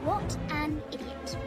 What an idiot.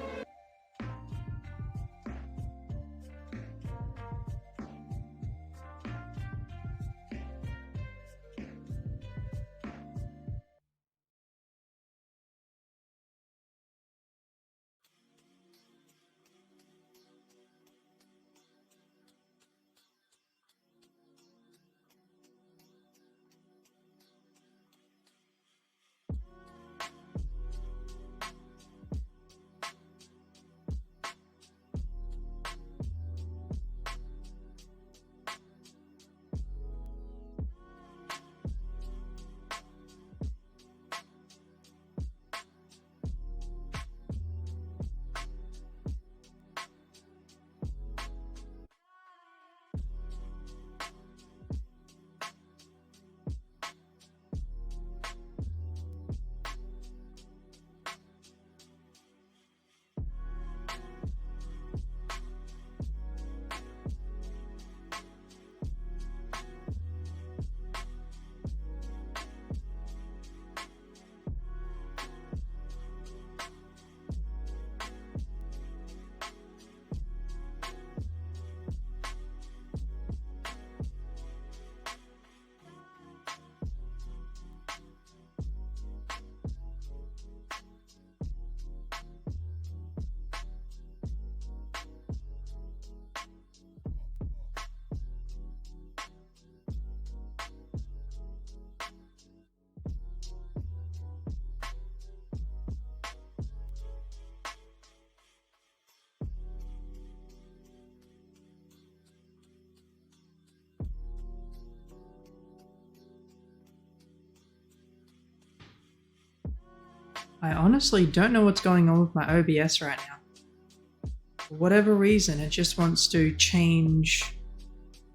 I honestly don't know what's going on with my OBS right now. For whatever reason, it just wants to change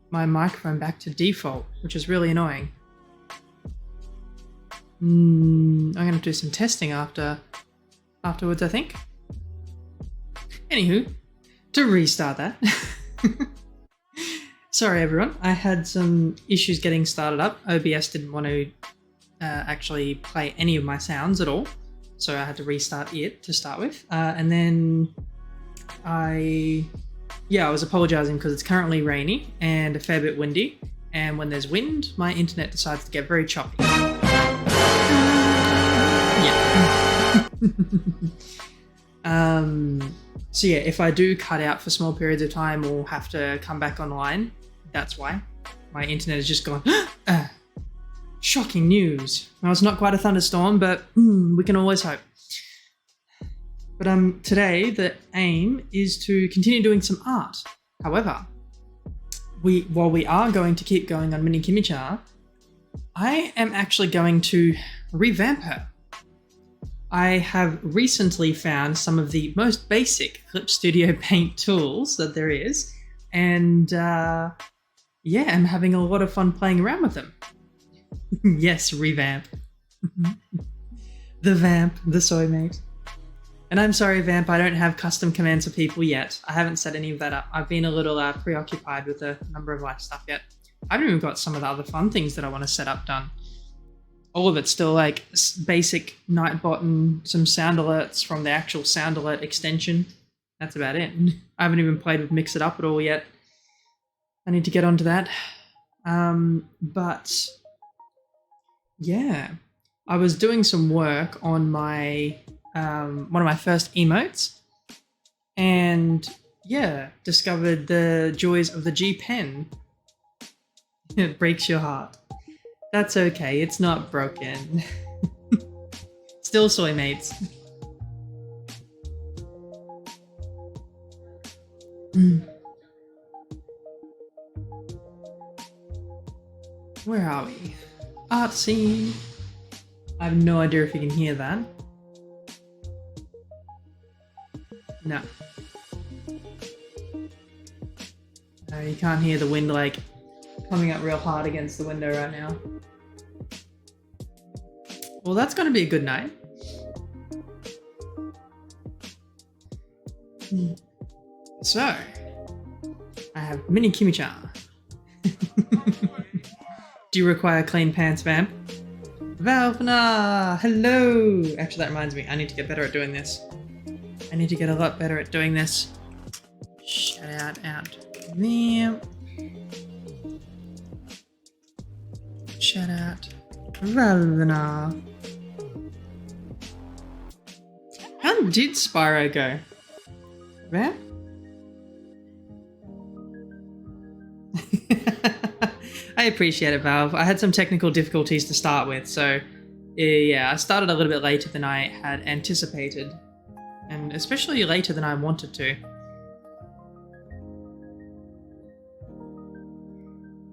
my microphone back to default, which is really annoying. I'm going to do some testing afterwards, I think. Anywho, to restart that. Sorry everyone, I had some issues getting started up. OBS didn't want to actually play any of my sounds at all, so I had to restart it to start with. And then I was apologizing because it's currently rainy and a fair bit windy, and when there's wind, my internet decides to get very choppy. Yeah. So yeah, if I do cut out for small periods of time or have to come back online, that's why. My internet has just gone, shocking news. Well, it's not quite a thunderstorm, but we can always hope. But today the aim is to continue doing some art. However, while we are going to keep going on Mini Kimi Chan, I am actually going to revamp her. I have recently found some of the most basic Clip Studio Paint tools that there is, and yeah, I'm having a lot of fun playing around with them. Yes, revamp. The vamp, the soy mate. And I'm sorry, Vamp, I don't have custom commands for people yet. I haven't set any of that up. I've been a little preoccupied with a number of life stuff yet. I haven't even got some of the other fun things that I want to set up done. All of it's still like basic Nightbot and some sound alerts from the actual sound alert extension. That's about it. I haven't even played with Mix It Up at all yet. I need to get onto that. But yeah, I was doing some work on my one of my first emotes, and yeah, discovered the joys of the G pen. It breaks your heart. That's okay, it's not broken. Still soy mates. Where are we? Art scene. I have no idea if you can hear that. No. No, you can't hear the wind like coming up real hard against the window right now. Well, that's going to be a good night. So, I have Mini Kimi Chan. Do you require clean pants, Vamp? Valvna! Hello! Actually, that reminds me, I need to get better at doing this. I need to get a lot better at doing this. Shout out there. Shout out Valvna. How did Spyro go? Where? I appreciate it, Valve. I had some technical difficulties to start with, so yeah, I started a little bit later than I had anticipated, and especially later than I wanted to.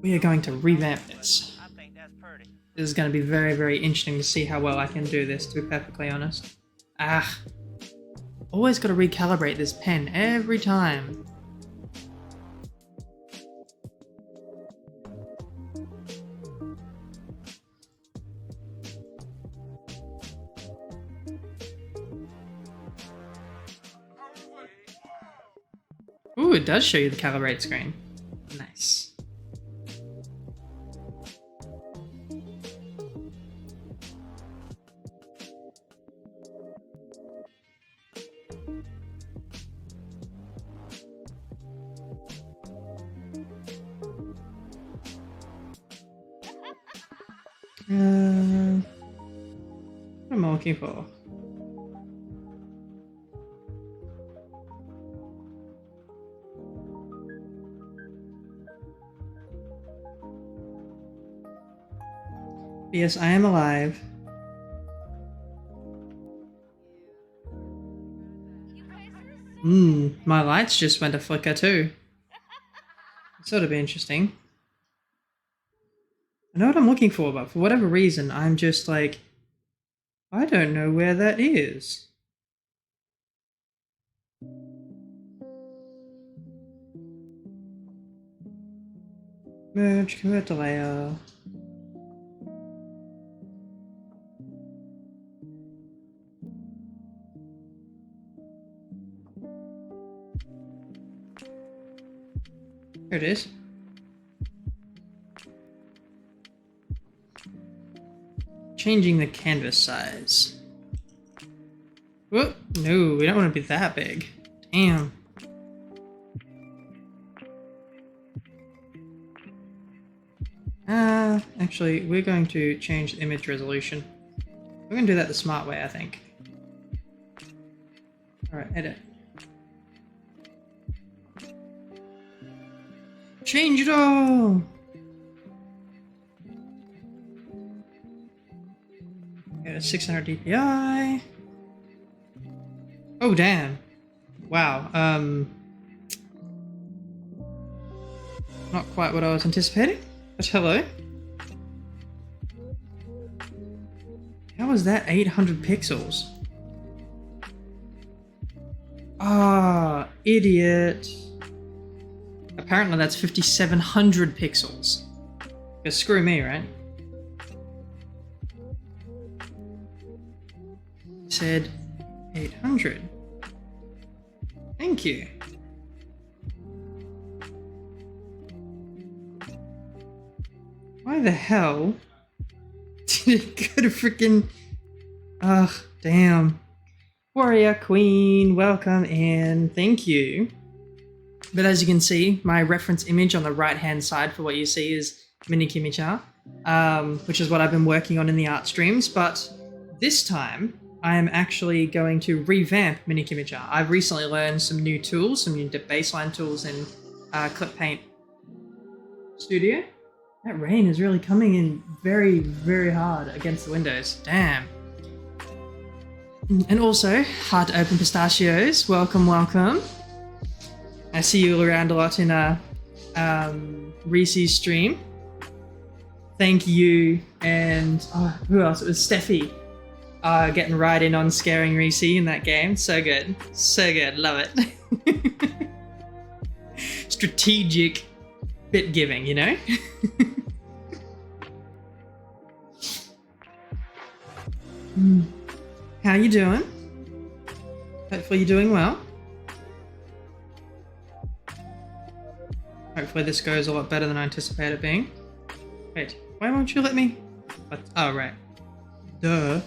We are going to revamp this. This is going to be very, very interesting to see how well I can do this, to be perfectly honest. Always got to recalibrate this pen every time. Ooh, it does show you the calibrate screen. Nice. What am I looking for? Yes, I am alive. My lights just went a flicker too. It's sort of interesting. I know what I'm looking for, but for whatever reason, I'm just like, I don't know where that is. Merge, convert to layer. Here it is. Changing the canvas size. Whoop! No, we don't want to be that big. Damn. Actually, we're going to change the image resolution. We're going to do that the smart way, I think. Alright, edit. Change it all! Go to 600 DPI. Oh, damn. Wow. Not quite what I was anticipating, but hello. How is that 800 pixels? Ah, idiot. Apparently that's 5,700 pixels. Because screw me, right? Said 800. Thank you. Why the hell did it go to freaking... Ugh, damn. Warrior Queen, welcome in. Thank you. But as you can see, my reference image on the right-hand side for what you see is Mini Kimi Chan, which is what I've been working on in the art streams. But this time, I am actually going to revamp Mini Kimi Chan. I've recently learned some new tools, some new baseline tools in Clip Paint Studio. That rain is really coming in very, very hard against the windows. Damn. And also, Heart to Open Pistachios, welcome, welcome. I see you around a lot in Reese's stream. Thank you, and who else? It was Steffi getting right in on scaring Reese in that game. So good. So good. Love it. Strategic bit giving, you know? How you doing? Hopefully you're doing well. Hopefully this goes a lot better than I anticipated it being. Wait, why won't you let me? What? Oh, right. Duh.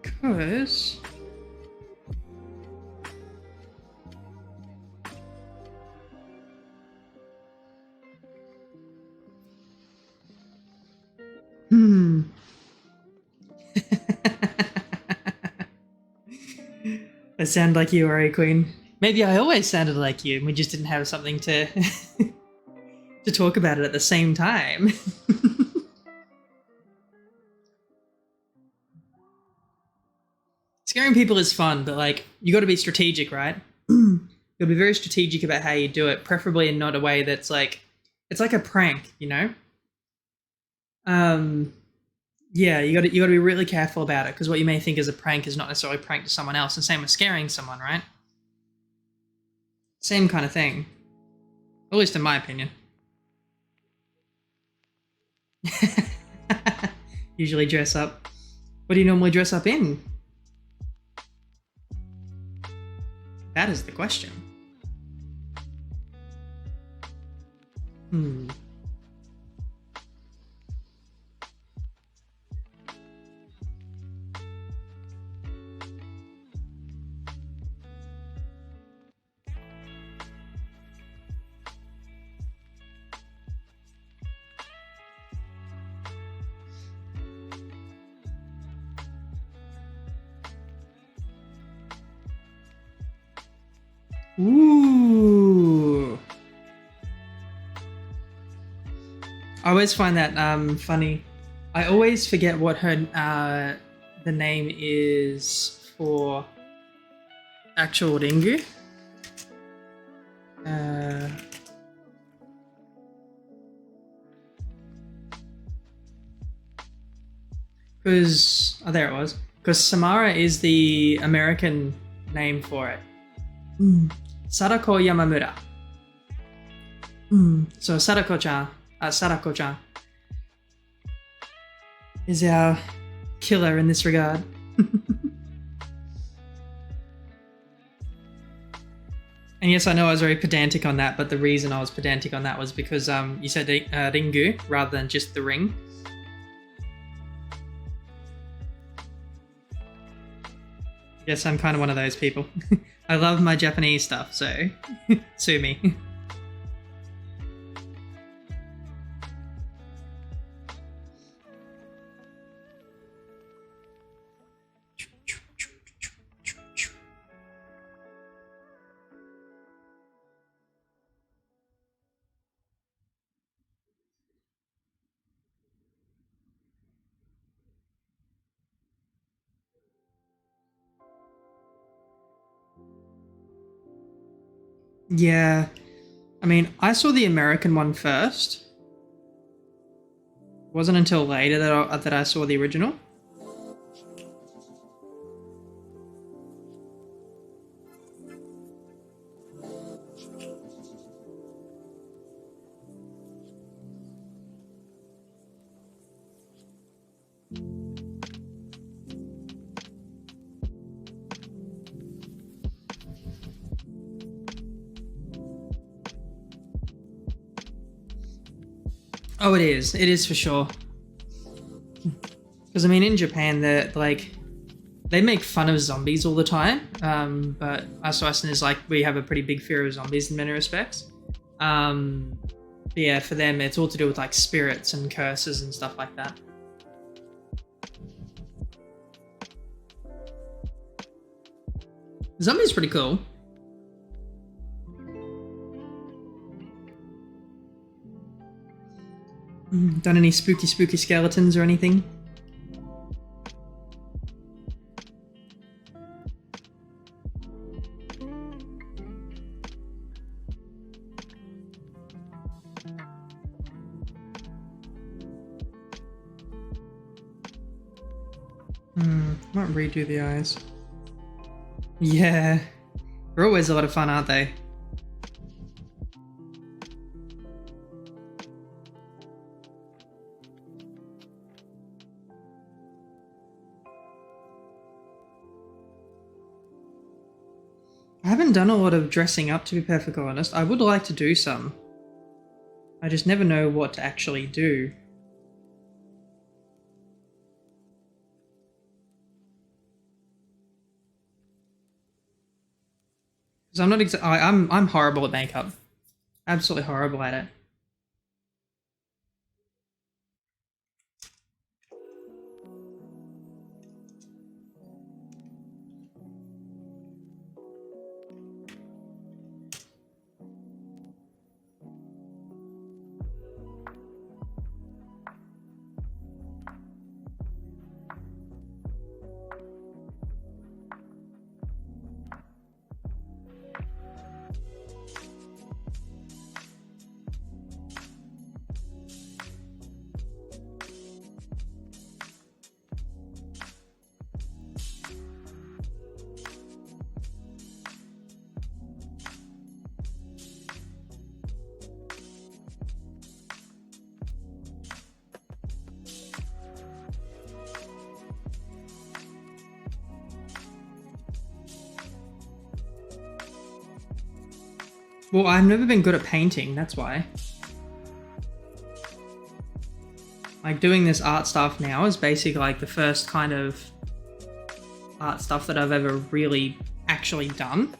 Because... I sound like you, Ori Queen. Maybe I always sounded like you, and we just didn't have something to to talk about it at the same time. Scaring people is fun, but like you got to be strategic, right? You got to be very strategic about how you do it, preferably in not a way that's like it's like a prank, you know? Yeah, you got to be really careful about it because what you may think is a prank is not necessarily a prank to someone else, and same with scaring someone, right? Same kind of thing, at least in my opinion. Usually dress up. What do you normally dress up in? That is the question. Hmm. Ooh. I always find that funny. I always forget what her the name is for actual Ringu. Because there it was. Because Samara is the American name for it. Sadako Yamamura. So Sadako-chan is our killer in this regard. And yes, I know I was very pedantic on that, but the reason I was pedantic on that was because you said Ringu rather than just the ring. Yes, I'm kind of one of those people. I love my Japanese stuff, so sue me. Yeah, I mean, I saw the American one first. It wasn't until later that I saw the original. Oh, it is. It is for sure. Because I mean, in Japan, they're like they make fun of zombies all the time. But us Westerners, like, we have a pretty big fear of zombies in many respects. But yeah, for them, it's all to do with like spirits and curses and stuff like that. Zombies pretty cool. Done any spooky skeletons or anything? Might redo the eyes. Yeah. They're always a lot of fun, aren't they? I haven't done a lot of dressing up, to be perfectly honest. I would like to do some. I just never know what to actually do. Because I'm not I'm horrible at makeup. Absolutely horrible at it. Well, I've never been good at painting, that's why. Like, doing this art stuff now is basically like the first kind of art stuff that I've ever really actually done.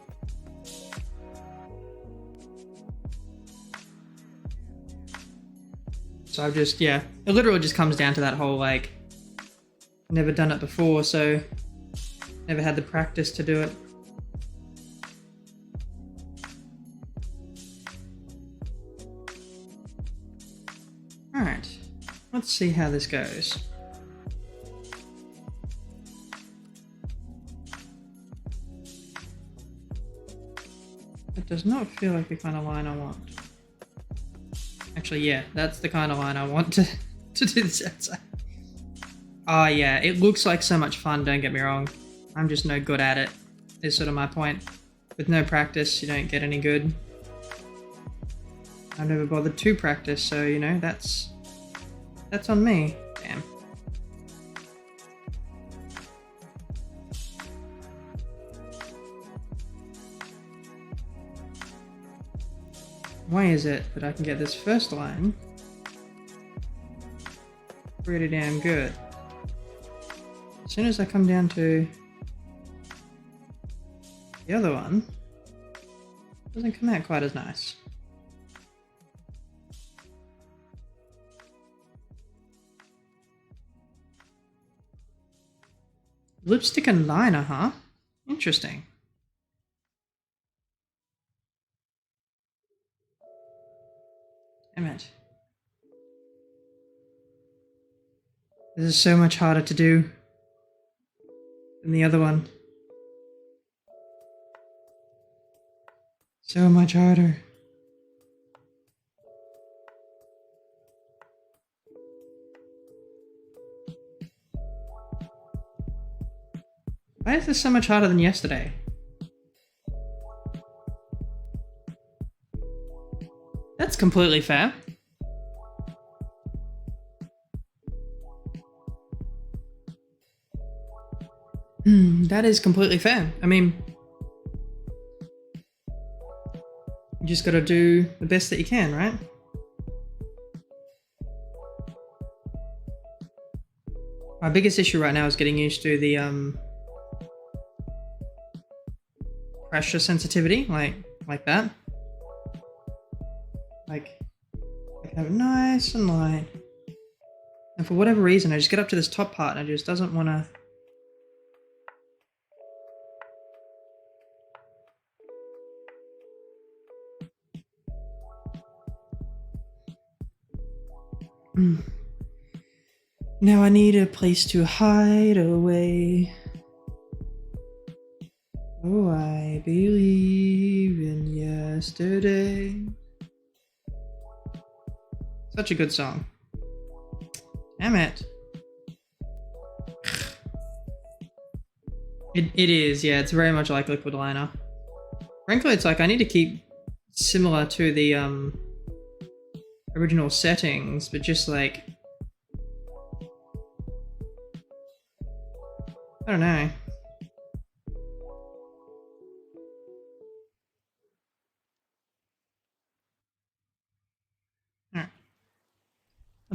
So I've just, yeah, it literally just comes down to that whole, like, never done it before, so never had the practice to do it. Alright, let's see how this goes. It does not feel like the kind of line I want. Actually, yeah, that's the kind of line I want to do this outside. Oh yeah, it looks like so much fun, don't get me wrong. I'm just no good at it, is sort of my point. With no practice, you don't get any good. I've never bothered to practice, so, you know, that's on me. Damn. Why is it that I can get this first line pretty damn good? As soon as I come down to the other one, it doesn't come out quite as nice. Lipstick and liner, huh? Interesting. Damn it. This is so much harder to do than the other one. So much harder. Why is this so much harder than yesterday? That's completely fair. That is completely fair. I mean, you just gotta do the best that you can, right? My biggest issue right now is getting used to the pressure sensitivity, like that. Like, I can have it nice and light. And for whatever reason, I just get up to this top part and it just doesn't want to... Now I need a place to hide away. Oh, I believe in yesterday. Such a good song. Damn it. It is, yeah, it's very much like liquid liner. Frankly, it's like I need to keep similar to the original settings, but just like... I don't know.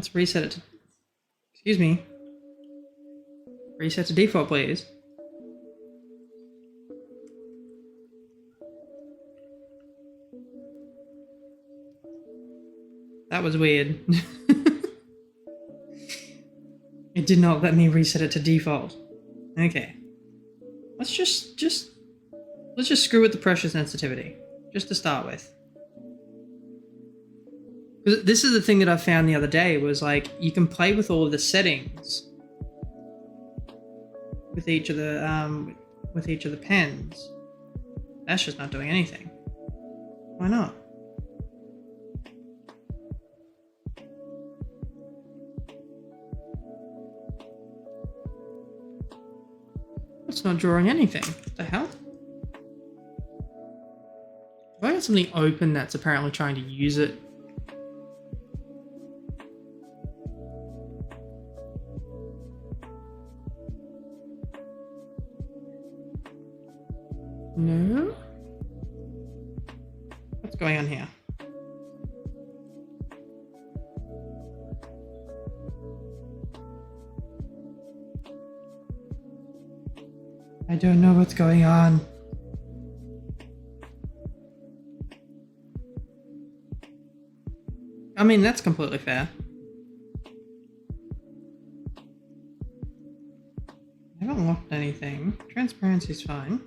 Let's reset it to... Excuse me. Reset to default, please. That was weird. It did not let me reset it to default. Okay. Let's just screw with the pressure sensitivity, just to start with. This is the thing that I found the other day, was like, you can play with all of the settings with each of the pens. That's just not doing anything. Why not? It's not drawing anything. What the hell? Have I got something open that's apparently trying to use it? No? What's going on here? I don't know what's going on. I mean, that's completely fair. I haven't locked anything. Transparency's fine.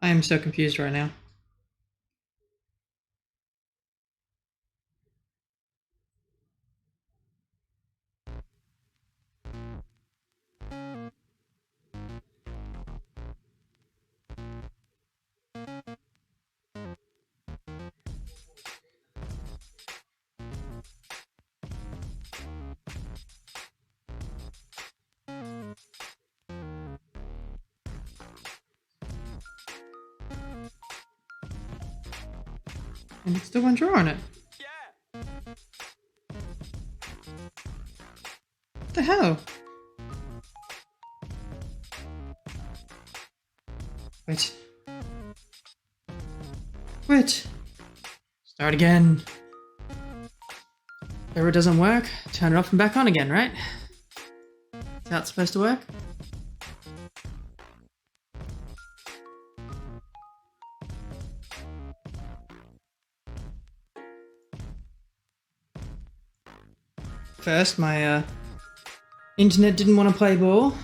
I am so confused right now. And it still won't draw on it. What the hell? Wait. Wait. Start again. If it doesn't work, turn it off and back on again, right? Is that supposed to work? First, my internet didn't want to play ball,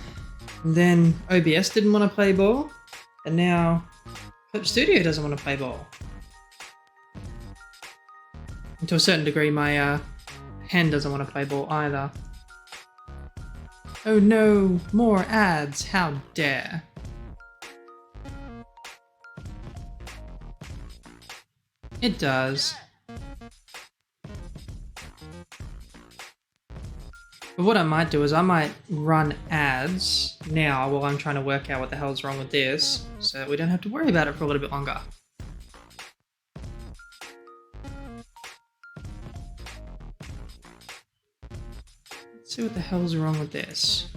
and then OBS didn't want to play ball, and now Clip Studio doesn't want to play ball. And to a certain degree, my pen doesn't want to play ball either. Oh no, more ads, how dare. It does. But what I might do is I might run ads now while I'm trying to work out what the hell's wrong with this, so that we don't have to worry about it for a little bit longer. Let's see what the hell's wrong with this.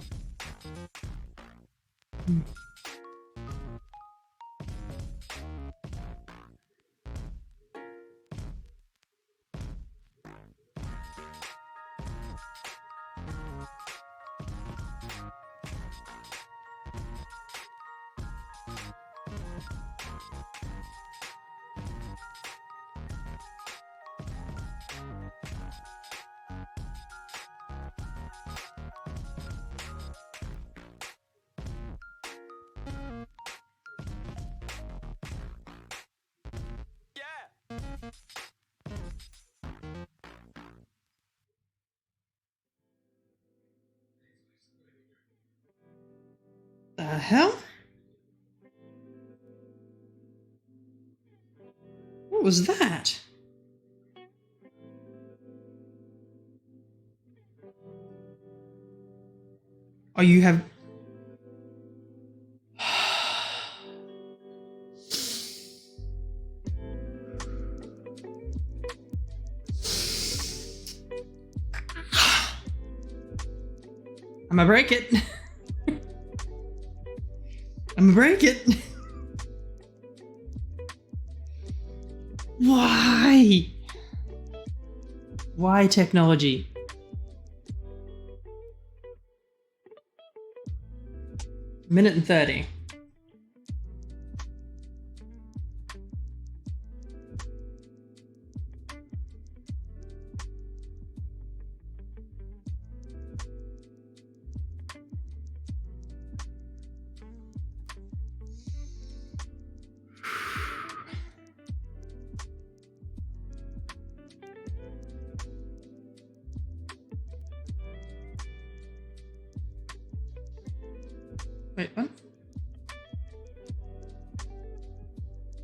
The hell? What was that? Oh, you have... I'm gonna break it. I'm gonna break it. Why? Why technology? Minute and 30. Wait, what?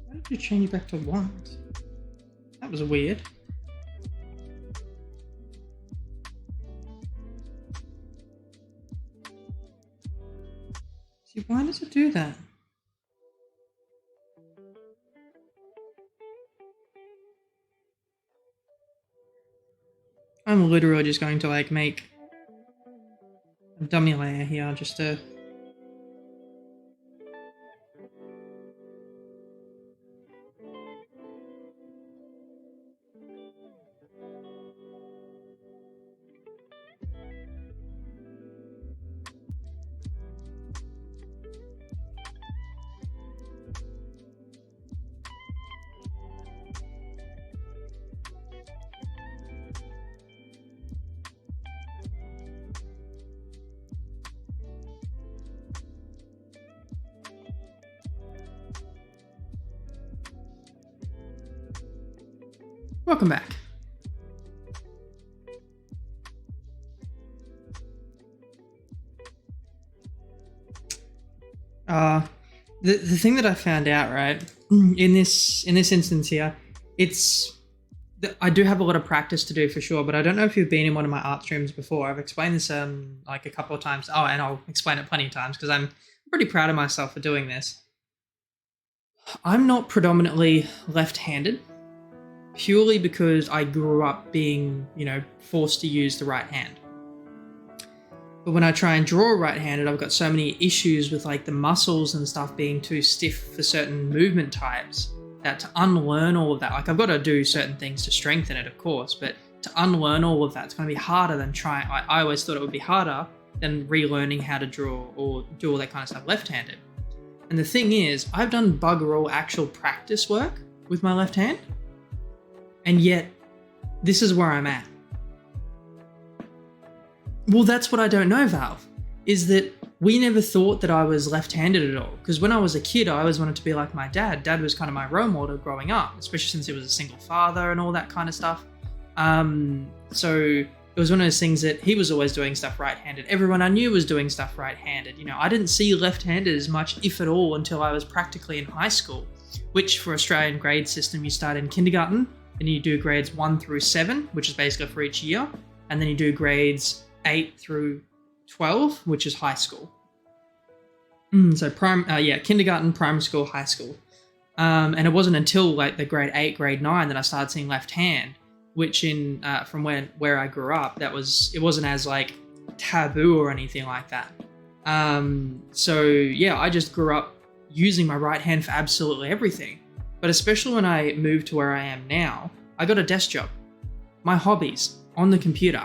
Why did you change it back to 1? That was weird. See, why does it do that? I'm literally just going to like make a dummy layer here just to... Welcome back. The thing that I found out, right, in this instance here, I do have a lot of practice to do for sure, but I don't know if you've been in one of my art streams before. I've explained this like a couple of times. Oh, and I'll explain it plenty of times because I'm pretty proud of myself for doing this. I'm not predominantly left-handed, purely because I grew up being, forced to use the right hand. But when I try and draw right-handed, I've got so many issues with like the muscles and stuff being too stiff for certain movement types that to unlearn all of that, like I've got to do certain things to strengthen it, of course, but to unlearn all of that, it's going to be harder than trying. I always thought it would be harder than relearning how to draw or do all that kind of stuff left-handed. And the thing is, I've done bugger all actual practice work with my left hand, and yet this is where I'm at. Well, that's what I don't know, Valve, is that we never thought that I was left-handed at all. Because when I was a kid, I always wanted to be like my dad. Dad was kind of my role model growing up, especially since he was a single father and all that kind of stuff. So it was one of those things that he was always doing stuff right-handed. Everyone I knew was doing stuff right-handed. I didn't see left-handed as much, if at all, until I was practically in high school, which for Australian grade system, you start in kindergarten, then you do grades 1 through 7, which is basically for each year, and then you do grades 8 through 12, which is high school. So kindergarten, primary school, high school. And it wasn't until like the grade 8, grade 9 that I started seeing left hand, which from where I grew up, it wasn't as like taboo or anything like that. I just grew up using my right hand for absolutely everything. But especially when I moved to where I am now, I got a desk job. My hobbies on the computer.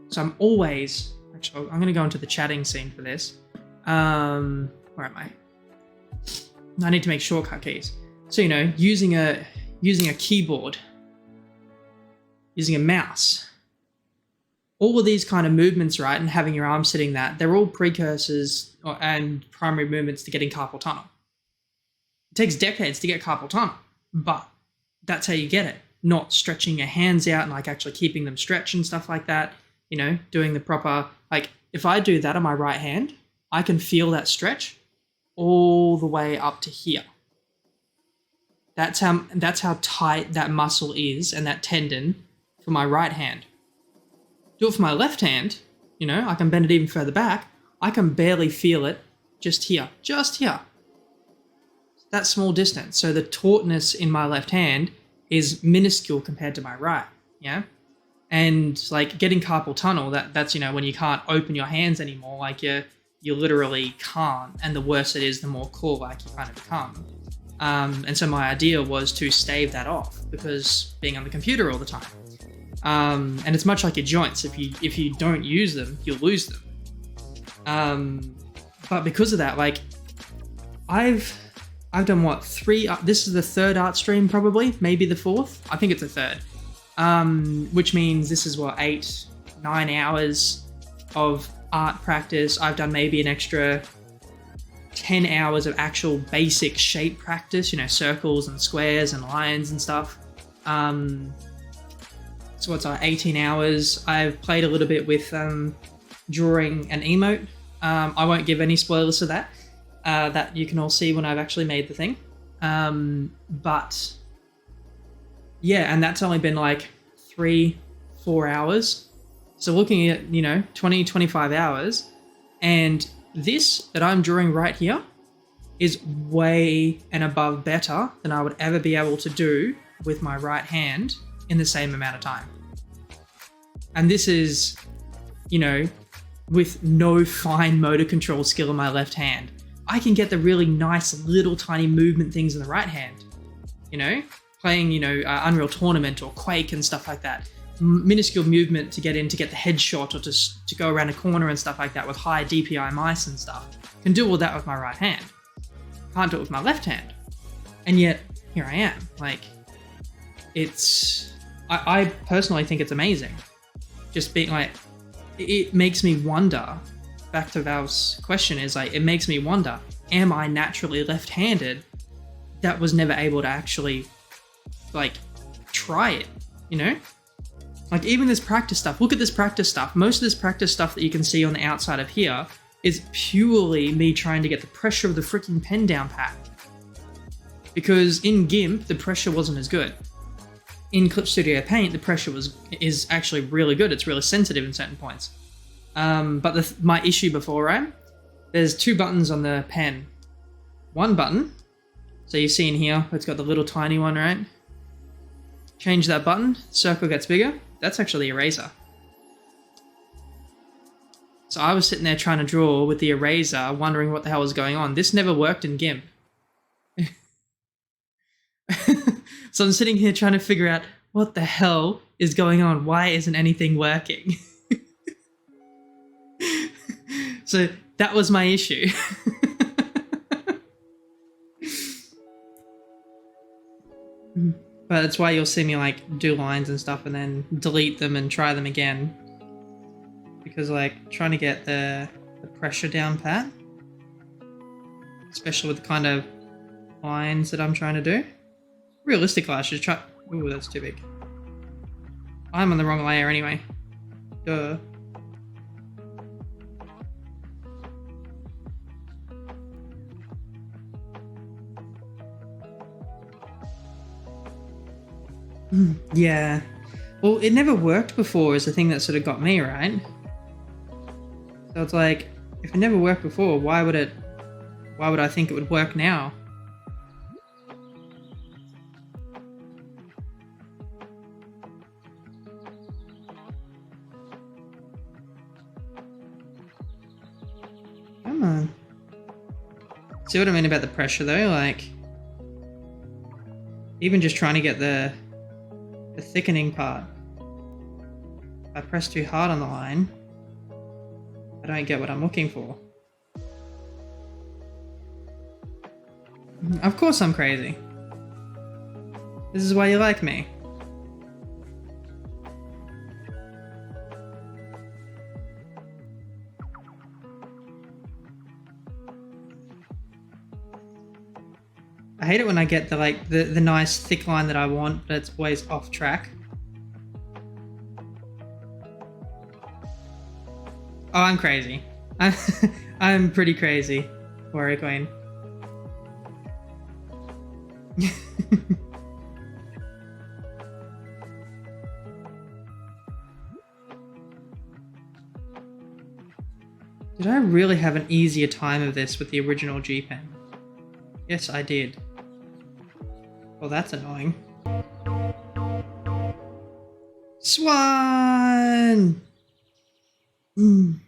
So I'm always, actually, I'm going to go into the chatting scene for this. Where am I? I need to make shortcut keys. So, using a keyboard, using a mouse, all of these kind of movements, right, and having your arm sitting they're all precursors and primary movements to getting carpal tunnel. It takes decades to get carpal tunnel, but that's how you get it. Not stretching your hands out and like actually keeping them stretched and stuff like that. Doing the proper, like if I do that on my right hand, I can feel that stretch all the way up to here. That's how tight that muscle is and that tendon for my right hand. Do it for my left hand, I can bend it even further back. I can barely feel it just here. That small distance. So the tautness in my left hand is minuscule compared to my right, yeah? And like getting carpal tunnel, that's when you can't open your hands anymore, like you literally can't, and the worse it is, the more claw-like you kind of become. And so my idea was to stave that off, because being on the computer all the time, and it's much like your joints. If you don't use them, you'll lose them. But because of that, like I've done what, 3? This is the 3rd art stream, probably, maybe the 4th. I think it's a 3rd. Which means this is what, 8-9 hours of art practice. I've done maybe an extra 10 hours of actual basic shape practice, circles and squares and lines and stuff. So what's 18 hours. I've played a little bit with drawing an emote. I won't give any spoilers to that. That you can all see when I've actually made the thing. But yeah, and that's only been like 3-4 hours. So looking at, 20-25 hours, and this that I'm drawing right here is way and above better than I would ever be able to do with my right hand in the same amount of time. And this is, with no fine motor control skill in my left hand. I can get the really nice little tiny movement things in the right hand, playing, Unreal Tournament or Quake and stuff like that. Minuscule movement to get the headshot, or to go around a corner and stuff like that with high DPI mice and stuff. Can do all that with my right hand. Can't do it with my left hand. And yet, here I am. Like, I personally think it's amazing. Just being like, it makes me wonder, back to Val's question, is like, it makes me wonder, am I naturally left-handed that was never able to actually, like, try it, Like, even this practice stuff, look at this practice stuff. Most of this practice stuff that you can see on the outside of here is purely me trying to get the pressure of the freaking pen down pat. Because in GIMP, the pressure wasn't as good. In Clip Studio Paint, the pressure is actually really good. It's really sensitive in certain points. But my issue before, right? There's 2 buttons on the pen. One button, so you see in here, it's got the little tiny one, right? Change that button, circle gets bigger. That's actually the eraser. So I was sitting there trying to draw with the eraser, wondering what the hell was going on. This never worked in GIMP. So I'm sitting here trying to figure out what the hell is going on. Why isn't anything working? So that was my issue. But that's why you'll see me like do lines and stuff and then delete them and try them again. Because like trying to get the pressure down pat, especially with the kind of lines that I'm trying to do. Realistically, I should try. Ooh, that's too big. I'm on the wrong layer anyway. Duh. Yeah. Well, it never worked before is the thing that sort of got me, right? So it's like, if it never worked before, why would I think it would work now? Come on. See what I mean about the pressure though? Like, even just trying to get the thickening part. If I press too hard on the line, I don't get what I'm looking for. Of course I'm crazy. This is why you like me. I hate it when I get the nice thick line that I want, but it's always off track. Oh, I'm crazy. I'm pretty crazy, Warrior Queen. Did I really have an easier time of this with the original G Pen? Yes, I did. Well, that's annoying. Swan! Mm.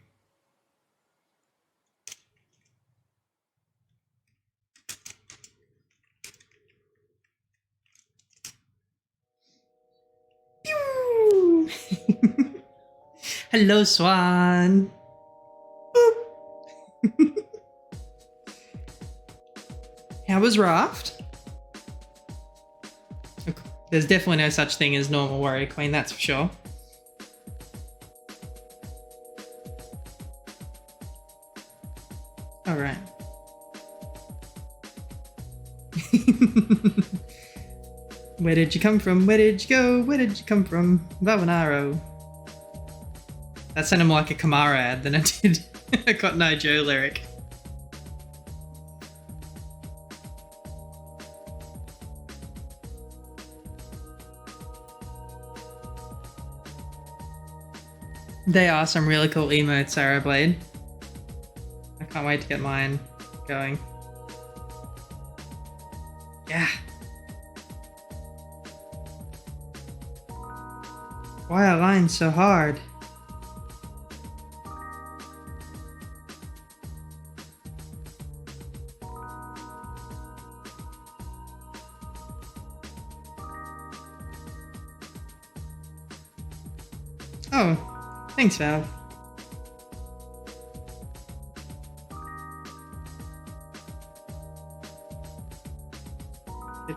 Pew! Hello, Swan. Boop. How was Raft? There's definitely no such thing as normal warrior queen, that's for sure. Alright. Where did you come from? Where did you go? Where did you come from? Vavanaro. That sounded more like a Kamara ad than it did a Cotton Eye Joe lyric. They are some really cool emotes, Arrow Blade. I can't wait to get mine going. Yeah. Why are lines so hard? Oh, thanks, Valve.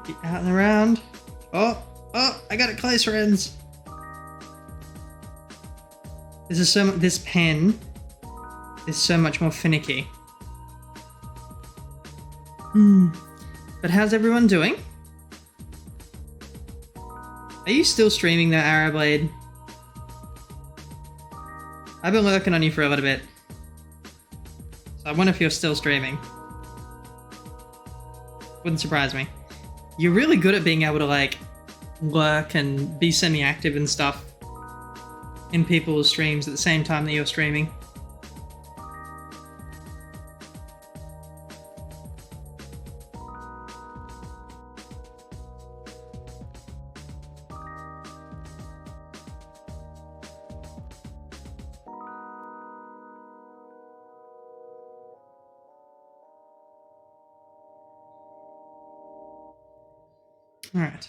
Get out and around. Oh, I got it close, friends. This pen is so much more finicky. But how's everyone doing? Are you still streaming that Arrowblade? I've been working on you for a little bit. So I wonder if you're still streaming. Wouldn't surprise me. You're really good at being able to like work and be semi-active and stuff in people's streams at the same time that you're streaming. All right.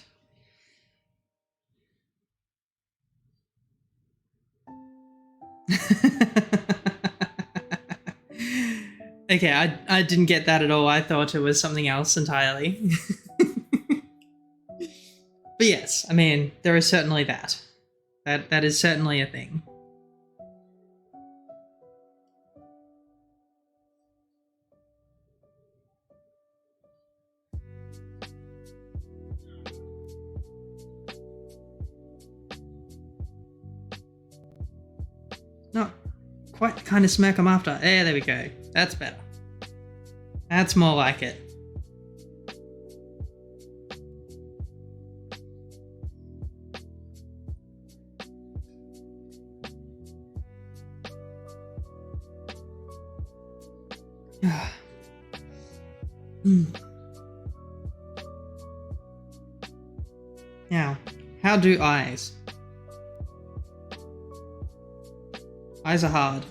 Okay, I didn't get that at all. I thought it was something else entirely. But yes, I mean, there is certainly that. That is certainly a thing. No, quite kind of smack them after. There we go. That's better. That's more like it. Now, how do eyes? Eyes are hard.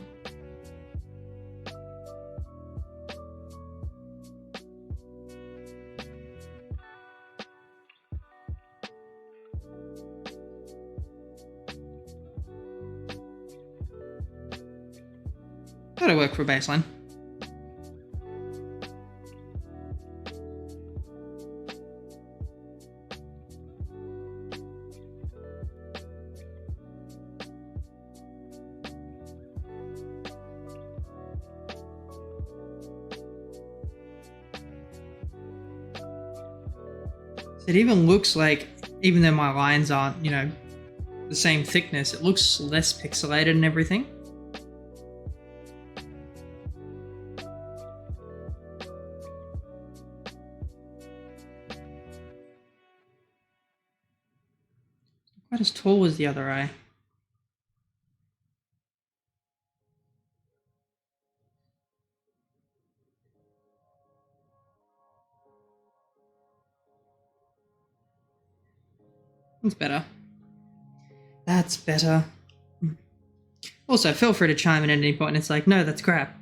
That'll work for a baseline. It even looks like, even though my lines aren't, you know, the same thickness, it looks less pixelated and everything. Quite as tall as the other eye. That's better. That's better. Also, feel free to chime in at any point and it's like, no, that's crap.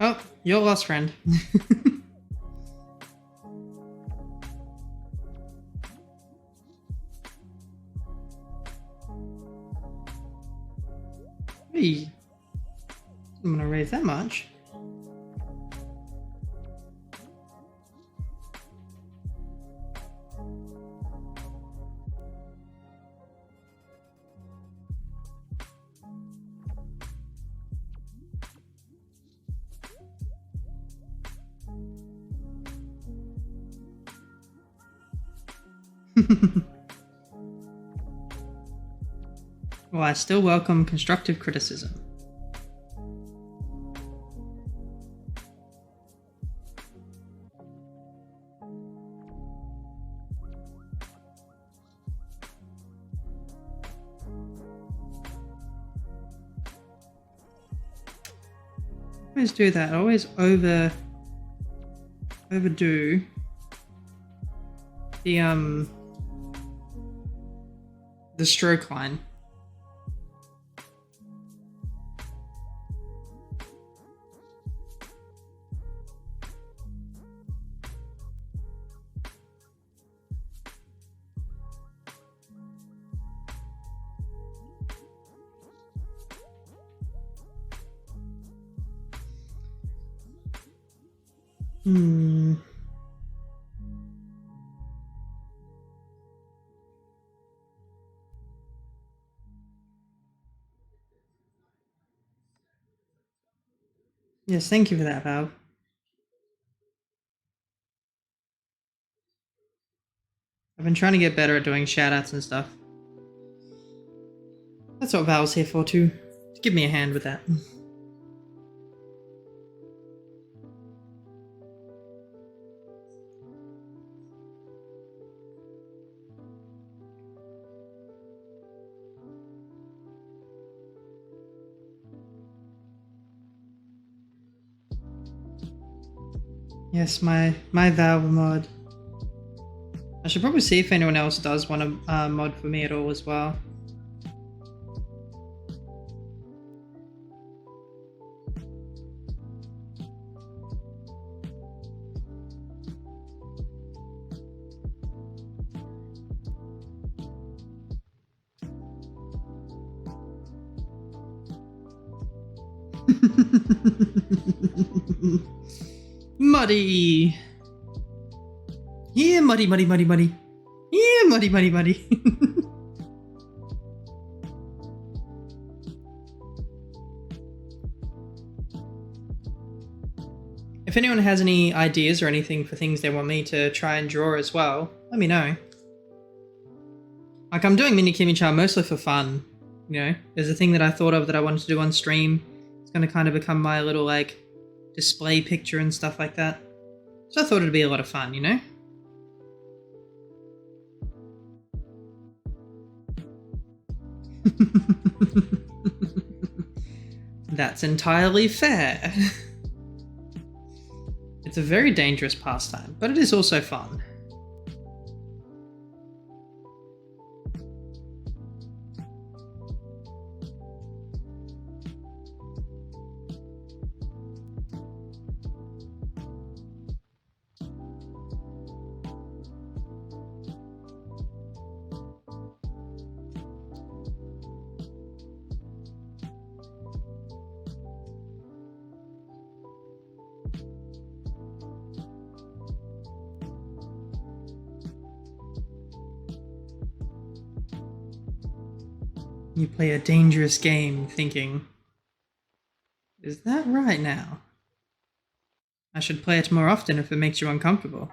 Oh, you're lost, friend. Hey, I'm gonna raise that much. Well, I still welcome constructive criticism. Always do that. I always overdo the stroke line. Yes, thank you for that, Val. I've been trying to get better at doing shoutouts and stuff. That's what Val's here for too. To give me a hand with that. Yes, my Val mod. I should probably see if anyone else does want to mod for me at all as well. Muddy! Yeah, muddy. Yeah, muddy. If anyone has any ideas or anything for things they want me to try and draw as well, let me know. Like, I'm doing Mini Kimi Chan mostly for fun, you know? There's a thing that I thought of that I wanted to do on stream. It's going to kind of become my little, like, display picture and stuff like that. So I thought it'd be a lot of fun, you know? That's entirely fair. It's a very dangerous pastime, but it is also fun. You play a dangerous game thinking, is that right now? I should play it more often if it makes you uncomfortable.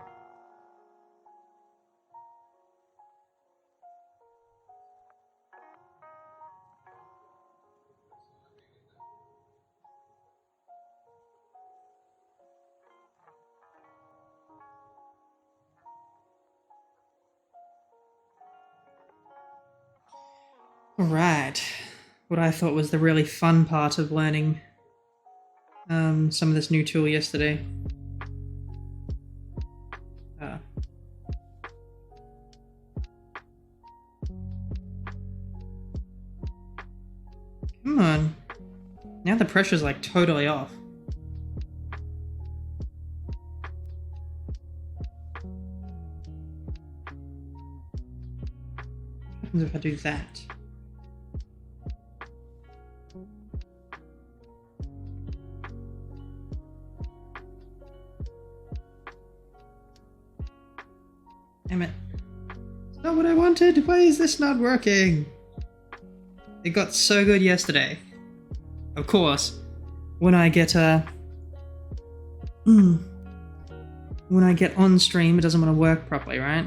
Alright. What I thought was the really fun part of learning some of this new tool yesterday. Come on. Now the pressure's like totally off. What happens if I do that? Damn it. It's not what I wanted. Why is this not working? It got so good yesterday. Of course, when I get when I get on stream, it doesn't want to work properly, right?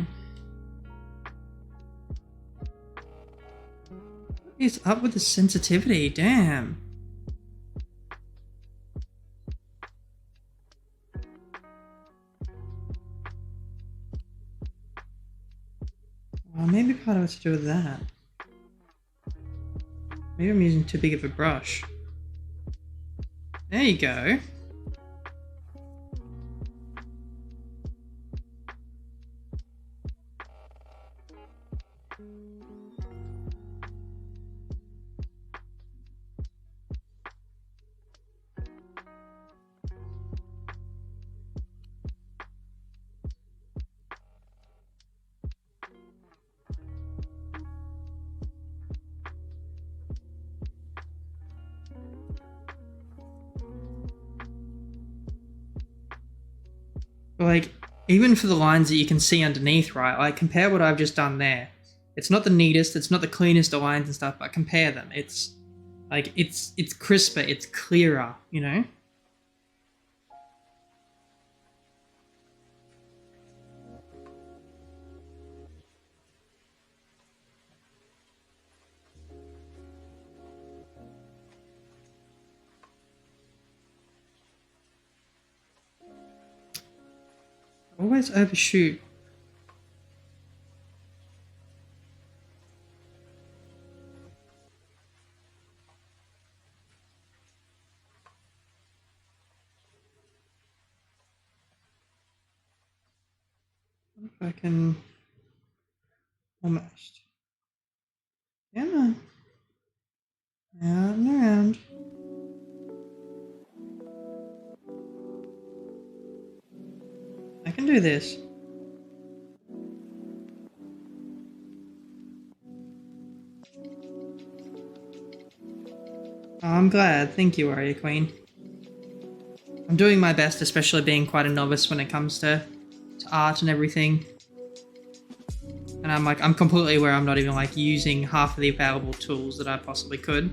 What is up with the sensitivity? Damn. Well, maybe part of it's to do with that. Maybe I'm using too big of a brush. There you go. Like, even for the lines that you can see underneath, right? Like, compare what I've just done there. It's not the neatest, it's not the cleanest of lines and stuff, but compare them. It's like, it's crisper, it's clearer, you know? Always overshoot. If I can almost. Come on. Out and around. I can do this. Oh, I'm glad. Thank you, Warrior Queen. I'm doing my best, especially being quite a novice when it comes to art and everything. And I'm completely aware I'm not even like using half of the available tools that I possibly could.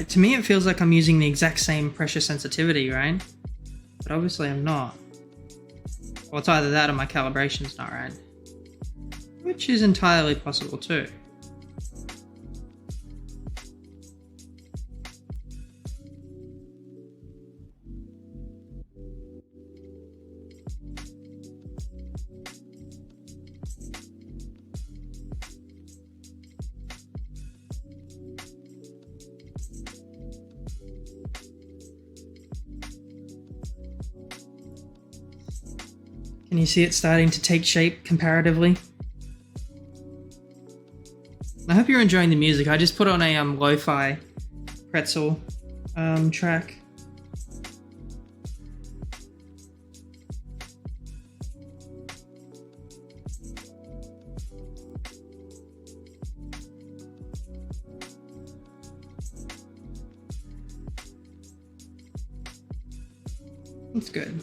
To me, it feels like I'm using the exact same pressure sensitivity, right? But obviously I'm not. Well, it's either that or my calibration's not right. Which is entirely possible too. Can you see it starting to take shape comparatively? I hope you're enjoying the music. I just put on a lo-fi pretzel track. That's good.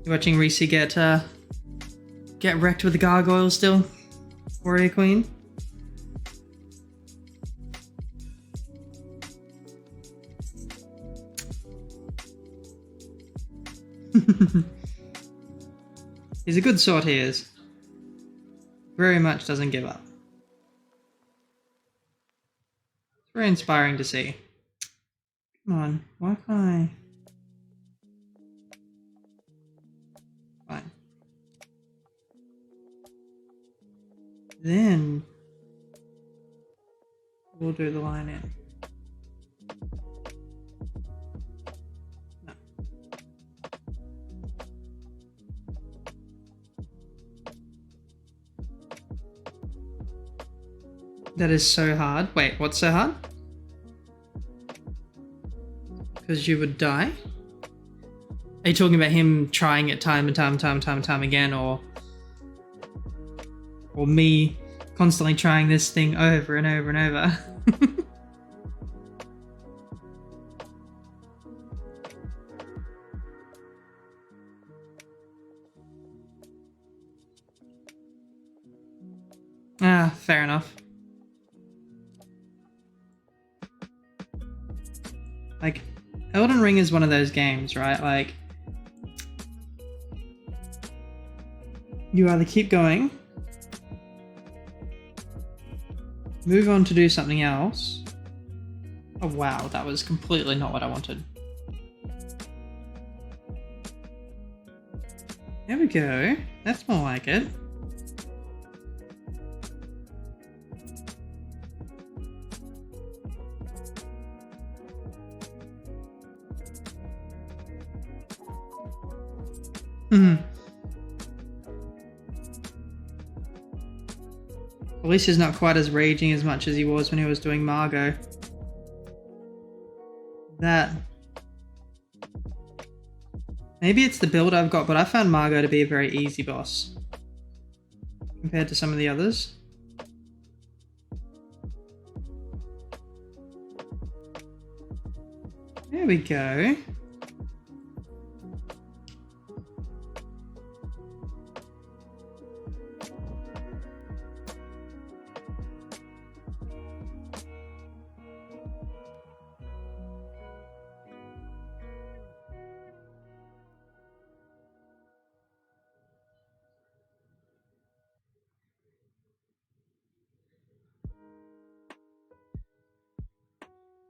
You watching Reese get wrecked with the gargoyles still? Warrior Queen? He's a good sort, he is. Very much doesn't give up. It's very inspiring to see. Come on, why can't I? Fine. Then we'll do the line in. No. That is so hard. Wait, what's so hard? Because you would die? Are you talking about him trying it time and time again, or me constantly trying this thing over and over and over? Ah, fair enough. Like, Elden Ring is one of those games, right? Like, you either keep going, move on to do something else. Oh wow, that was completely not what I wanted. There we go. That's more like it. At least he's not quite as raging as much as he was when he was doing Margot. That... Maybe it's the build I've got, but I found Margot to be a very easy boss compared to some of the others. There we go.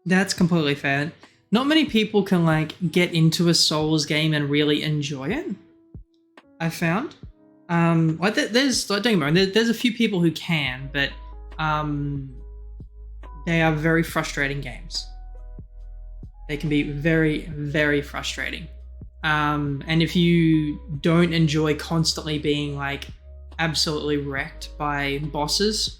That's completely fair. Not many people can like get into a Souls game and really enjoy it. I found, like there's like, don't get me wrong, there's a few people who can, but they are very frustrating games. They can be very, very frustrating. And if you don't enjoy constantly being like absolutely wrecked by bosses,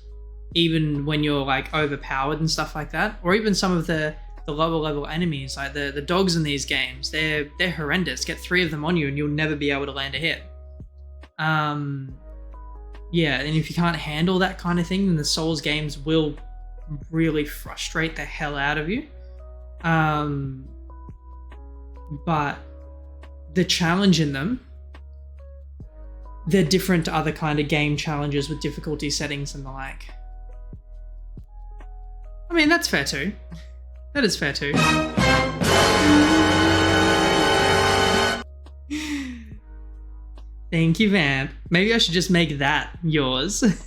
even when you're like overpowered and stuff like that, or even some of the lower level enemies, like the dogs in these games, they're horrendous. Get 3 of them on you and you'll never be able to land a hit. Yeah, and if you can't handle that kind of thing, then the Souls games will really frustrate the hell out of you. But the challenge in them, they're different to other kind of game challenges with difficulty settings and the like. I mean, that's fair too. That is fair too. Thank you, Vamp. Maybe I should just make that yours. And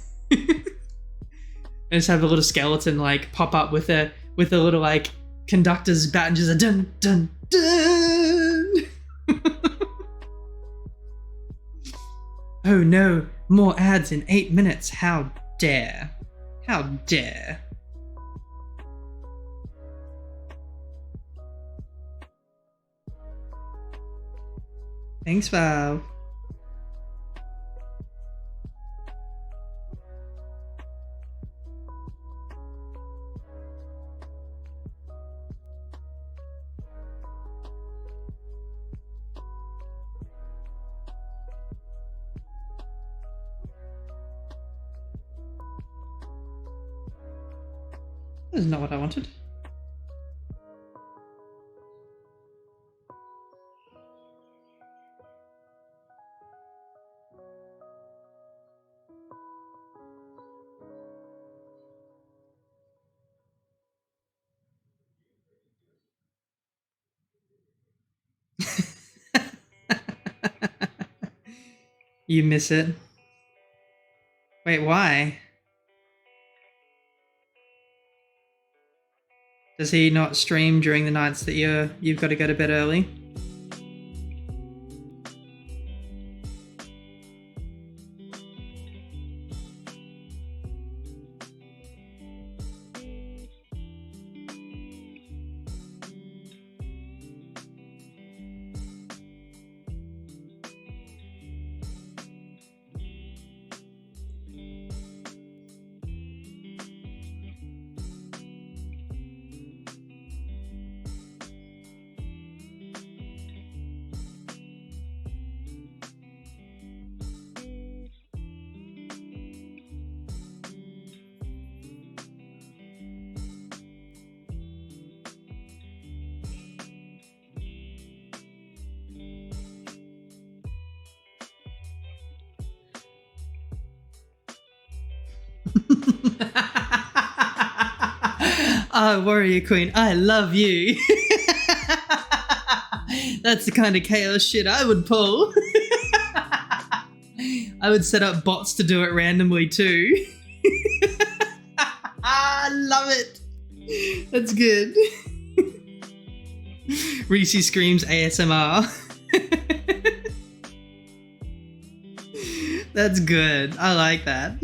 just have a little skeleton like pop up with a little like conductor's bat and just a dun dun dun. Oh no, more ads in 8 minutes. How dare. How dare. Thanks, Val. That's not what I wanted. You miss it. Wait, why? Does he not stream during the nights that you've got to go to bed early? Oh, Warrior Queen, I love you. That's the kind of chaos shit I would pull. I would set up bots to do it randomly too. I love it. That's good. Reese screams ASMR. That's good. I like that.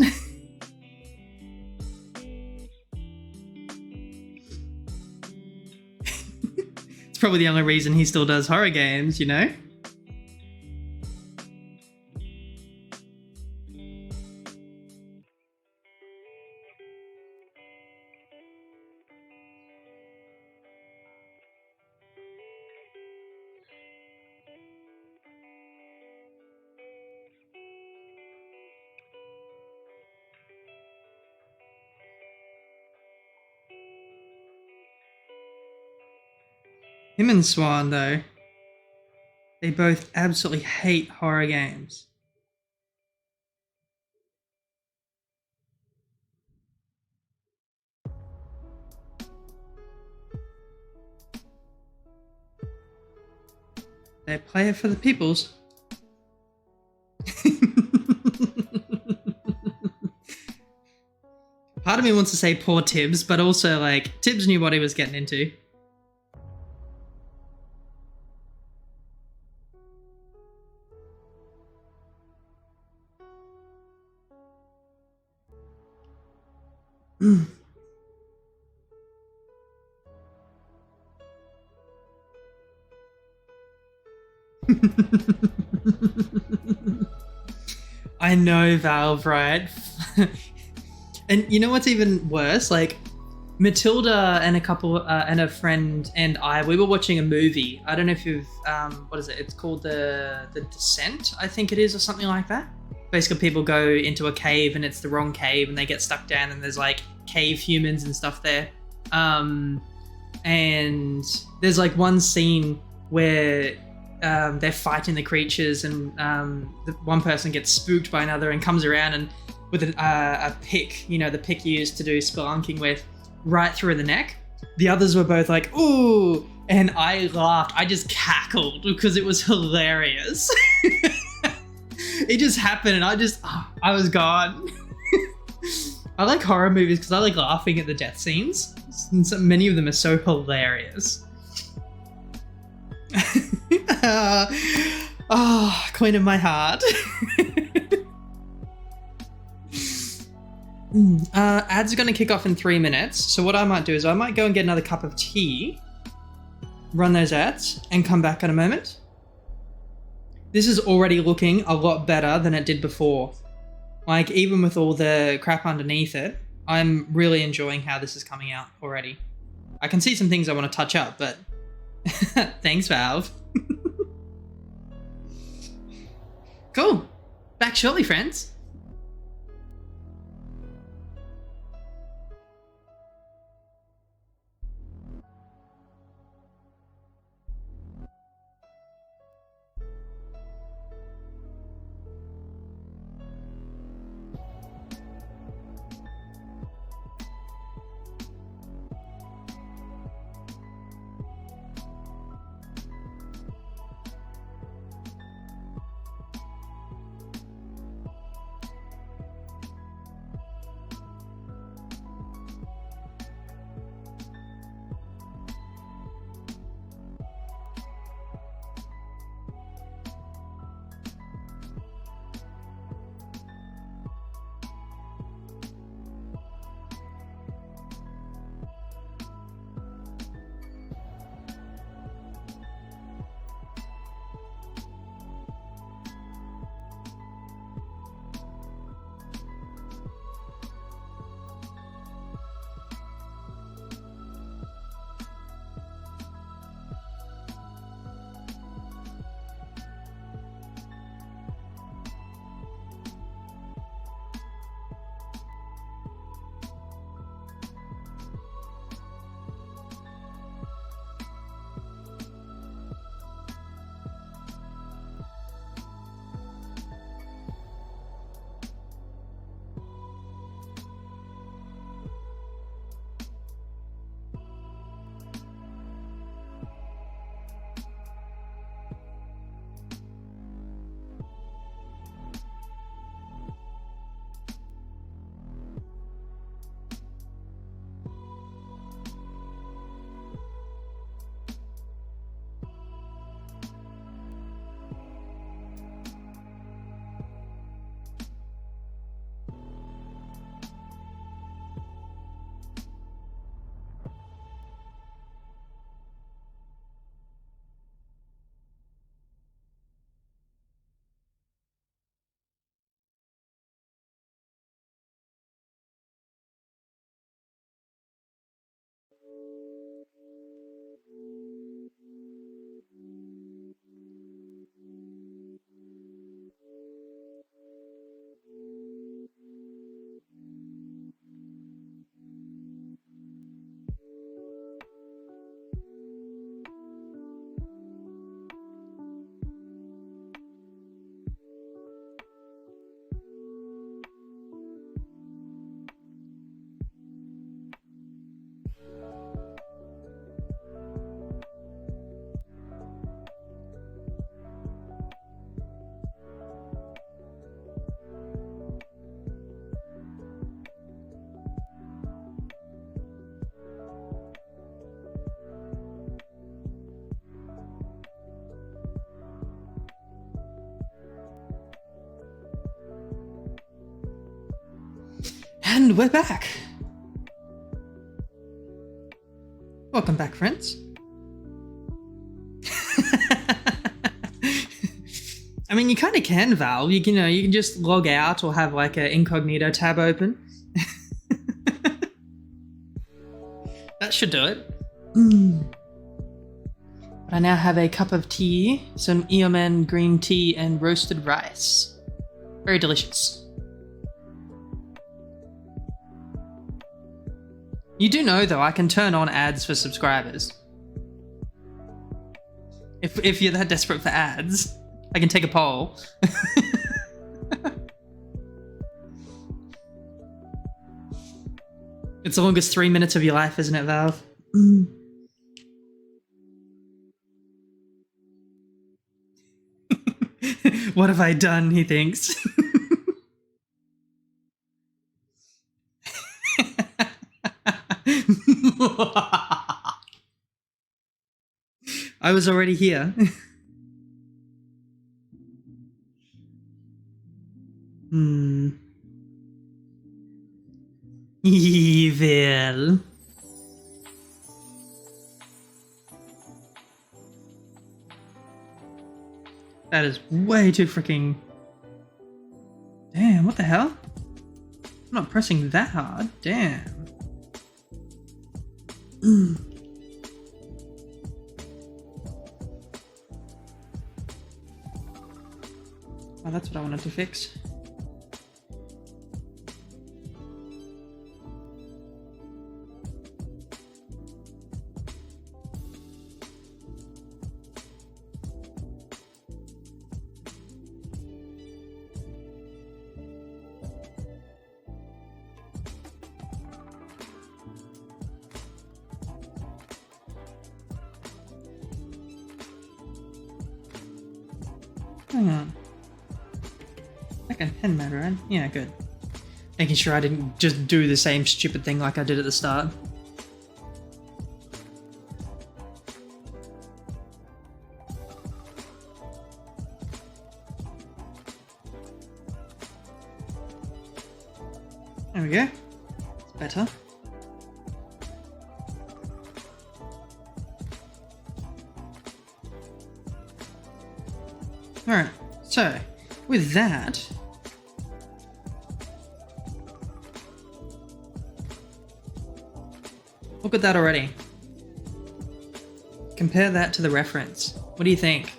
It's probably the only reason he still does horror games, you know? Him and Swan, though, they both absolutely hate horror games. They play it for the peoples. Part of me wants to say poor Tibbs, but also, like, Tibbs knew what he was getting into. I know, Valve, right? And you know what's even worse? Like, Matilda and and a friend and we were watching a movie. I don't know if you've, what is it? It's called The Descent, I think it is, or something like that. Basically, people go into a cave and it's the wrong cave and they get stuck down and there's like cave humans and stuff there. And there's like one scene where they're fighting the creatures and the one person gets spooked by another and comes around and with a pick, you know, the pick you used to do spelunking with, right through the neck. The others were both like, ooh, and I laughed. I just cackled because it was hilarious. It just happened and I was gone. I like horror movies because I like laughing at the death scenes. And so many of them are so hilarious. Queen of my heart. Ads are going to kick off in 3 minutes. So what I might do is I might go and get another cup of tea, run those ads, and come back in a moment. This is already looking a lot better than it did before. Like, even with all the crap underneath it, I'm really enjoying how this is coming out already. I can see some things I want to touch up, but thanks, Valve. Cool. Back shortly, friends. And we're back. Welcome back, friends. I mean, you kind of can, Val. You can just log out or have like an incognito tab open. That should do it. But I now have a cup of tea, some Eomen green tea, and roasted rice. Very delicious. You do know, though, I can turn on ads for subscribers. If you're that desperate for ads, I can take a poll. It's the longest 3 minutes of your life, isn't it, Valve? What have I done, he thinks. I was already here. Evil. That is way too freaking... Damn, what the hell? I'm not pressing that hard. Damn. Oh, that's what I wanted to fix. Hang on. Second pen mode, right? Yeah, good. Making sure I didn't just do the same stupid thing like I did at the start. There we go. It's better. Alright, so with that, look at that already. Compare that to the reference. What do you think?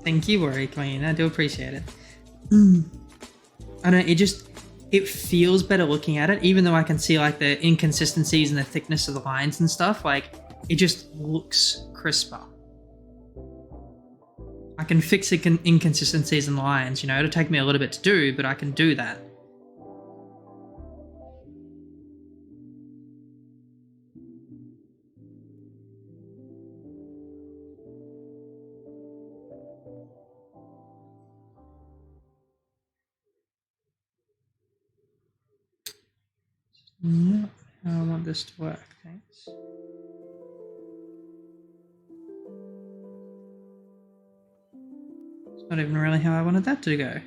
Thank you, Worry Queen. I do appreciate it. I don't know, it feels better looking at it, even though I can see like the inconsistencies and the thickness of the lines and stuff. Like, it just looks crisper. I can fix the inconsistencies in the lines, it'll take me a little bit to do, but I can do that. Not how I want this to work, thanks. It's not even really how I wanted that to go.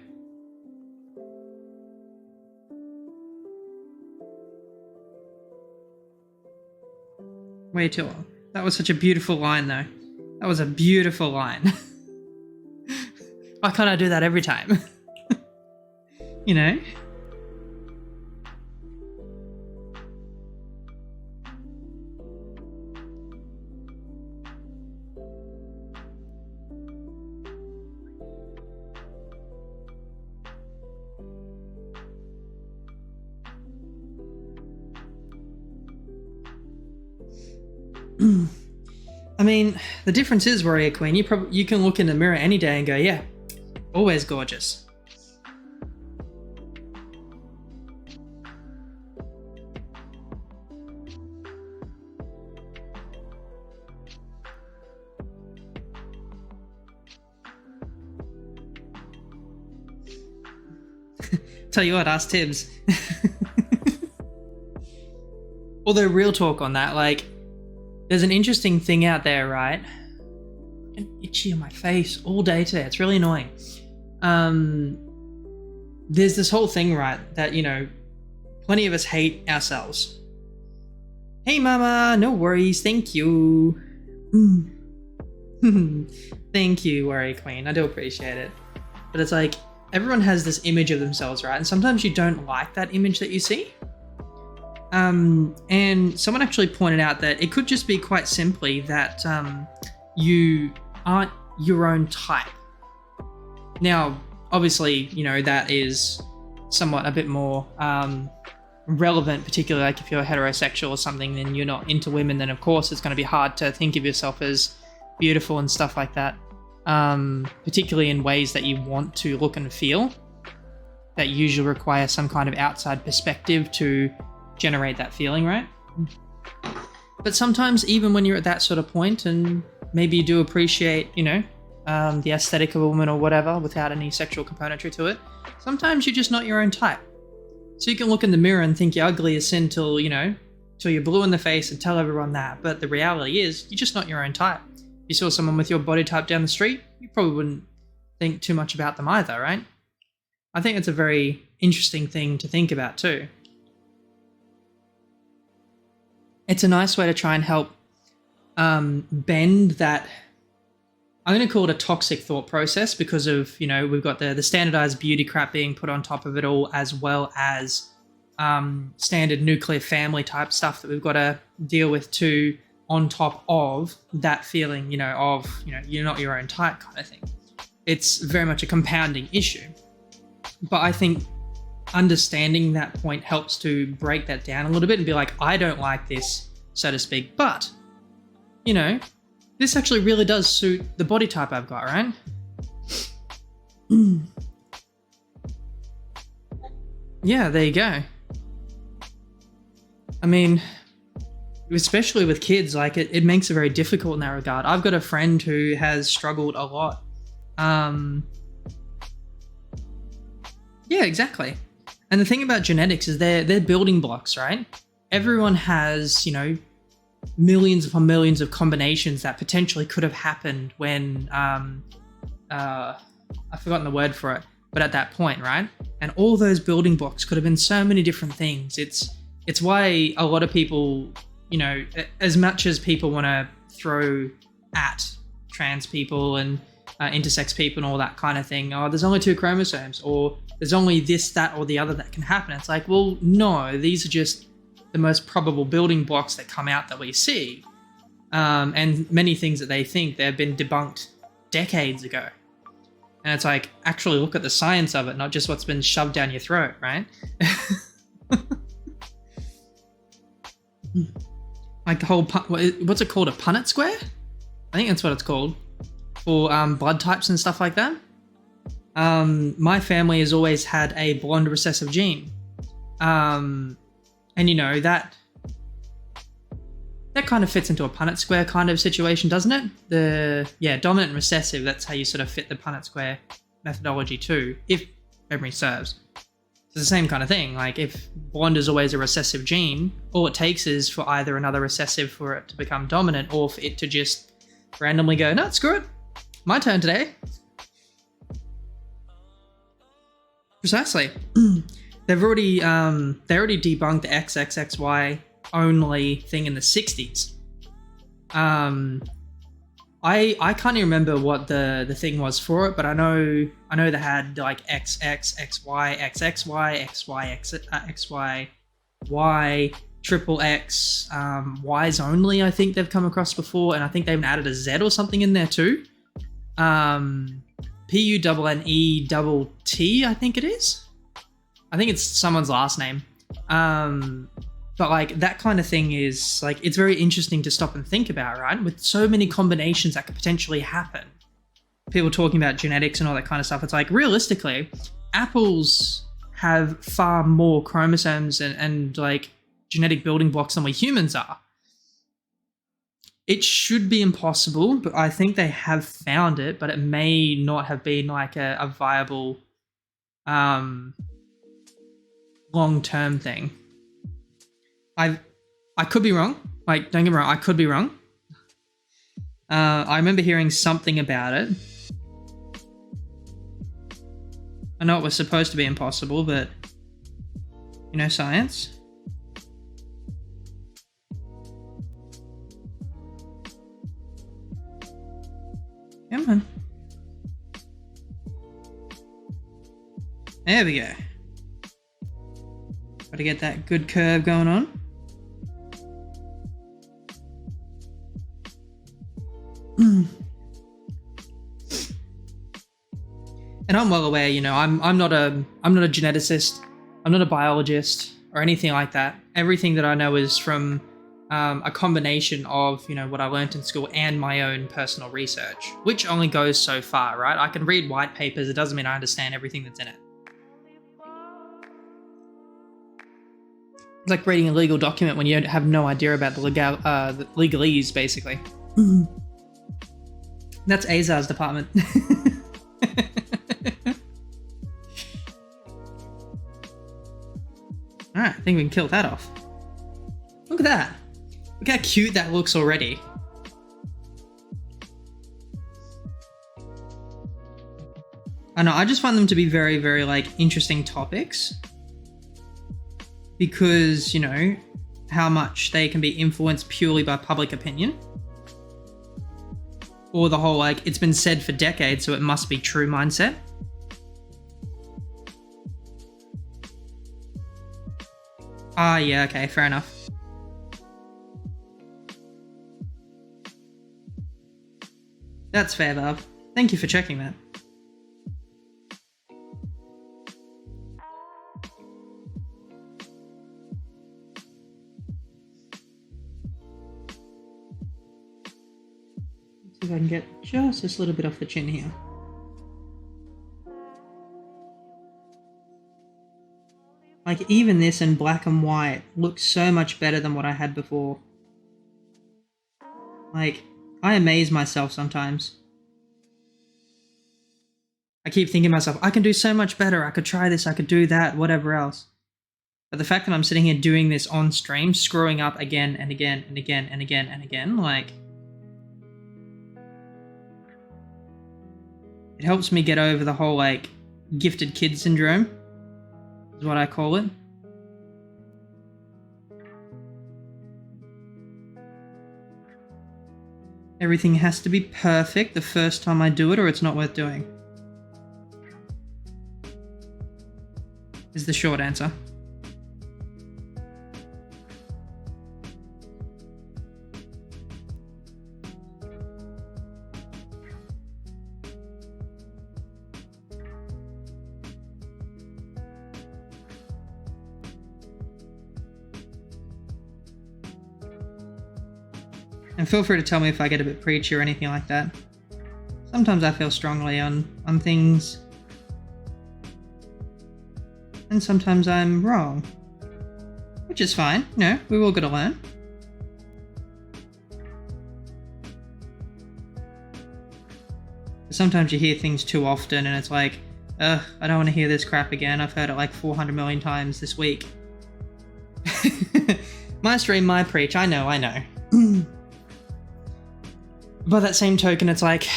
Way too long. That was such a beautiful line, though. That was a beautiful line. Why can't I do that every time? I mean, the difference is, Warrior Queen, you can look in the mirror any day and go, yeah, always gorgeous. Tell you what, ask Tibbs. Although real talk on that, like, there's an interesting thing out there, right? I'm itchy on my face all day today. It's really annoying. There's this whole thing, right, that, you know, plenty of us hate ourselves. Hey, mama, no worries. Thank you. Thank you, Worry Queen. I do appreciate it. But it's like, everyone has this image of themselves, right? And sometimes you don't like that image that you see. And someone actually pointed out that it could just be quite simply that you aren't your own type. Now, obviously, you know, that is somewhat a bit more relevant, particularly like if you're heterosexual or something, then you're not into women, then of course it's going to be hard to think of yourself as beautiful and stuff like that, particularly in ways that you want to look and feel, that usually require some kind of outside perspective to generate that feeling, right? But sometimes even when you're at that sort of point and maybe you do appreciate, you know, the aesthetic of a woman or whatever without any sexual componentry to it, sometimes you're just not your own type. So you can look in the mirror and think you're ugly as sin till, you know, till you're blue in the face and tell everyone that. But the reality is you're just not your own type. If you saw someone with your body type down the street, you probably wouldn't think too much about them either, right? I think it's a very interesting thing to think about too. It's a nice way to try and help bend that, I'm going to call it a toxic thought process, because of, you know, we've got the standardized beauty crap being put on top of it all, as well as standard nuclear family type stuff that we've got to deal with too, on top of that feeling, you know, of, you know, you're not your own type kind of thing. It's very much a compounding issue. But I think understanding that point helps to break that down a little bit and be like, I don't like this, so to speak, but, you know, this actually really does suit the body type I've got, right? Yeah, there you go. I mean, especially with kids, like it makes it very difficult in that regard. I've got a friend who has struggled a lot. Yeah, exactly. And the thing about genetics is they're building blocks, right? Everyone has, you know, millions upon millions of combinations that potentially could have happened when, I've forgotten the word for it, but at that point, right? And all those building blocks could have been so many different things. It's why a lot of people, you know, as much as people want to throw at trans people and intersex people and all that kind of thing, oh, there's only 2 chromosomes, or there's only this, that, or the other that can happen. It's like, well, no, these are just the most probable building blocks that come out that we see. And many things that they think they've been debunked decades ago. And it's like, actually look at the science of it, not just what's been shoved down your throat, right? Like the whole, what's it called? A Punnett square? I think that's what it's called. For blood types and stuff like that. My family has always had a blonde recessive gene. And you know, that kind of fits into a Punnett square kind of situation, doesn't it? Dominant and recessive, that's how you sort of fit the Punnett square methodology too, if memory serves. It's the same kind of thing. Like if blonde is always a recessive gene, all it takes is for either another recessive for it to become dominant, or for it to just randomly go, no, screw it, my turn today. Precisely. They already debunked the XXXY only thing in the 60s. I can't even remember what the thing was for it, but I know they had like XX, XY, XXY, XY, XY, Y, triple X, Y's only, I think they've come across before, and I think they even added a Z or something in there too. PUNNETT, I think it is. I think it's someone's last name. But like that kind of thing is like, it's very interesting to stop and think about, right? With so many combinations that could potentially happen. People talking about genetics and all that kind of stuff. It's like, realistically, apples have far more chromosomes and like genetic building blocks than we humans are. It should be impossible, but I think they have found it, but it may not have been like a viable long-term thing. I could be wrong. Like, don't get me wrong, I could be wrong. I remember hearing something about it. I know it was supposed to be impossible, but you know, science. Come on. There we go. Got to get that good curve going on. And I'm well aware, you know, I'm not a geneticist, I'm not a biologist or anything like that. Everything that I know is from a combination of, you know, what I learned in school and my own personal research, which only goes so far, right? I can read white papers, it doesn't mean I understand everything that's in it. It's like reading a legal document when you have no idea about the legalese, basically. That's Azar's department. Alright, I think we can kill that off. Look at that. Look how cute that looks already. I know, I just find them to be very, very, like, interesting topics. Because, you know, how much they can be influenced purely by public opinion. Or the whole, like, it's been said for decades, so it must be true mindset. Ah, yeah, okay, fair enough. That's fair, Bob. Thank you for checking that. Let's see if I can get just this little bit off the chin here. Like, even this in black and white looks so much better than what I had before. Like, I amaze myself sometimes. I keep thinking to myself, I can do so much better, I could try this, I could do that, whatever else. But the fact that I'm sitting here doing this on stream, screwing up again and again and again and again and again, like... it helps me get over the whole, like, gifted kid syndrome. Is what I call it. Everything has to be perfect the first time I do it or it's not worth doing. Is the short answer. And feel free to tell me if I get a bit preachy or anything like that. Sometimes I feel strongly on things. And sometimes I'm wrong. Which is fine, you know, we're all gonna learn. But sometimes you hear things too often and it's like, ugh, I don't want to hear this crap again. I've heard it like 400 million times this week. My stream, my preach, I know. By that same token, it's like,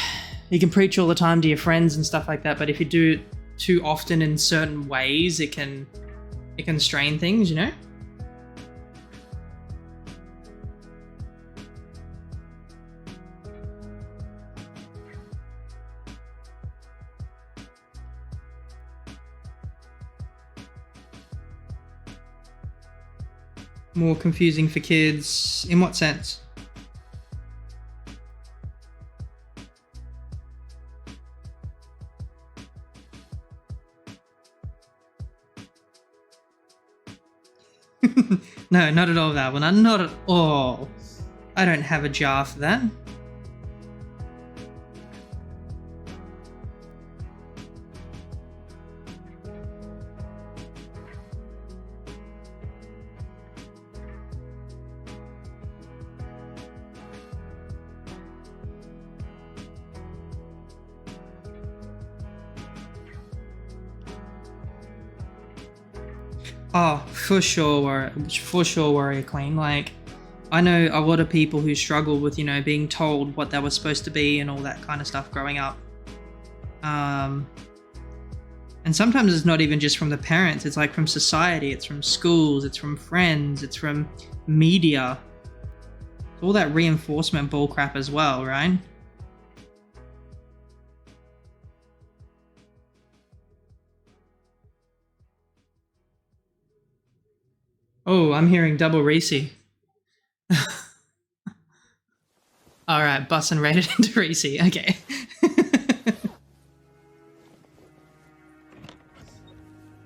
you can preach all the time to your friends and stuff like that, but if you do it too often in certain ways, it can strain things, you know? More confusing for kids, in what sense? No, not at all that one. Not at all. I don't have a jar for that. Oh, for sure, Warrior Queen. Like, I know a lot of people who struggle with, being told what they were supposed to be and all that kind of stuff growing up. And sometimes it's not even just from the parents, it's like from society, it's from schools, it's from friends, it's from media. It's all that reinforcement bullcrap as well, right? Oh, I'm hearing double Reese. Alright, bussin' rated into Reese. Okay.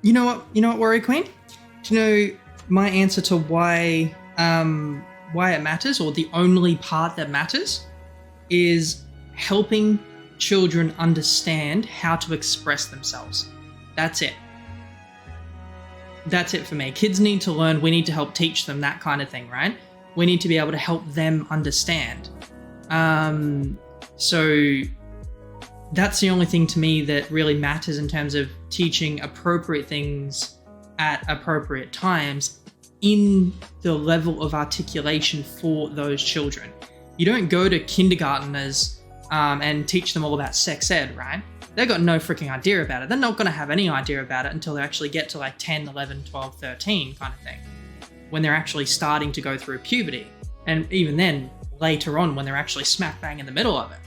You know what, Warrior Queen? Do you know my answer to why it matters, or the only part that matters, is helping children understand how to express themselves. That's it. That's it for me. Kids need to learn, we need to help teach them that kind of thing, right? We need to be able to help them understand. So that's the only thing to me that really matters in terms of teaching appropriate things at appropriate times in the level of articulation for those children. You don't go to kindergarteners and teach them all about sex ed, right? They've got no freaking idea about it. They're not going to have any idea about it until they actually get to like 10, 11, 12, 13 kind of thing, when they're actually starting to go through puberty. And even then, later on, when they're actually smack bang in the middle of it.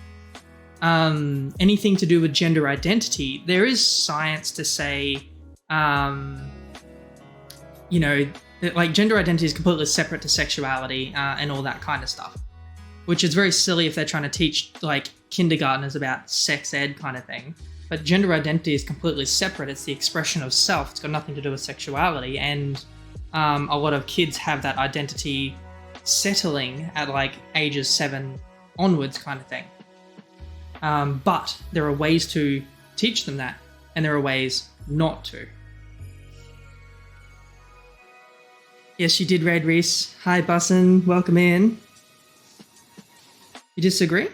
Anything to do with gender identity, there is science to say, that, like, gender identity is completely separate to sexuality and all that kind of stuff, which is very silly if they're trying to teach like kindergartners about sex ed kind of thing. But gender identity is completely separate. It's the expression of self. It's got nothing to do with sexuality, and a lot of kids have that identity settling at like ages 7 onwards kind of thing. But there are ways to teach them that, and there are ways not to. Yes, you did, Red Reese. Hi, Bussin. Welcome in. You disagree?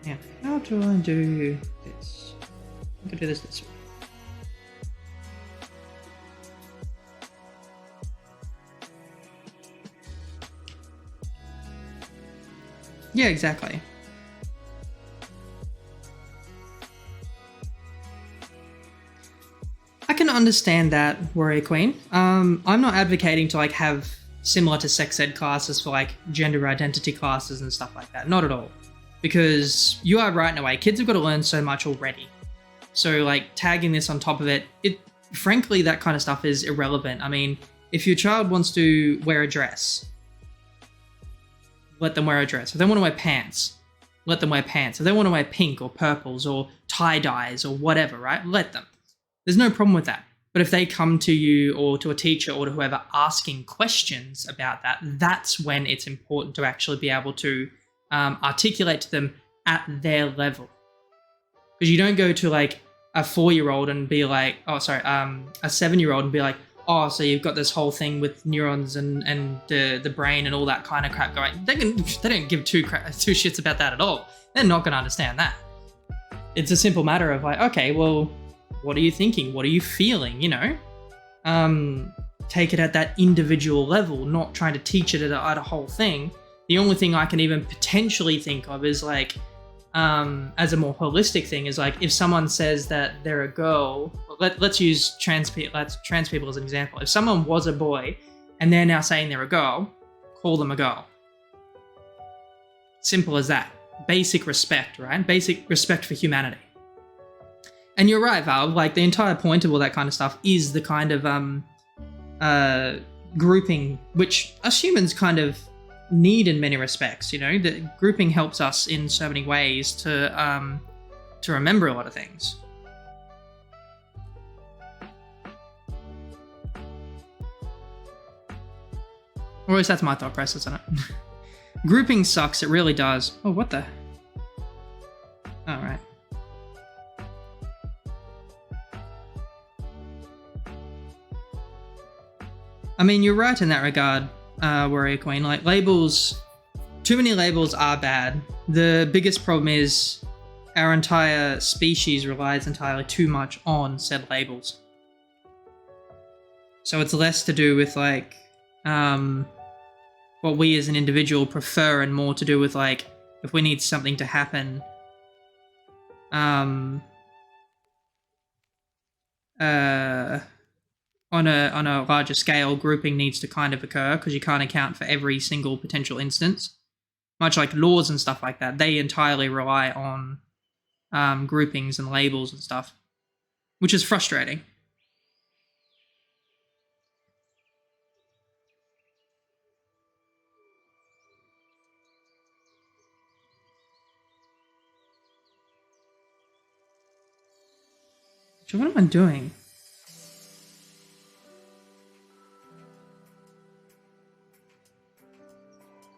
Now, how do I do this? I can do this way. Yeah, exactly. I can understand that, Warrior Queen. I'm not advocating to like have similar to sex ed classes for like gender identity classes and stuff like that. Not at all. Because you are right in a way. Kids have got to learn so much already. So like tagging this on top of it, frankly, that kind of stuff is irrelevant. I mean, if your child wants to wear a dress, let them wear a dress. If they want to wear pants, let them wear pants. If they want to wear pink or purples or tie-dyes or whatever, right? Let them. There's no problem with that. But if they come to you or to a teacher or to whoever asking questions about that, that's when it's important to actually be able to articulate to them at their level. Because you don't go to like a 4-year-old and be like, a 7-year-old and be like, oh, so you've got this whole thing with neurons and the brain and all that kind of crap going. They don't give two shits about that at all. They're not going to understand that. It's a simple matter of like, okay, well, what are you thinking? What are you feeling? Take it at that individual level, not trying to teach it at a whole thing. The only thing I can even potentially think of is like, as a more holistic thing, is like if someone says that they're a girl, let's use trans people as an example. If someone was a boy and they're now saying they're a girl, call them a girl. Simple as that. Basic respect, right? Basic respect for humanity. And you're right, Val, like the entire point of all that kind of stuff is the kind of grouping, which us humans kind of need in many respects. That grouping helps us in so many ways to remember a lot of things. Or at least that's my thought process on it. Grouping sucks, it really does. Oh, what the? I mean, you're right in that regard, Warrior Queen. Like, labels, too many labels are bad. The biggest problem is our entire species relies entirely too much on said labels. So it's less to do with, like, what we as an individual prefer and more to do with, like, if we need something to happen, on a larger scale, grouping needs to kind of occur because you can't account for every single potential instance. Much like laws and stuff like that, they entirely rely on groupings and labels and stuff, which is frustrating. So what am I doing?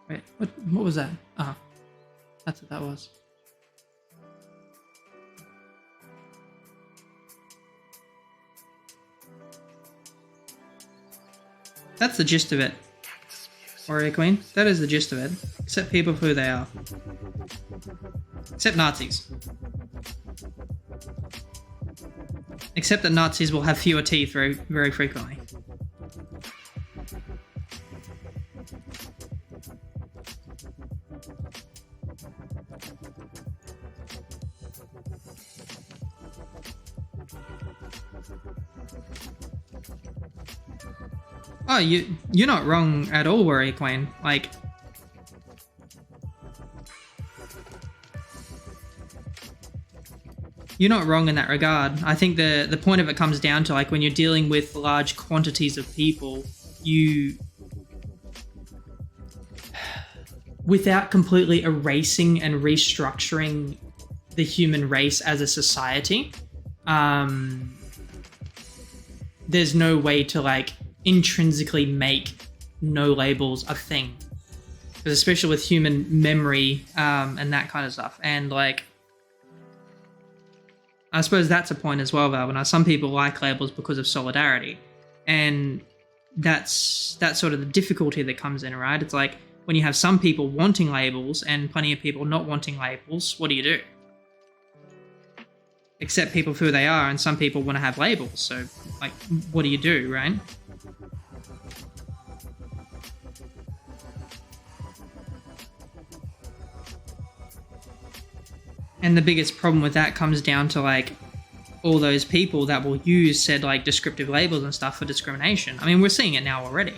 Wait, what was that? Ah, that's what that was. That's the gist of it, Warrior Queen. That is the gist of it. Accept people for who they are. Except Nazis. Except that Nazis will have fewer teeth very, very frequently. Oh, you're not wrong at all, Warrior Queen. Like, you're not wrong in that regard. I think the point of it comes down to, like, when you're dealing with large quantities of people, you, without completely erasing and restructuring the human race as a society, there's no way to, like, intrinsically make no labels a thing. Because especially with human memory and that kind of stuff. And, like, I suppose that's a point as well, Val. Now, some people like labels because of solidarity. And that's sort of the difficulty that comes in, right? It's like, when you have some people wanting labels and plenty of people not wanting labels, what do you do? Accept people for who they are, and some people want to have labels. So, like, what do you do, right? And the biggest problem with that comes down to, like, all those people that will use said, like, descriptive labels and stuff for discrimination. I mean, we're seeing it now already.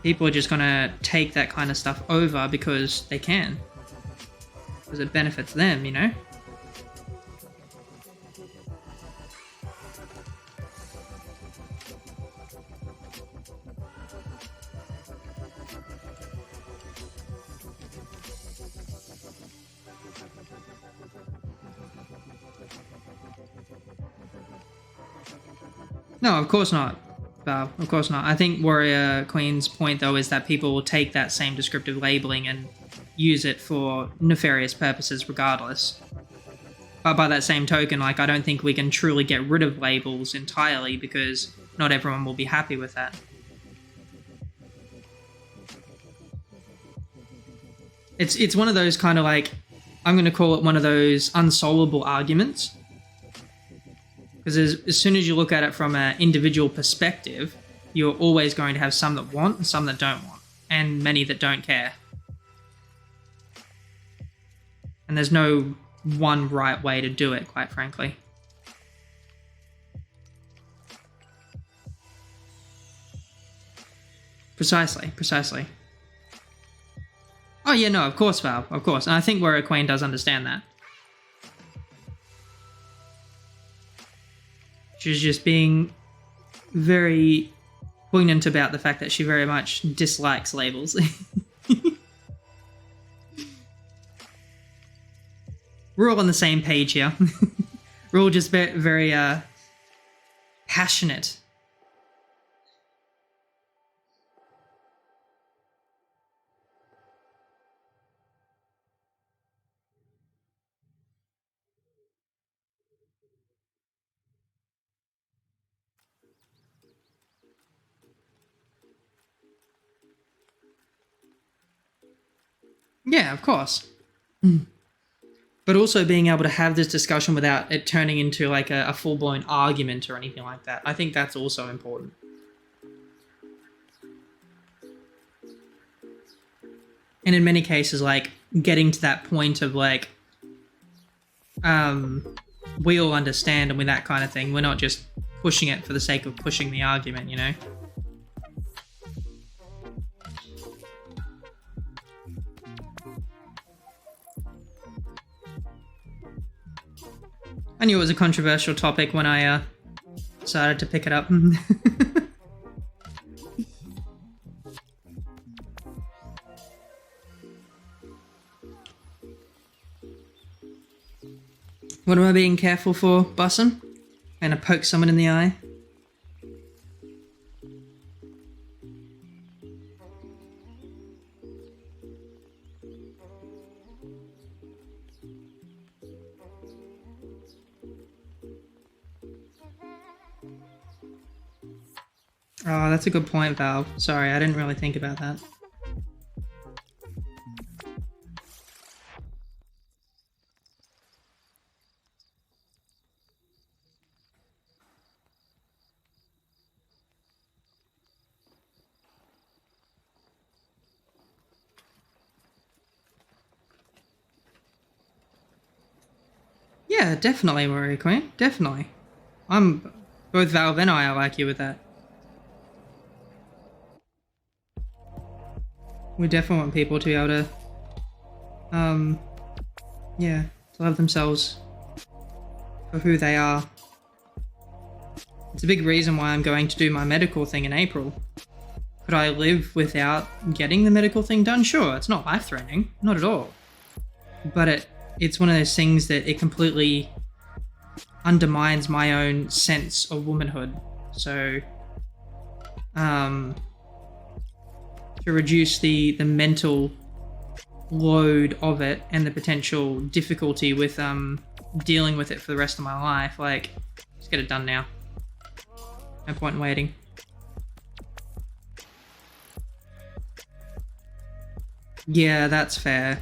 People are just gonna take that kind of stuff over because they can. Because it benefits them, you know? No, of course not, Val. Of course not. I think Warrior Queen's point, though, is that people will take that same descriptive labeling and use it for nefarious purposes regardless. But by that same token, like, I don't think we can truly get rid of labels entirely because not everyone will be happy with that. It's one of those kind of, like, I'm going to call it one of those unsolvable arguments. Because as soon as you look at it from an individual perspective, you're always going to have some that want and some that don't want, and many that don't care. And there's no one right way to do it, quite frankly. Precisely. Oh yeah, no, of course, Val, of course. And I think Warrior Queen does understand that. She's just being very poignant about the fact that she very much dislikes labels. We're all on the same page here. We're all just very passionate. Yeah, of course. But also being able to have this discussion without it turning into like a full-blown argument or anything like that. I think that's also important. And in many cases, like, getting to that point of like, we all understand and with that kind of thing. We're not just pushing it for the sake of pushing the argument, you know? I knew it was a controversial topic when I decided to pick it up. What am I being careful for, Bussin'? And I poke someone in the eye? Oh, that's a good point, Val. Sorry, I didn't really think about that. Yeah, definitely, Warrior Queen. Definitely. Both Valve and I are like you with that. We definitely want people to be able to, yeah, to love themselves for who they are. It's a big reason why I'm going to do my medical thing in April. Could I live without getting the medical thing done? Sure, it's not life-threatening, not at all. But it's one of those things that it completely undermines my own sense of womanhood. So, to reduce the mental load of it and the potential difficulty with dealing with it for the rest of my life, like, just get it done now. No point in waiting. Yeah, that's fair.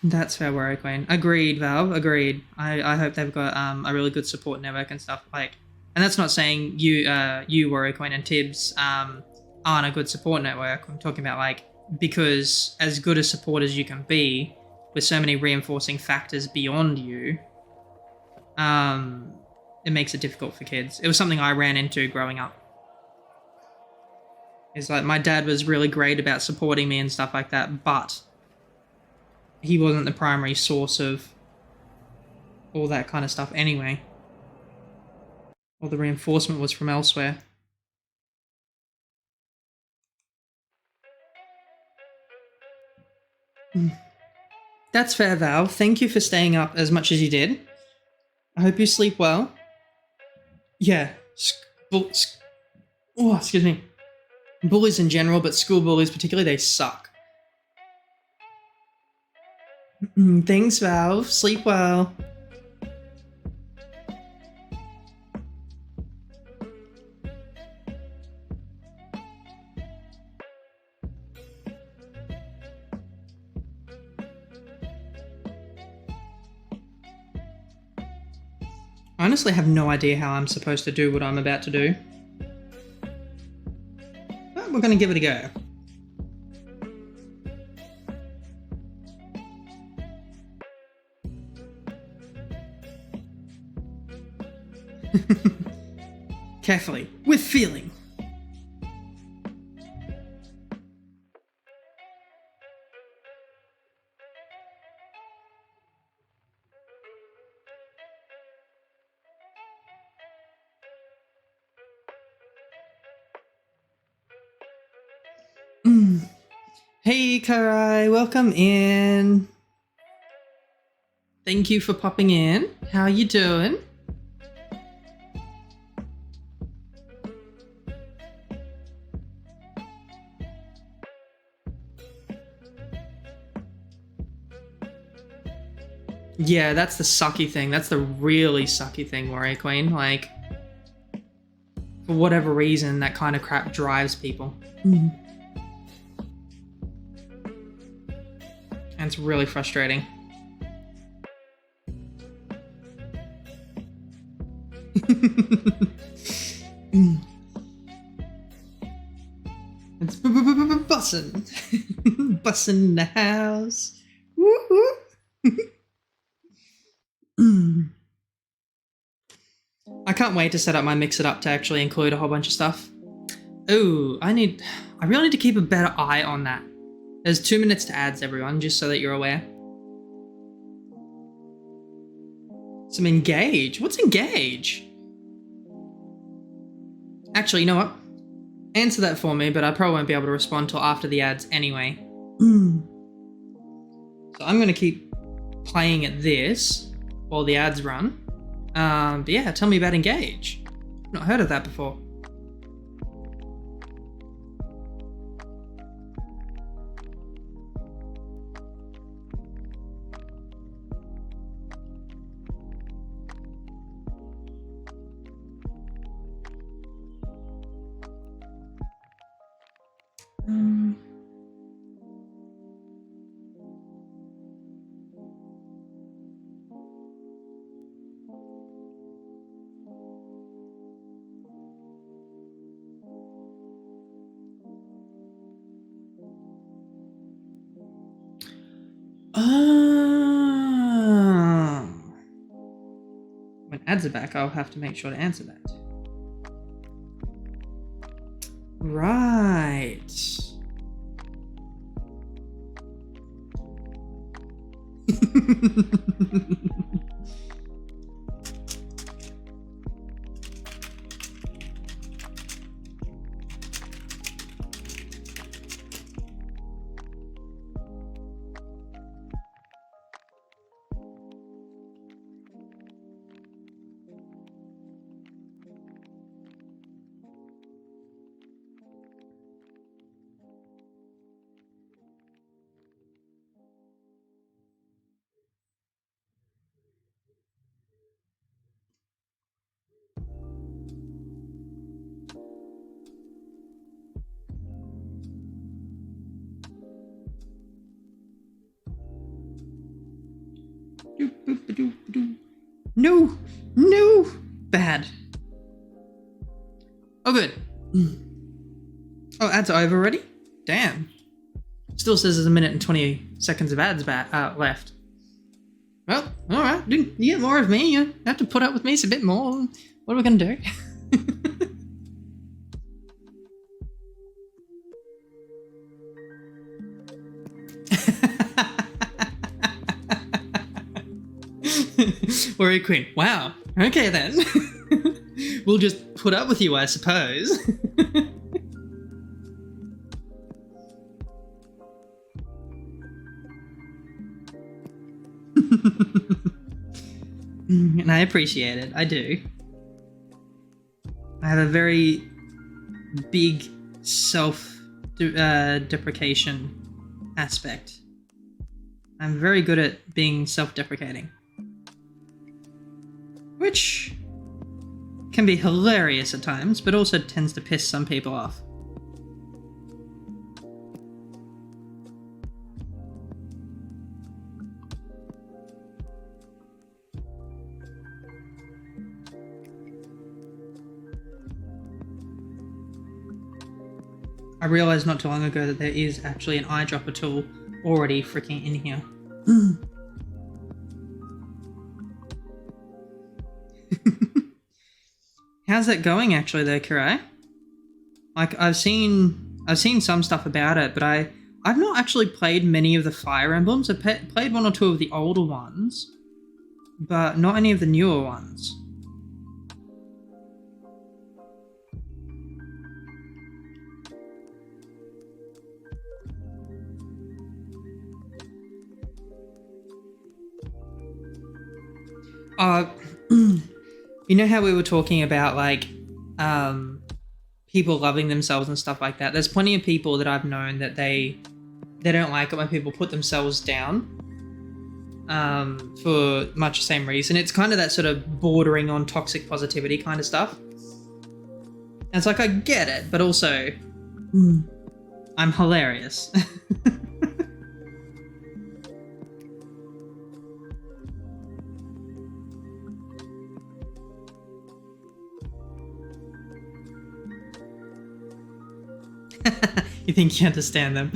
That's fair, Warrior Queen. Agreed, Valve. Agreed. I hope they've got a really good support network and stuff. Like, and that's not saying you Warrior Queen and Tibbs aren't a good support network. I'm talking about, like, because as good a support as you can be with so many reinforcing factors beyond you, it makes it difficult for kids. It was something I ran into growing up. It's like my dad was really great about supporting me and stuff like that, but he wasn't the primary source of all that kind of stuff anyway. All the reinforcement was from elsewhere. That's fair, Val. Thank you for staying up as much as you did. I hope you sleep well. Yeah. Oh, excuse me. Bullies in general, but school bullies particularly, they suck. Thanks, Val. Sleep well. I honestly have no idea how I'm supposed to do what I'm about to do. But we're going to give it a go. Carefully, with feeling. Hey, Karai, welcome in. Thank you for popping in. How you doing? Yeah, that's the sucky thing. That's the really sucky thing, Warrior Queen. Like, for whatever reason, that kind of crap drives people. And it's really frustrating. It's bussin'. Bussin' in the house. Woo-hoo. I can't wait to set up my Mix It Up to actually include a whole bunch of stuff. Oh, I really need to keep a better eye on that. There's 2 minutes to ads, everyone, just so that you're aware. Some engage. What's engage? Actually, you know what? Answer that for me, but I probably won't be able to respond till after the ads anyway. So I'm going to keep playing at this while the ads run. But yeah, tell me about engage. I've not heard of that before. When ads are back, I'll have to make sure to answer that. Right. No, no, bad. Oh, good. Oh, ads are over already? Damn. Still says there's 1 minute and 20 seconds of ads left. Well, alright. You get more of me. You have to put up with me a bit more. What are we going to do? Warrior Queen. Wow. Okay then. We'll just put up with you, I suppose. And I appreciate it. I do. I have a very big self-deprecation aspect. I'm very good at being self-deprecating. Which can be hilarious at times, but also tends to piss some people off. I realized not too long ago that there is actually an eyedropper tool already freaking in here. How's that going actually though, Kirai? Like I've seen some stuff about it, but I've not actually played many of the Fire Emblems. I've played 1 or 2 of the older ones, but not any of the newer ones. You know how we were talking about like people loving themselves and stuff like that? There's plenty of people that I've known that they don't like it when people put themselves down for much the same reason. It's kind of that sort of bordering on toxic positivity kind of stuff. And it's like, I get it, but also I'm hilarious. You think you understand them?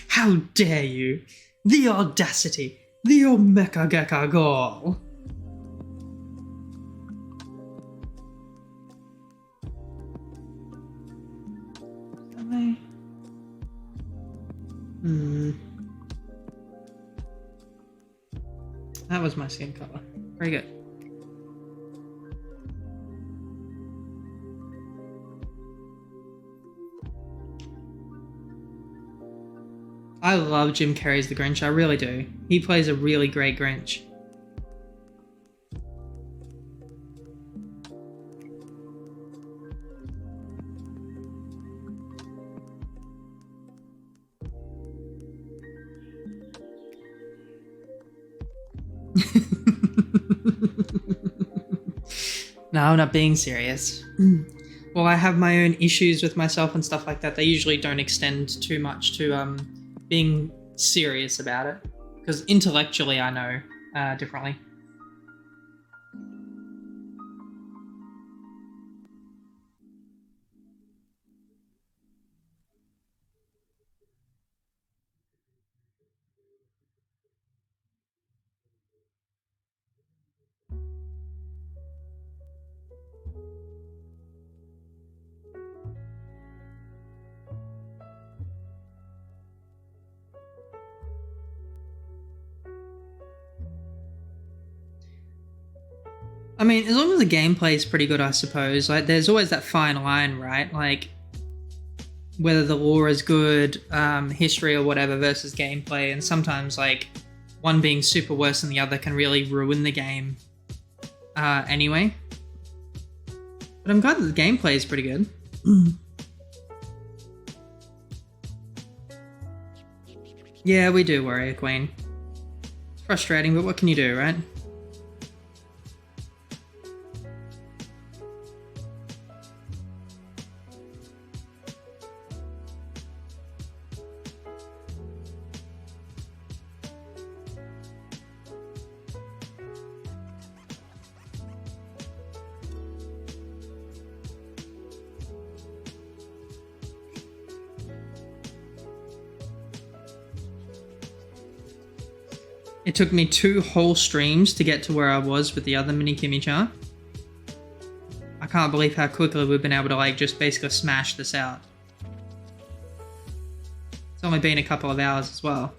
How dare you? The audacity! The Omeka Geka goal! That was my skin color. Very good. I love Jim Carrey's The Grinch, I really do. He plays a really great Grinch. No, I'm not being serious. Well, I have my own issues with myself and stuff like that. They usually don't extend too much to being serious about it, because intellectually I know differently. I mean, as long as the gameplay is pretty good, I suppose. Like, there's always that fine line, right? Like, whether the lore is good, history or whatever versus gameplay, and sometimes, like, one being super worse than the other can really ruin the game anyway. But I'm glad that the gameplay is pretty good. Yeah, we do, Warrior Queen. It's frustrating, but what can you do, right? It took me 2 whole streams to get to where I was with the other Mini Kimi Chan. I can't believe how quickly we've been able to, like, just basically smash this out. It's only been a couple of hours as well.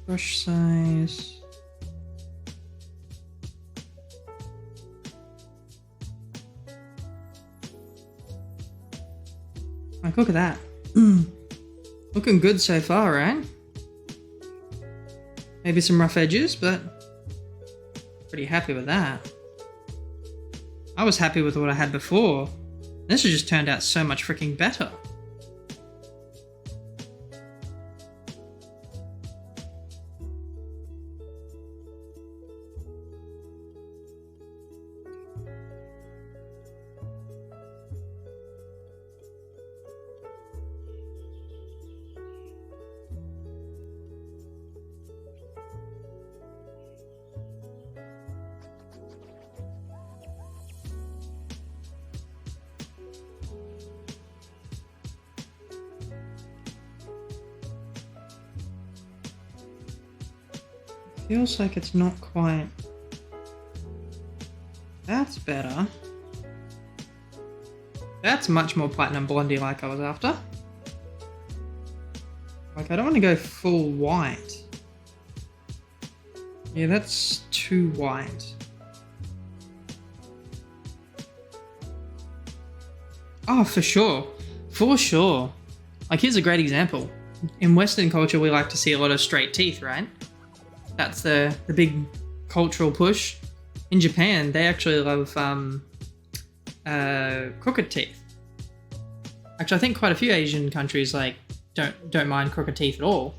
Brush size. Like, look at that. Looking good so far, right? Maybe some rough edges, but pretty happy with that. I was happy with what I had before. This has just turned out so much freaking better. Feels like it's not quite... That's better. That's much more platinum blondie like I was after. Like, I don't want to go full white. Yeah, that's too white. Oh, for sure. For sure. Like, here's a great example. In Western culture, we like to see a lot of straight teeth, right? That's the big cultural push. In Japan, they actually love crooked teeth. Actually, I think quite a few Asian countries like don't mind crooked teeth at all.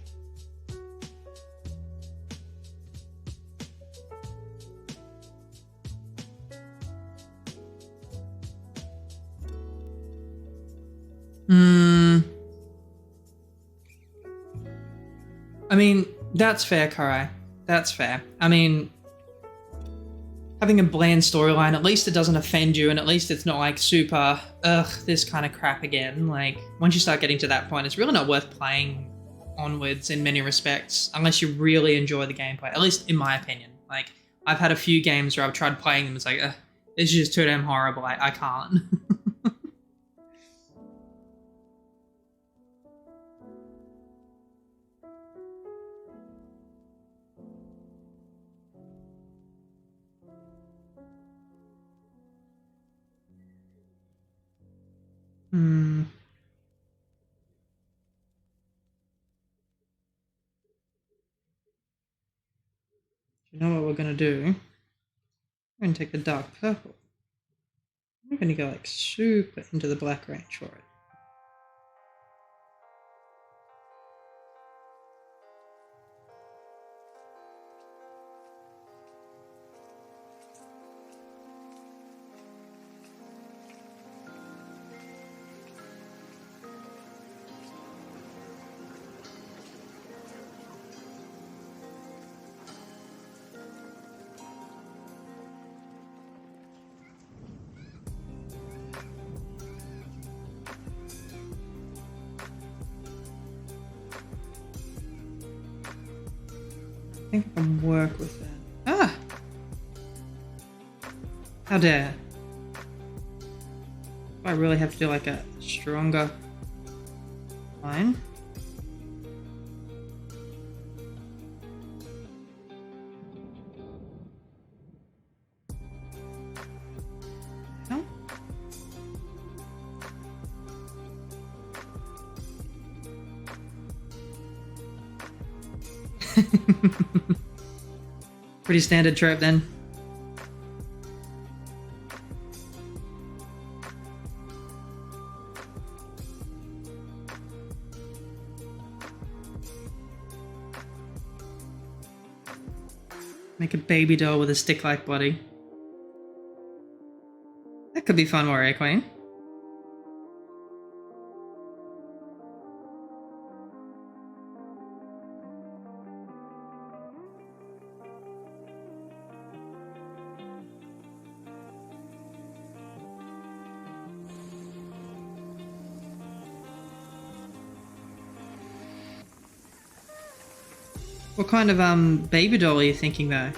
I mean, that's fair, Karai. That's fair. I mean, having a bland storyline, at least it doesn't offend you, and at least it's not like super, ugh, this kind of crap again. Like, once you start getting to that point, it's really not worth playing onwards in many respects, unless you really enjoy the gameplay, at least in my opinion. Like, I've had a few games where I've tried playing them, it's like, ugh, this is just too damn horrible, I can't. Hmm. You know what we're gonna do? We're gonna take the dark purple. We're gonna go like super into the black range for it. I think I can work with that. Ah! How dare. I really have to do like a stronger line. No? Pretty standard trope then. Make a baby doll with a stick-like body. That could be fun, Warrior Queen. What kind of baby doll are you thinking though?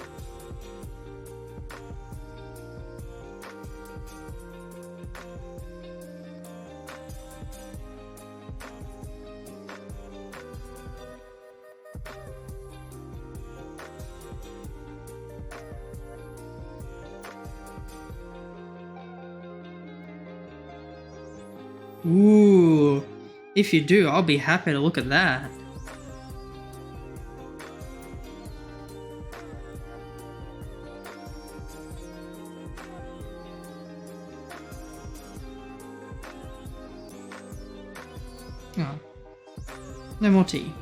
Ooh, if you do, I'll be happy to look at that. Oh. No more tea.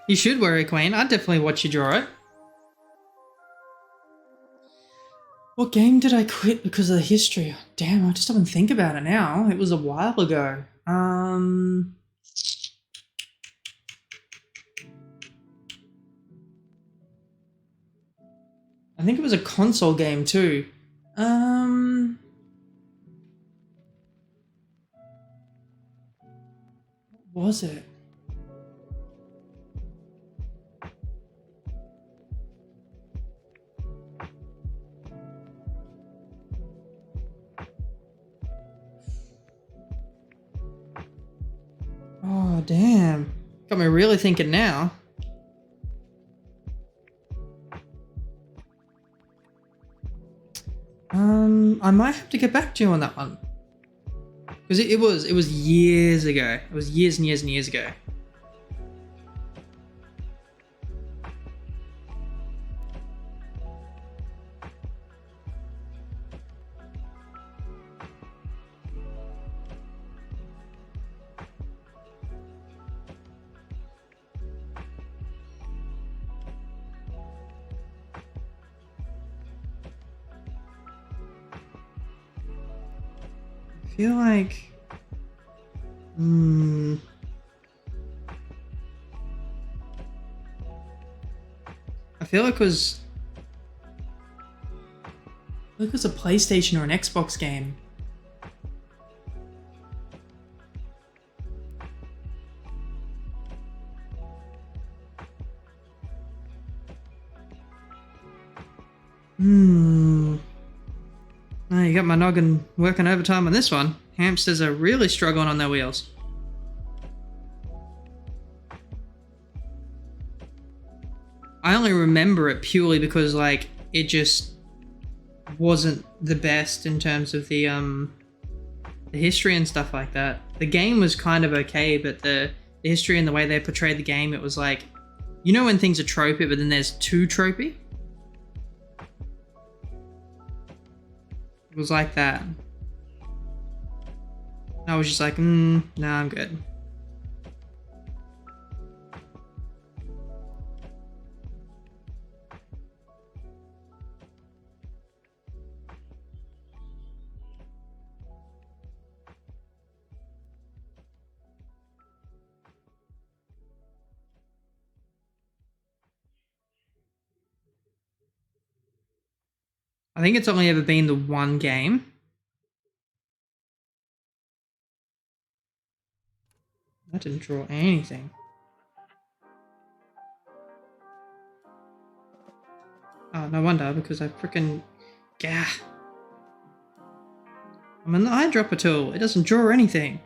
You should, Warrior Queen. I'd definitely watch you draw it. What game did I quit because of the history? Damn, I just don't even think about it now. It was a while ago. I think it was a console game too. What was it? Oh, damn. Got me really thinking now. I might have to get back to you on that one. Because it was years ago. It was years and years and years ago. feel like... I feel like it was... It was a PlayStation or an Xbox game. Oh, you got my noggin working overtime on this one. Hamsters are really struggling on their wheels. I only remember it purely because, like, it just wasn't the best in terms of the history and stuff like that. The game was kind of okay, but the history and the way they portrayed the game, it was like, you know when things are tropey, but then there's too tropey? It was like that. I was just like, nah, I'm good. I think it's only ever been the one game. That didn't draw anything. Oh, no wonder, because I freaking... Gah. I'm in the eyedropper tool. It doesn't draw anything.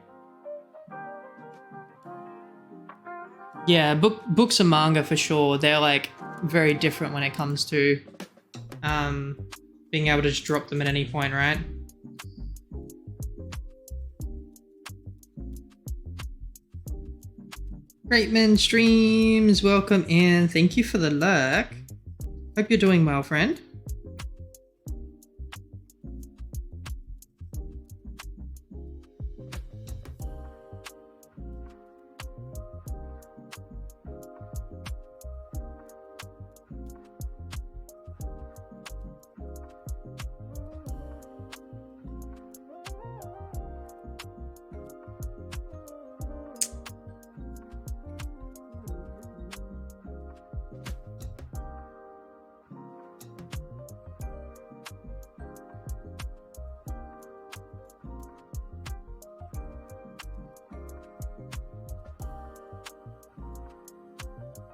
Yeah, books and manga for sure. They're like very different when it comes to being able to just drop them at any point, right? Greatman Streams, welcome in. Thank you for the lurk. Hope you're doing well, friend.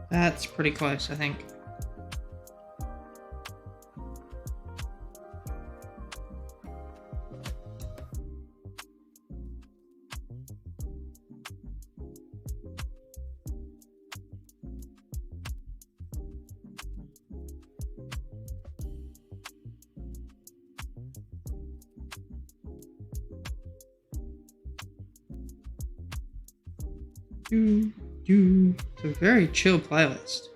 That's pretty close, I think. It's a very chill playlist.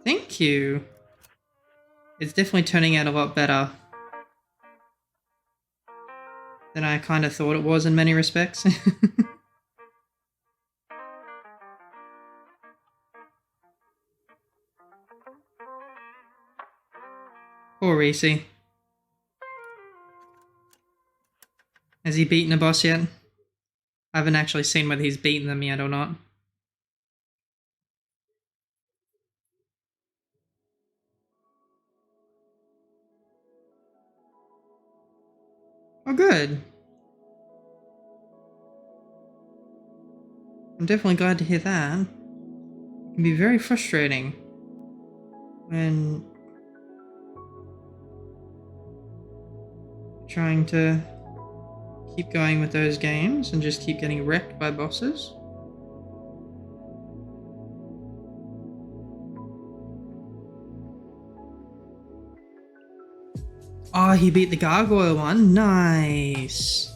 Thank you. It's definitely turning out a lot better than I kind of thought it was in many respects. Poor Reese. Has he beaten a boss yet? I haven't actually seen whether he's beaten them yet or not. Oh, good. I'm definitely glad to hear that. It can be very frustrating when trying to keep going with those games and just keep getting wrecked by bosses. Oh, he beat the gargoyle one. Nice.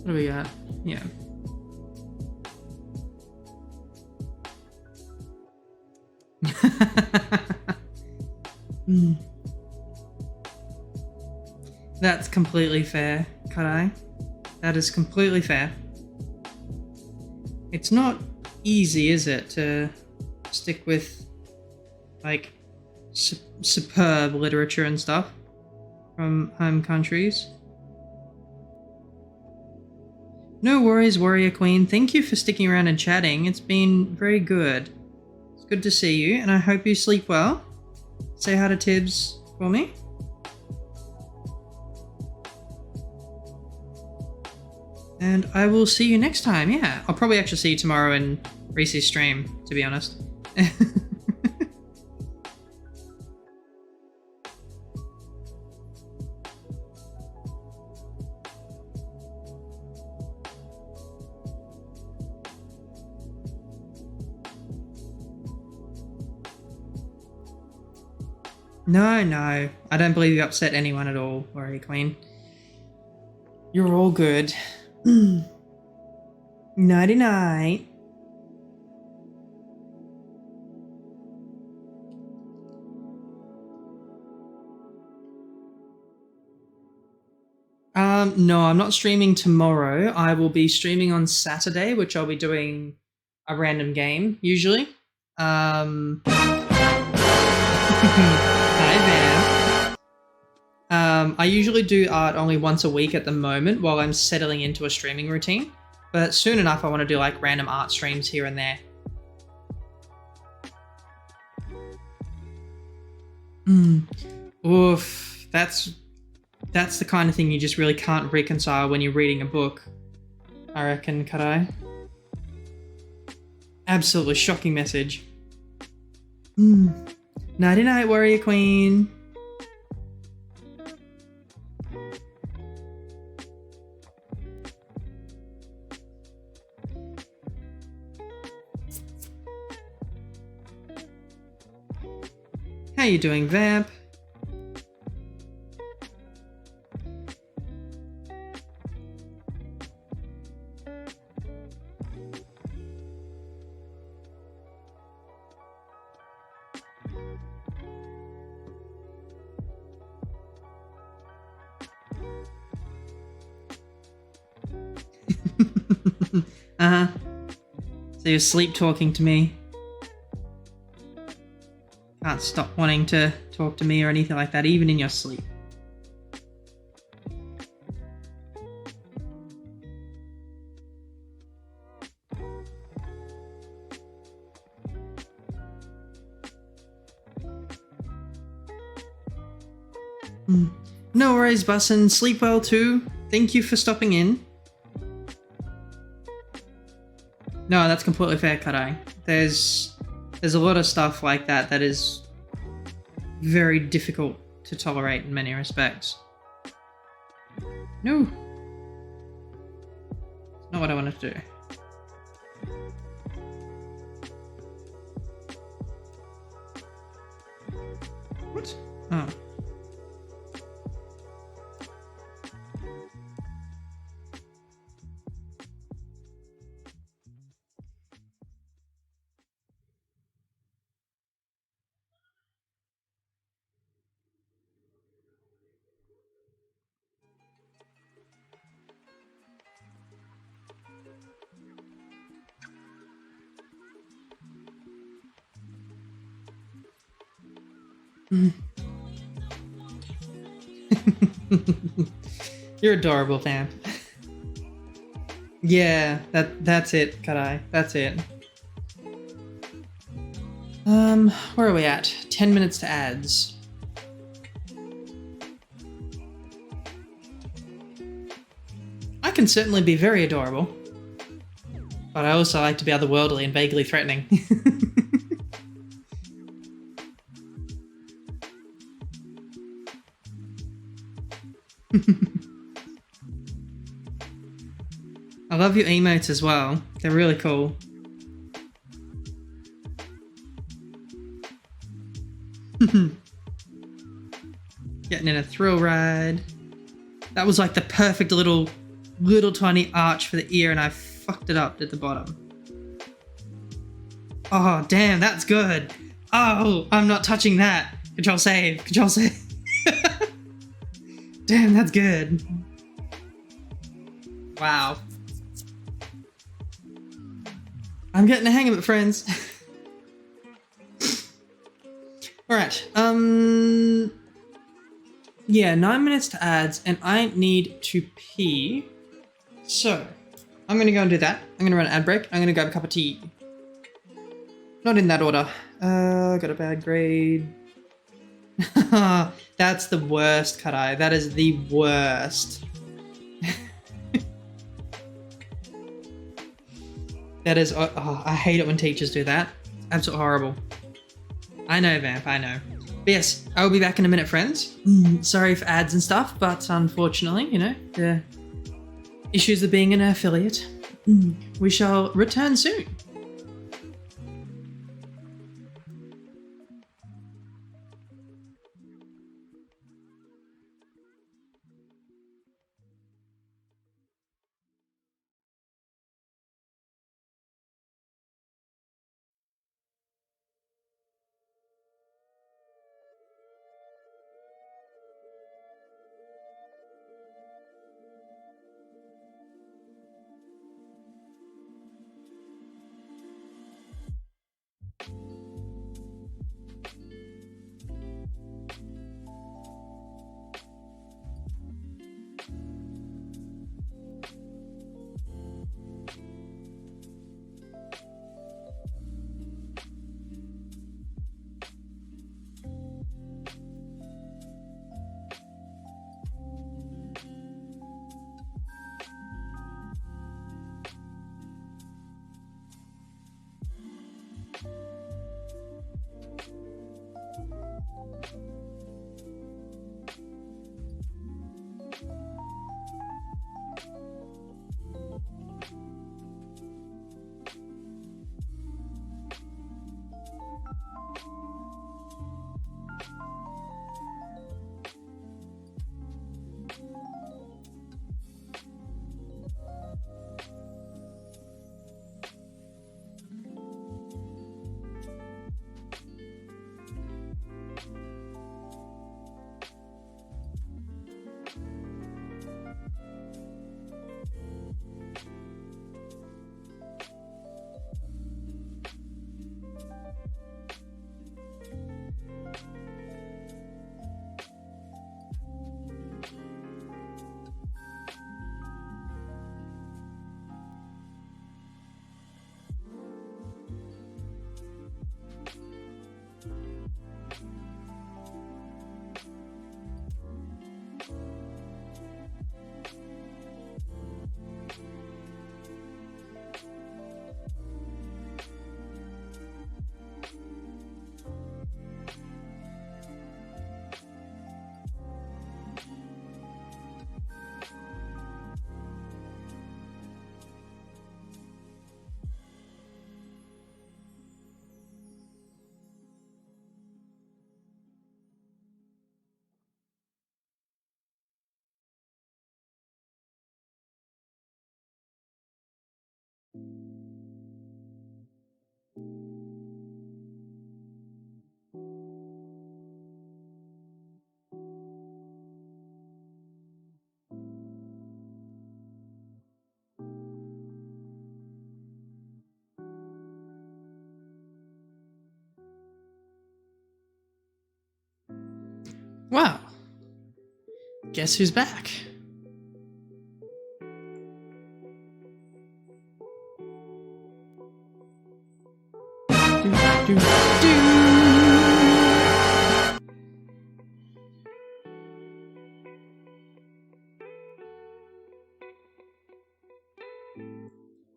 What do we got? Yeah. That's completely fair, Kadai. That is completely fair. It's not easy, is it, to stick with, like, superb literature and stuff from home countries. No worries, Warrior Queen. Thank you for sticking around and chatting. It's been very good. It's good to see you, and I hope you sleep well. Say hi to Tibbs for me. And I will see you next time, yeah. I'll probably actually see you tomorrow in Reese's stream, to be honest. No. I don't believe you upset anyone at all, Warrior Queen. You're all good. Nighty-night. No, I'm not streaming tomorrow. I will be streaming on Saturday, which I'll be doing a random game, usually. Hi, Van. I usually do art only once a week at the moment while I'm settling into a streaming routine. But soon enough, I want to do like random art streams here and there. Oof, that's the kind of thing you just really can't reconcile when you're reading a book, I reckon, Kadai. Absolutely shocking message. Nighty-night, Warrior Queen. How you doing, Vamp? Uh-huh. So you're sleep talking to me. Can't stop wanting to talk to me or anything like that, even in your sleep. No worries, Bussin. Sleep well too. Thank you for stopping in. No, that's completely fair, Kadai. There's a lot of stuff like that that is very difficult to tolerate in many respects. No. It's not what I wanted to do. What? Oh. You're adorable, fam. Yeah, that's it, Kadai. That's it. Where are we at? 10 minutes to ads. I can certainly be very adorable, but I also like to be otherworldly and vaguely threatening. I love your emotes as well. They're really cool. Getting in a thrill ride. That was like the perfect little tiny arch for the ear, and I fucked it up at the bottom. Oh, damn, that's good. Oh, I'm not touching that. Control save. Control save. Damn, that's good. Wow. I'm getting the hang of it, friends. Alright, yeah, 9 minutes to ads, and I need to pee. So, I'm gonna go and do that. I'm gonna run an ad break. I'm gonna grab a cup of tea. Not in that order. Got a bad grade. That's the worst, Cut-Eye. That is the worst. That is, oh, I hate it when teachers do that. It's absolutely horrible. I know, Vamp, I know. But yes, I will be back in a minute, friends. Sorry for ads and stuff, but unfortunately, you know, the issues of being an affiliate. We shall return soon. Wow. Guess who's back?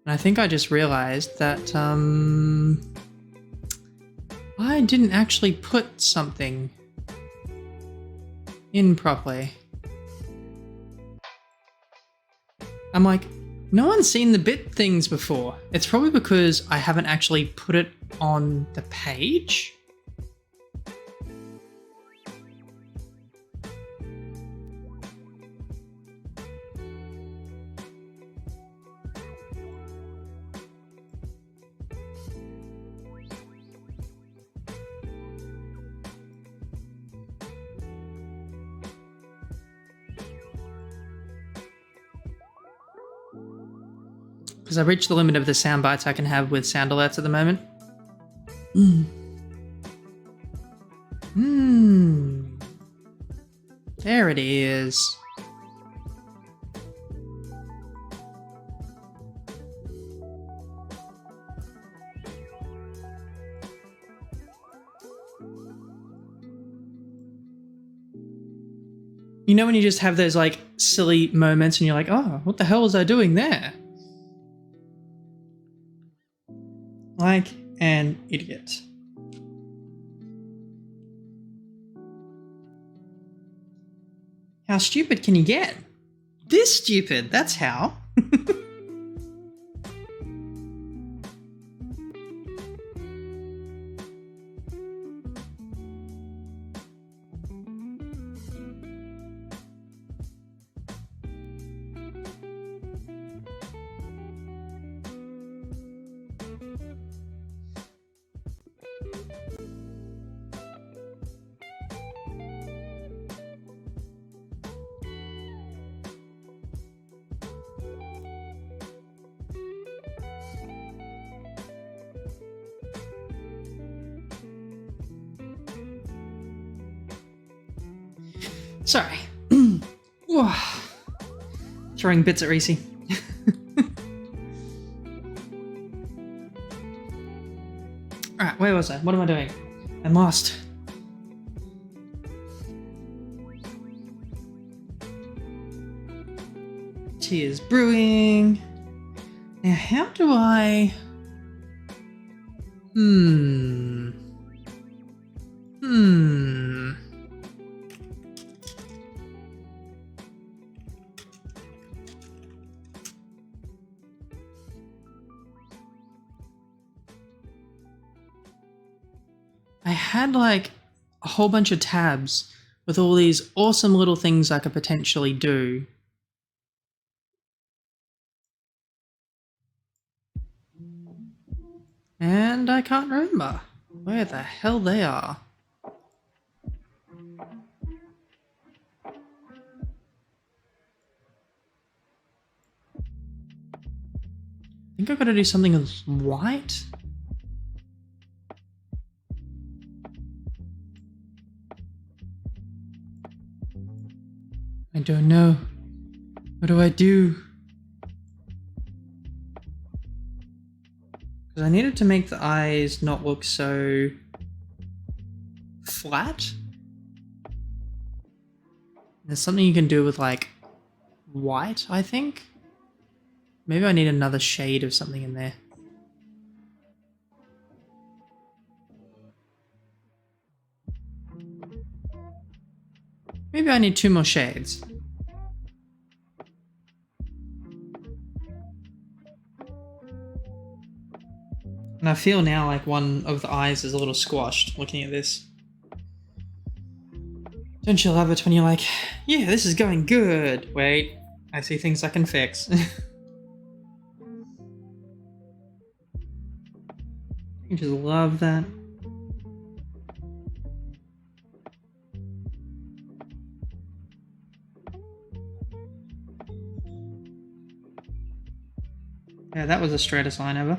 And I think I just realized that I didn't actually put something in properly. I'm like, no one's seen the bit things before. It's probably because I haven't actually put it on the page. because I reached the limit of the sound bites I can have with sound alerts at the moment. Mmm. Mmm. There it is. You know when you just have those like silly moments and you're like, oh, what the hell was I doing there? Like an idiot. How stupid can you get? This stupid, that's how. Sorry. Throwing bits at Reese. Alright, where was I? What am I doing? I'm lost. Tea is brewing. Now, how do I... I had like a whole bunch of tabs with all these awesome little things I could potentially do. And I can't remember where the hell they are. I think I've got to do something with white. I don't know. What do I do? Because I needed to make the eyes not look so flat. There's something you can do with like white, I think. Maybe I need another shade of something in there. Maybe I need 2 more shades. And I feel now like one of the eyes is a little squashed looking at this. Don't you love it when you're like, yeah, this is going good. Wait, I see things I can fix. I just love that. Yeah, that was the straightest line ever.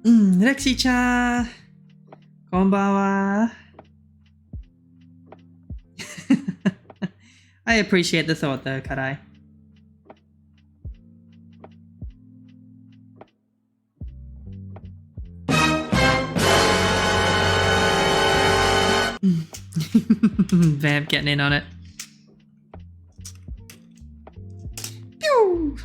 Rexy-chan! Konbanwa! I appreciate the thought though, Karai. Vamp getting in on it. Pew!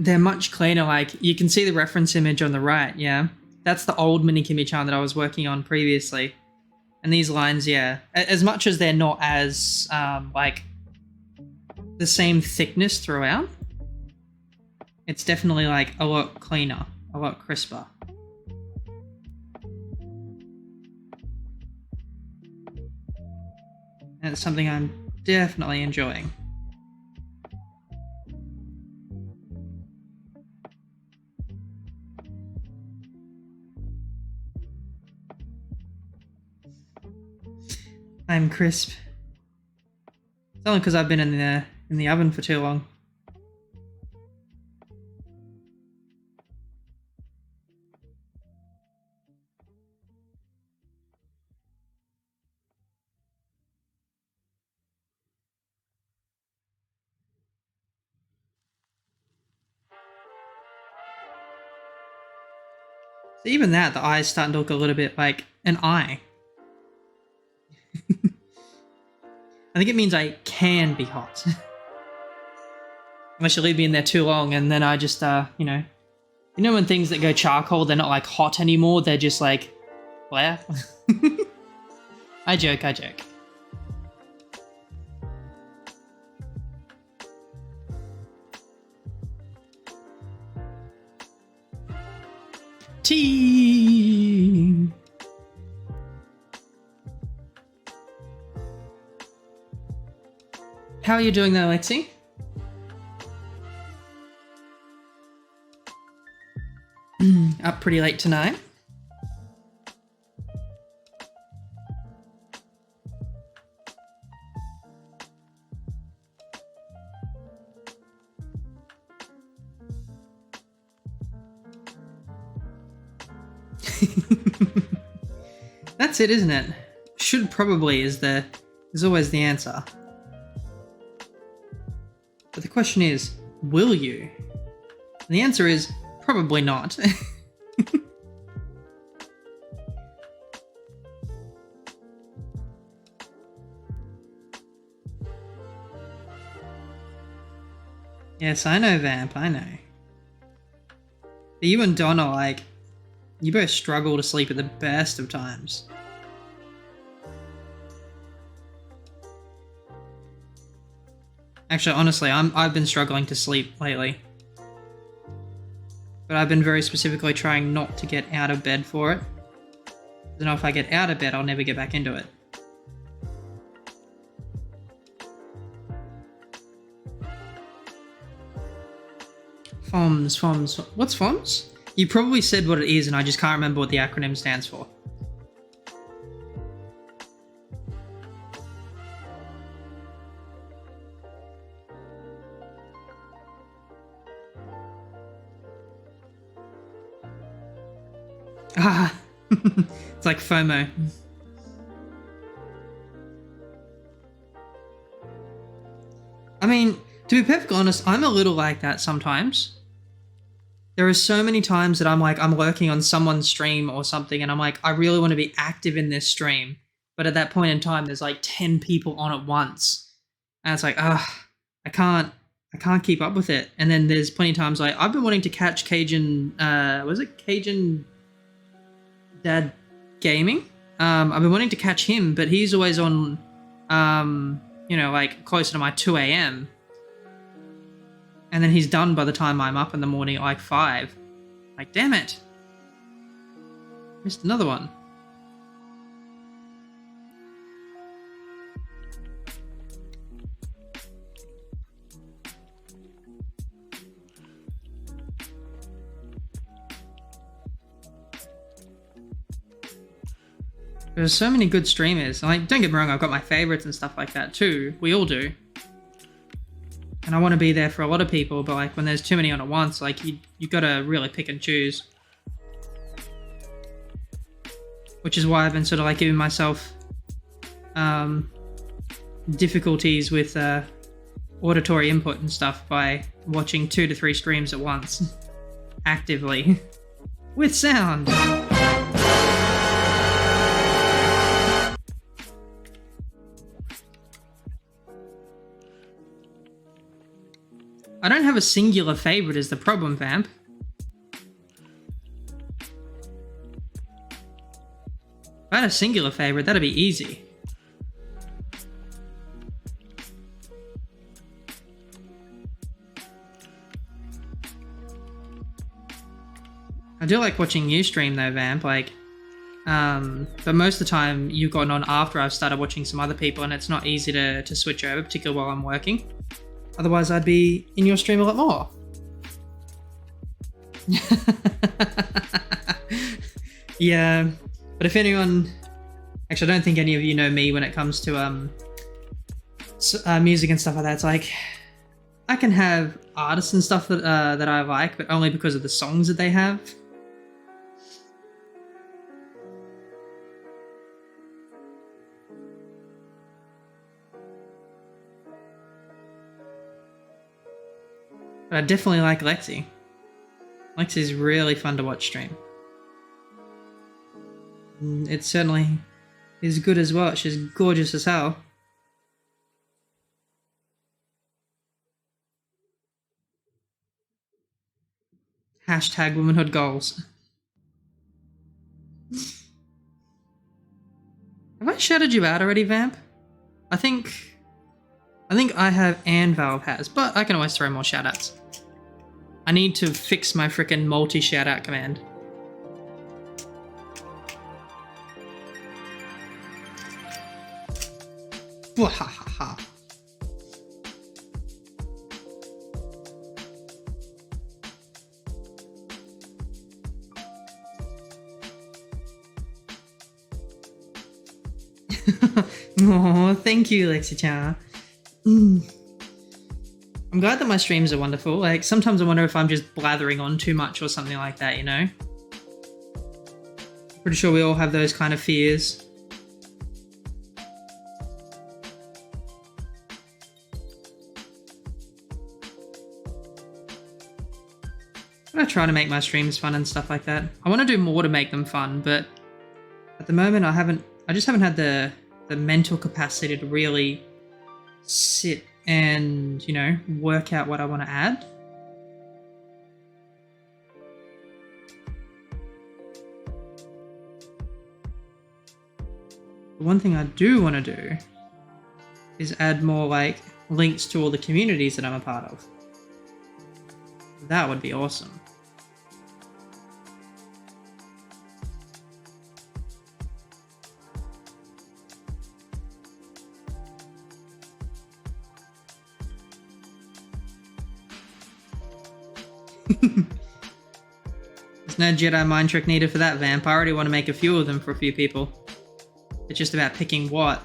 They're much cleaner, like, you can see the reference image on the right, yeah? That's the old Mini Kimi Chan that I was working on previously. And these lines, yeah, as much as they're not as, like, the same thickness throughout, it's definitely, like, a lot cleaner, a lot crisper. And it's something I'm definitely enjoying. I'm crisp. It's only because I've been in the oven for too long. So even that, the eye's starting to look a little bit like an eye. I think it means I can be hot. Unless you leave me in there too long and then I just, you know when things that go charcoal, they're not like hot anymore, they're just like, Blair? I joke. Tea! How are you doing though, Lexi? Up pretty late tonight. That's it, isn't it? Should probably is always the answer. But the question is, will you? And the answer is probably not. Yes, I know, Vamp, I know. But you and Don are like, you both struggle to sleep at the best of times. Actually, honestly, I've been struggling to sleep lately. But I've been very specifically trying not to get out of bed for it. Then if I get out of bed, I'll never get back into it. FOMS. What's FOMS? You probably said what it is and I just can't remember what the acronym stands for. Ah, it's like FOMO. I mean, to be perfectly honest, I'm a little like that sometimes. There are so many times that I'm like, I'm lurking on someone's stream or something and I'm like, I really want to be active in this stream. But at that point in time, there's like 10 people on at once. And it's like, I can't keep up with it. And then there's plenty of times like, I've been wanting to catch Cajun, Cajun Dad Gaming? I've been wanting to catch him, but he's always on, like closer to my 2 a.m. And then he's done by the time I'm up in the morning at like 5. Like, damn it. Missed another one. There's so many good streamers. Like, don't get me wrong, I've got my favorites and stuff like that too. We all do. And I want to be there for a lot of people, but like when there's too many on at once, like you gotta really pick and choose. Which is why I've been sort of like giving myself difficulties with auditory input and stuff by watching 2 to 3 streams at once. Actively. With sound! I don't have a singular favorite is the problem, Vamp. If I had a singular favorite, that'd be easy. I do like watching you stream though, Vamp, like, but most of the time you've gotten on after I've started watching some other people and it's not easy to switch over, particularly while I'm working. Otherwise, I'd be in your stream a lot more. Yeah, but if anyone Actually, I don't think any of you know me when it comes to music and stuff like that. It's like I can have artists and stuff that I like, but only because of the songs that they have. But I definitely like Lexi. Lexi's really fun to watch stream. It certainly is good as well. She's gorgeous as hell. Hashtag womanhood goals. Have I shouted you out already, Vamp? I think I have and Valve has, but I can always throw more shoutouts. I need to fix my frickin' multi-shoutout command. Wahahaha. Oh, thank you, Lexi-chan. I'm glad that my streams are wonderful. Like, sometimes I wonder if I'm just blathering on too much or something like that, you know? Pretty sure we all have those kind of fears. I try to make my streams fun and stuff like that. I want to do more to make them fun, but at the moment I just haven't had the mental capacity to really sit and, you know, work out what I want to add. The one thing I do want to do is add more, like, links to all the communities that I'm a part of. That would be awesome. There's no Jedi mind trick needed for that, Vamp. I already want to make a few of them for a few people. It's just about picking what.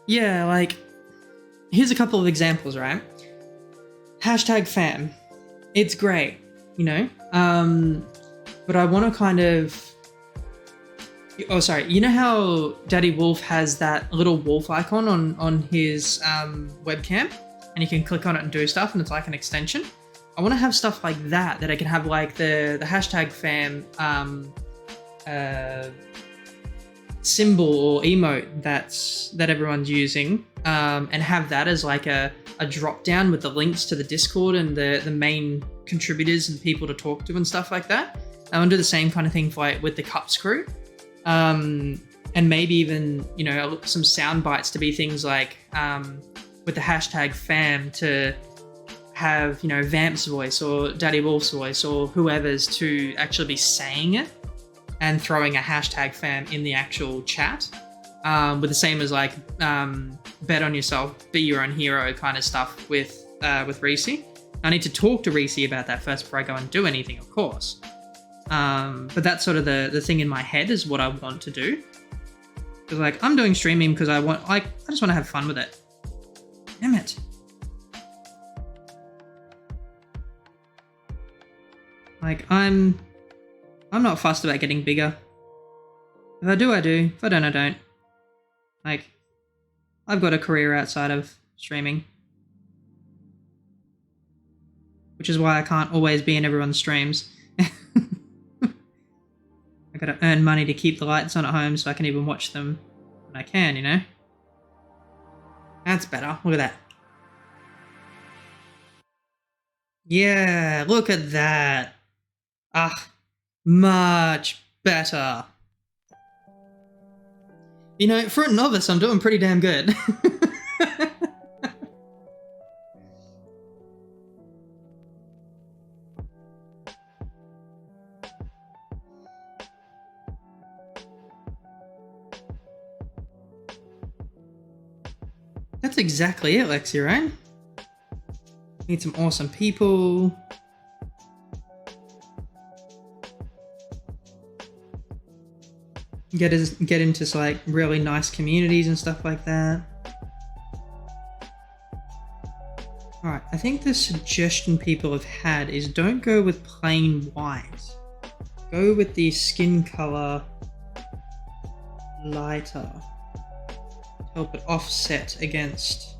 Yeah, like, here's a couple of examples, right? Hashtag fam. It's great, you know? But I want to kind of... Oh, sorry. You know how Daddy Wolf has that little wolf icon on his webcam? And you can click on it and do stuff, and it's like an extension? I want to have stuff like that I can have, like, the hashtag fam symbol or emote that everyone's using, and have that as like a drop down with the links to the Discord and the main contributors and people to talk to and stuff like that. I want to do the same kind of thing for, like, with the Cups crew, and maybe even, you know, some sound bites to be things like with the hashtag fam to have, you know, Vamp's voice or Daddy Wolf's voice or whoever's to actually be saying it and throwing a hashtag fam in the actual chat, with the same as, like, bet on yourself, be your own hero kind of stuff with Reese. I need to talk to Reese about that first before I go and do anything, of course. But that's sort of the thing in my head is what I want to do. Because, like, I'm doing streaming because I just want to have fun with it. Damn it. Like, I'm not fussed about getting bigger. If I do, I do. If I don't, I don't. Like, I've got a career outside of streaming. Which is why I can't always be in everyone's streams. I gotta earn money to keep the lights on at home so I can even watch them when I can, you know? That's better. Look at that. Yeah, look at that. Ah, much better. You know, for a novice, I'm doing pretty damn good. That's exactly it, Lexi, right? Meet some awesome people. Get into like really nice communities and stuff like that. Alright, I think the suggestion people have had is don't go with plain white. Go with the skin color lighter. Help it offset against.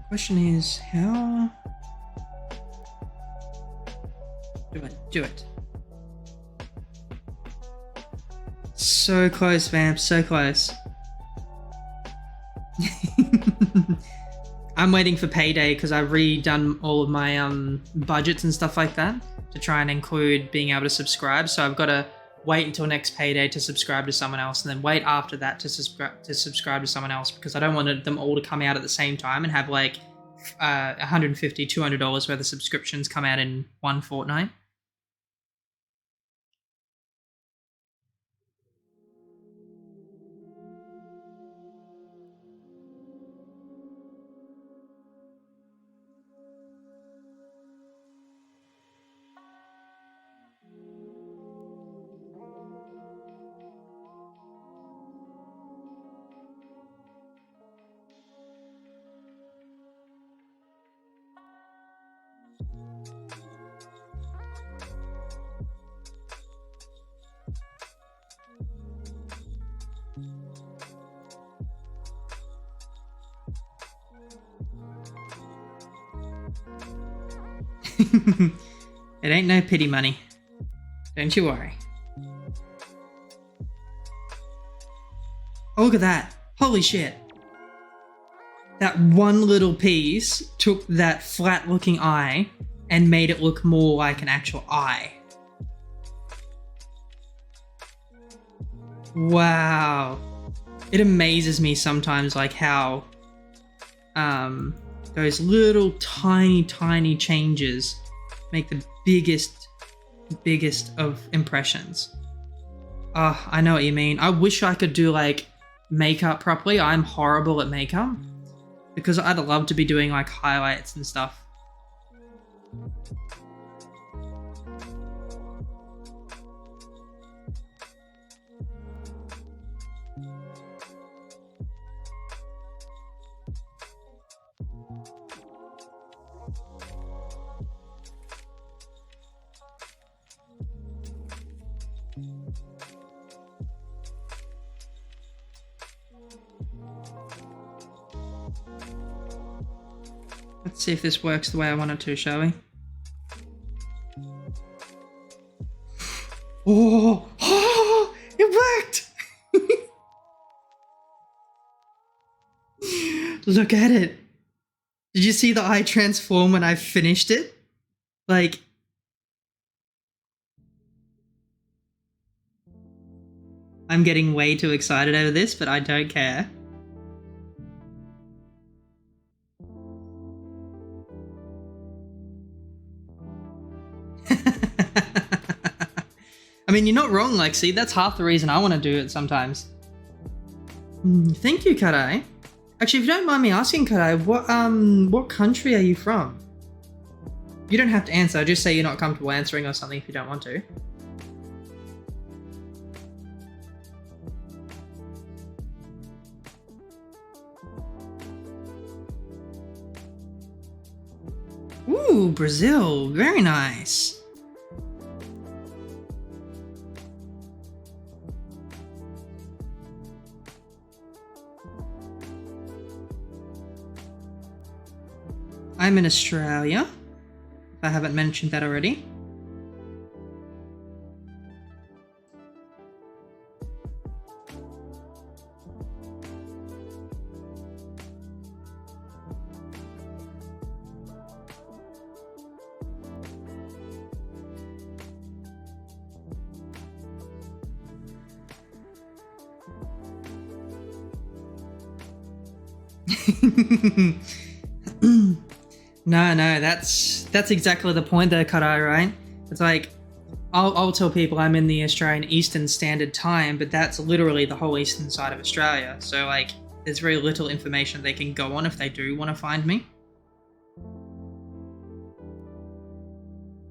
Question is, how do I do it? So close, Vamp, so close. I'm waiting for payday because I've redone all of my budgets and stuff like that to try and include being able to subscribe. So I've got to wait until next payday to subscribe to someone else, and then wait after that to subscribe to someone else, because I don't want them all to come out at the same time and have like $150, $200 worth of subscriptions come out in one fortnight. It ain't no pity money. Don't you worry. Oh, look at that. Holy shit. That one little piece took that flat looking eye and made it look more like an actual eye. Wow. It amazes me sometimes like how those little tiny changes make the biggest of impressions. I know what you mean. I wish I could do like makeup properly. I'm horrible at makeup because I'd love to be doing like highlights and stuff. Let's see if this works the way I want it to, shall we? Oh, it worked! Look at it. Did you see the eye transform when I finished it? Like, I'm getting way too excited over this, but I don't care. I mean, you're not wrong, Lexi. That's half the reason I want to do it sometimes. Thank you, Kadai. Actually, if you don't mind me asking, Kadai, what country are you from? You don't have to answer. Just say you're not comfortable answering or something if you don't want to. Ooh, Brazil. Very nice. I'm in Australia, if I haven't mentioned that already. No, that's exactly the point there, Kadai, right? It's like, I'll tell people I'm in the Australian Eastern Standard Time, but that's literally the whole eastern side of Australia. So like, there's very little information they can go on if they do want to find me.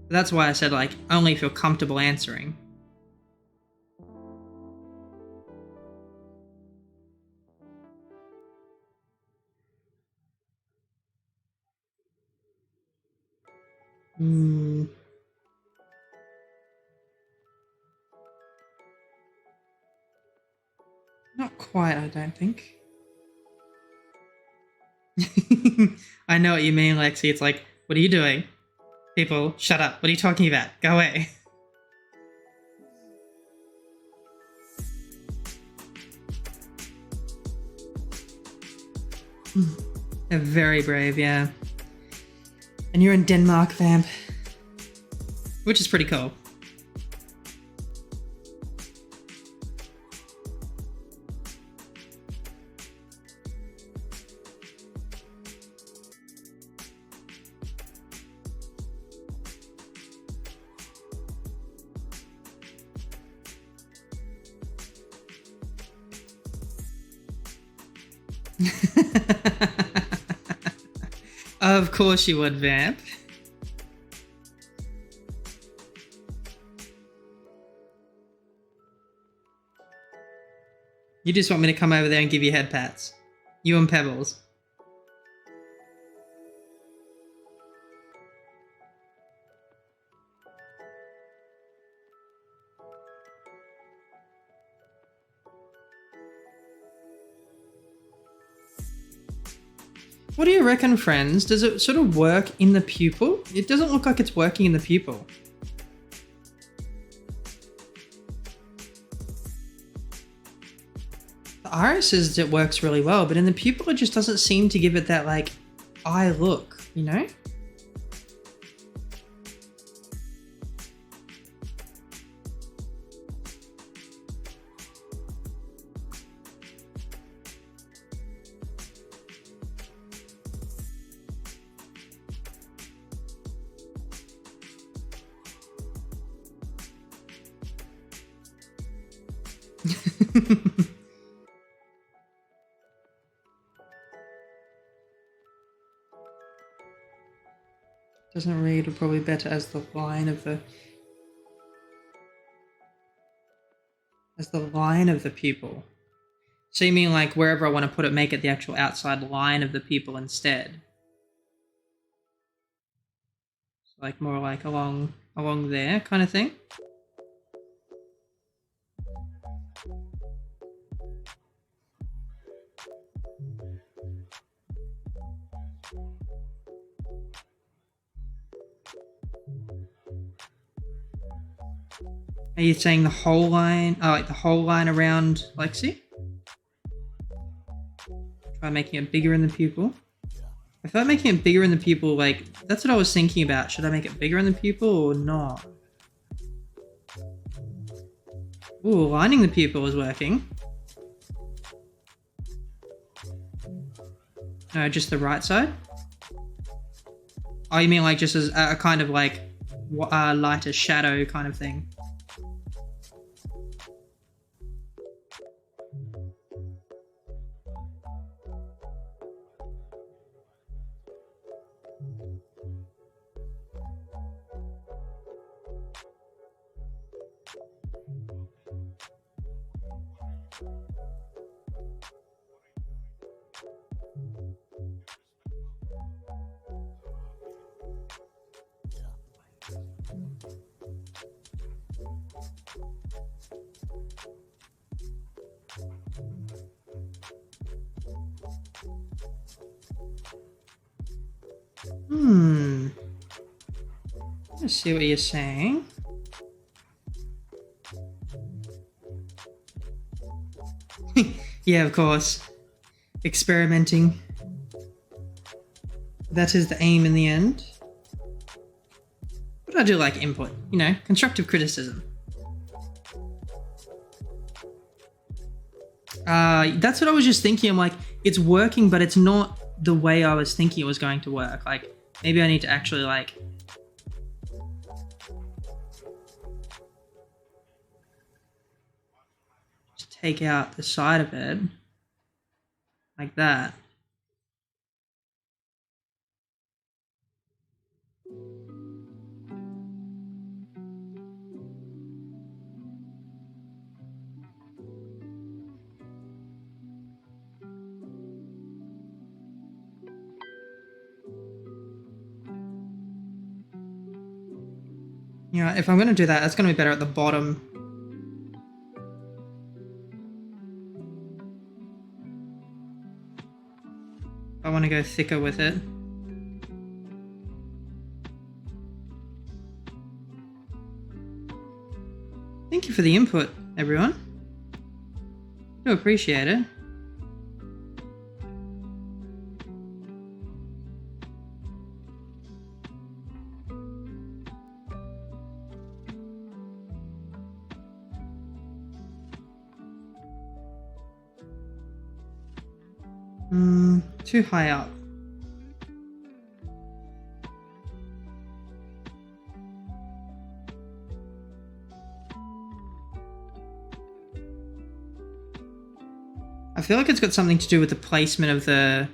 That's why I said like, only if you're comfortable answering. Not quite, I don't think. I know what you mean, Lexi. It's like, what are you doing? People, shut up. What are you talking about? Go away. They're very brave, yeah. And you're in Denmark, Vamp. Which is pretty cool. Of course you would, Vamp. You just want me to come over there and give you head pats. You and Pebbles. What do you reckon, friends? Does it sort of work in the pupil? It doesn't look like it's working in the pupil. The iris says it works really well, but in the pupil it just doesn't seem to give it that like eye look, you know? Doesn't read probably better as the line of the pupil. So you mean like wherever I want to put it, make it the actual outside line of the pupil instead? Like more like along there kind of thing? Are you saying the whole line? Oh, like the whole line around Lexi? Try making it bigger in the pupil. I feel like making it bigger in the pupil, like, that's what I was thinking about. Should I make it bigger in the pupil or not? Ooh, lining the pupil is working. No, just the right side? Oh, you mean like just as a kind of like lighter shadow kind of thing? Let's see what you're saying. Yeah, of course. Experimenting. That is the aim in the end. But I do like input, you know, constructive criticism. That's what I was just thinking. I'm like, it's working, but it's not the way I was thinking it was going to work. Like, maybe I need to actually like... take out the side of it like that. Yeah, if I'm going to do that, that's going to be better at the bottom. I want to go thicker with it. Thank you for the input, everyone. Do appreciate it. Too high up. I feel like it's got something to do with the placement of the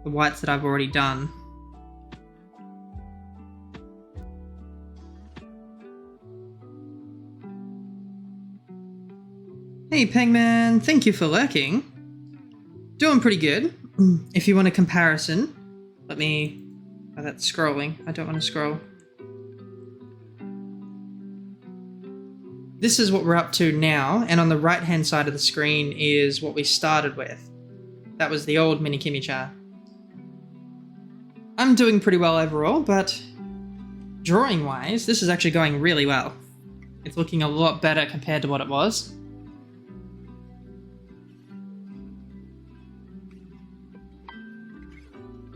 whites that I've already done. Hey Pengman, thank you for lurking. Doing pretty good. If you want a comparison, let me... Oh, that's scrolling. I don't want to scroll. This is what we're up to now, and on the right-hand side of the screen is what we started with. That was the old Mini Kimi Chan. I'm doing pretty well overall, but drawing-wise, this is actually going really well. It's looking a lot better compared to what it was.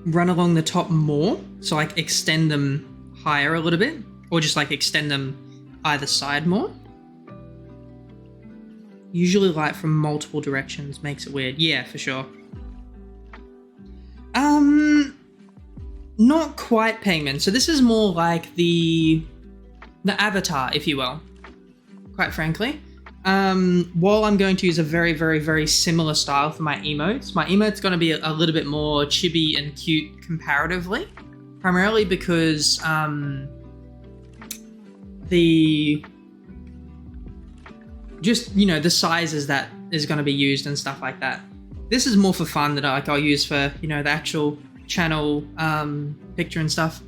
Run along the top more, so like extend them higher a little bit, or just like extend them either side more. Usually light from multiple directions makes it weird. Yeah, for sure. Not quite Payman. So this is more like the avatar, if you will, quite frankly. While I'm going to use a very, very, very similar style for my emote's going to be a little bit more chibi and cute comparatively, primarily because the sizes that is going to be used and stuff like that. This is more for fun that I'll use for, the actual channel picture and stuff.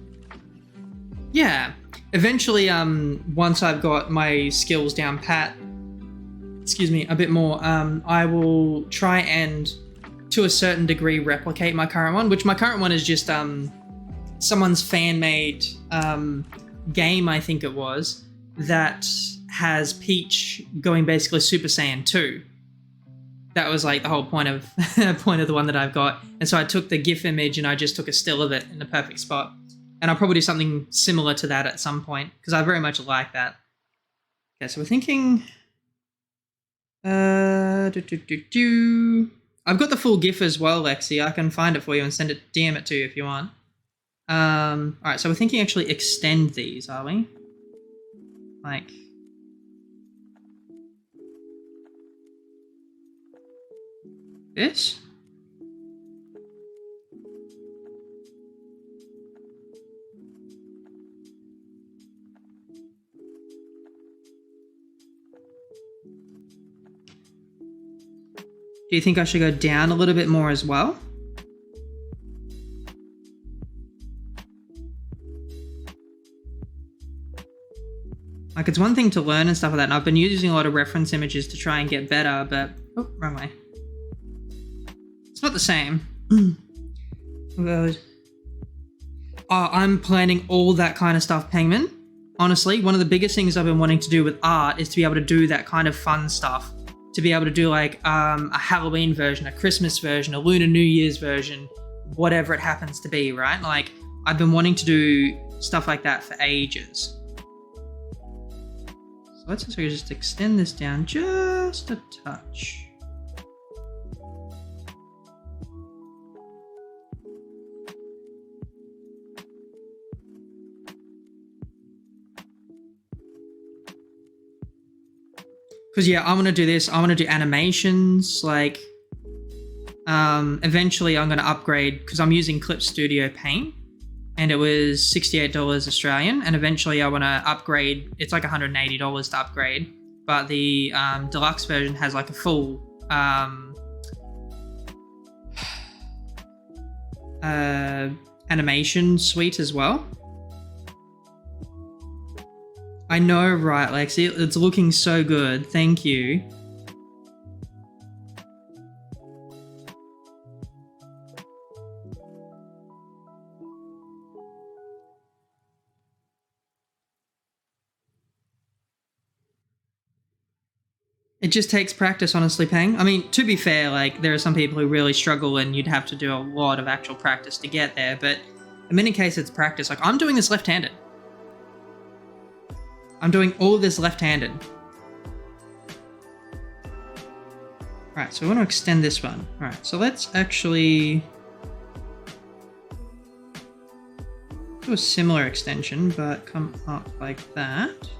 Yeah, eventually, once I've got my skills down pat, a bit more, I will try and, to a certain degree, replicate my current one, which my current one is just someone's fan-made game, I think it was, that has Peach going basically Super Saiyan 2. That was like the whole point of the one that I've got. And so I took the GIF image and I just took a still of it in the perfect spot. And I'll probably do something similar to that at some point, because I very much like that. Okay, so we're thinking... I've got the full GIF as well, Lexi. I can find it for you and DM it to you if you want. Alright, so we're thinking actually extend these, are we? Like... this? Do you think I should go down a little bit more as well? Like, it's one thing to learn and stuff like that, and I've been using a lot of reference images to try and get better, but... Oh, wrong way. It's not the same. I'm planning all that kind of stuff, Pengman. Honestly, one of the biggest things I've been wanting to do with art is to be able to do that kind of fun stuff. To be able to do like a Halloween version, a Christmas version, a Lunar New Year's version, whatever it happens to be, right? Like, I've been wanting to do stuff like that for ages. So let's just extend this down just a touch. Because yeah, I want to do this. I want to do animations. Like, eventually I'm going to upgrade because I'm using Clip Studio Paint, and it was $68 Australian. And eventually I want to upgrade. It's like $180 to upgrade, but the deluxe version has like a full animation suite as well. I know, right, Lexi? It's looking so good. Thank you. It just takes practice, honestly, Peng. I mean, to be fair, like, there are some people who really struggle and you'd have to do a lot of actual practice to get there, but in many cases, it's practice. Like, I'm doing this left-handed. I'm doing all of this left-handed. Right, so we want to extend this one. All right, so let's actually do a similar extension, but come up like that.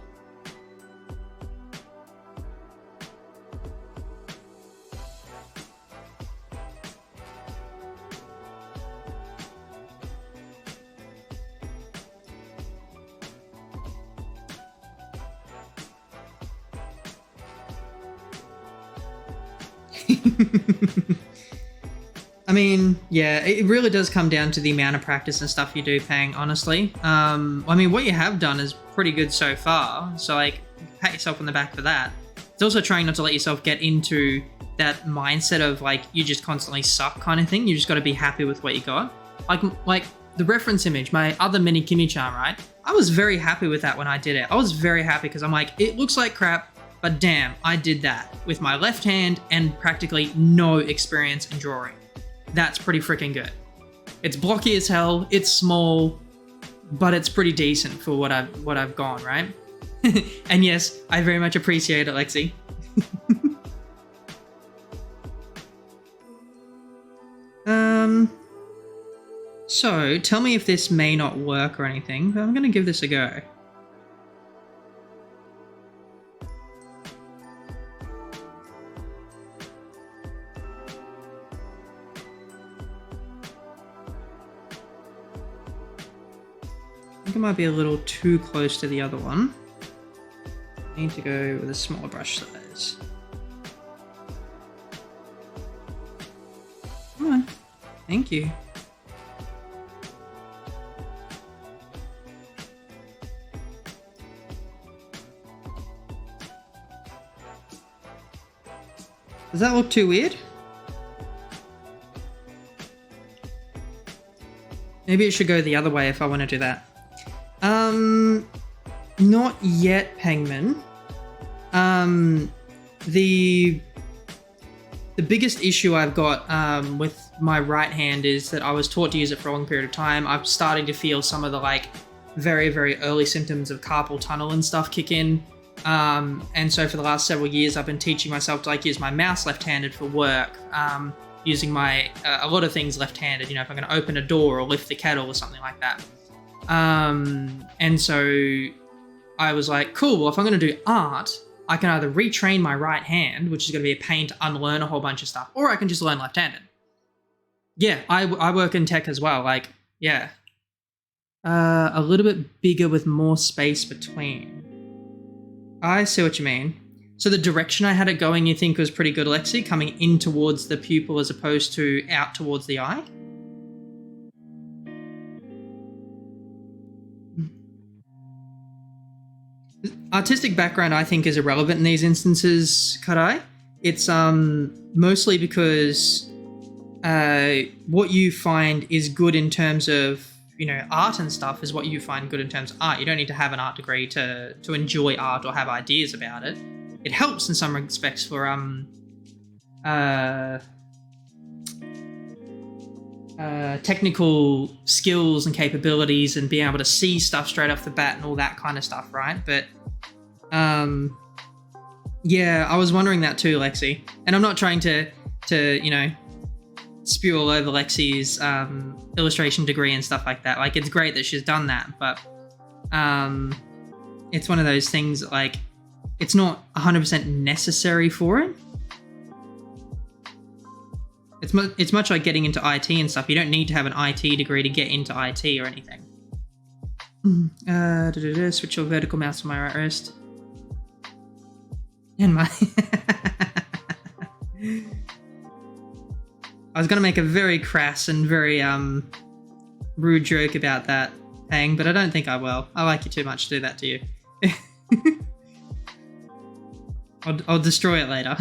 I mean, yeah, it really does come down to the amount of practice and stuff you do, Pang, honestly. I mean, what you have done is pretty good so far, so, like, pat yourself on the back for that. It's also trying not to let yourself get into that mindset of, like, you just constantly suck kind of thing. You just got to be happy with what you got. Like the reference image, my other Mini Kimi Chan, right? I was very happy with that when I did it. I was very happy because I'm like, it looks like crap, but damn, I did that with my left hand and practically no experience in drawing. That's pretty freaking good. It's blocky as hell, it's small, but it's pretty decent for what I've gone, right? And yes, I very much appreciate it, Lexi. So tell me if this may not work or anything, but I'm gonna give this a go. I think it might be a little too close to the other one. I need to go with a smaller brush size. Come on. Thank you. Does that look too weird? Maybe it should go the other way if I want to do that. Not yet, Pengman. The biggest issue I've got with my right hand is that I was taught to use it for a long period of time. I'm starting to feel some of the, like, very, very early symptoms of carpal tunnel and stuff kick in. And so for the last several years, I've been teaching myself to, like, use my mouse left-handed for work, using my a lot of things left-handed, you know, if I'm going to open a door or lift the kettle or something like that. And so I was like, cool, well, if I'm going to do art, I can either retrain my right hand, which is going to be a pain to unlearn a whole bunch of stuff, or I can just learn left-handed. Yeah, I work in tech as well, like, yeah. A little bit bigger with more space between. I see what you mean. So the direction I had it going, you think was pretty good, Lexi, coming in towards the pupil as opposed to out towards the eye? Artistic background, I think, is irrelevant in these instances, Karai. It's mostly because what you find is good in terms of, you know, art and stuff is what you find good in terms of art. You don't need to have an art degree to enjoy art or have ideas about it. It helps in some respects for technical skills and capabilities and being able to see stuff straight off the bat and all that kind of stuff, right? But yeah, I was wondering that too, Lexi. And I'm not trying to you know, spew all over Lexi's illustration degree and stuff like that. Like, it's great that she's done that, but it's one of those things that, like, it's not 100% necessary for it. It's much like getting into IT and stuff. You don't need to have an IT degree to get into IT or anything. Switch your vertical mouse to my right wrist. And my... I was going to make a very crass and very rude joke about that, Hang, but I don't think I will. I like you too much to do that to you. I'll destroy it later.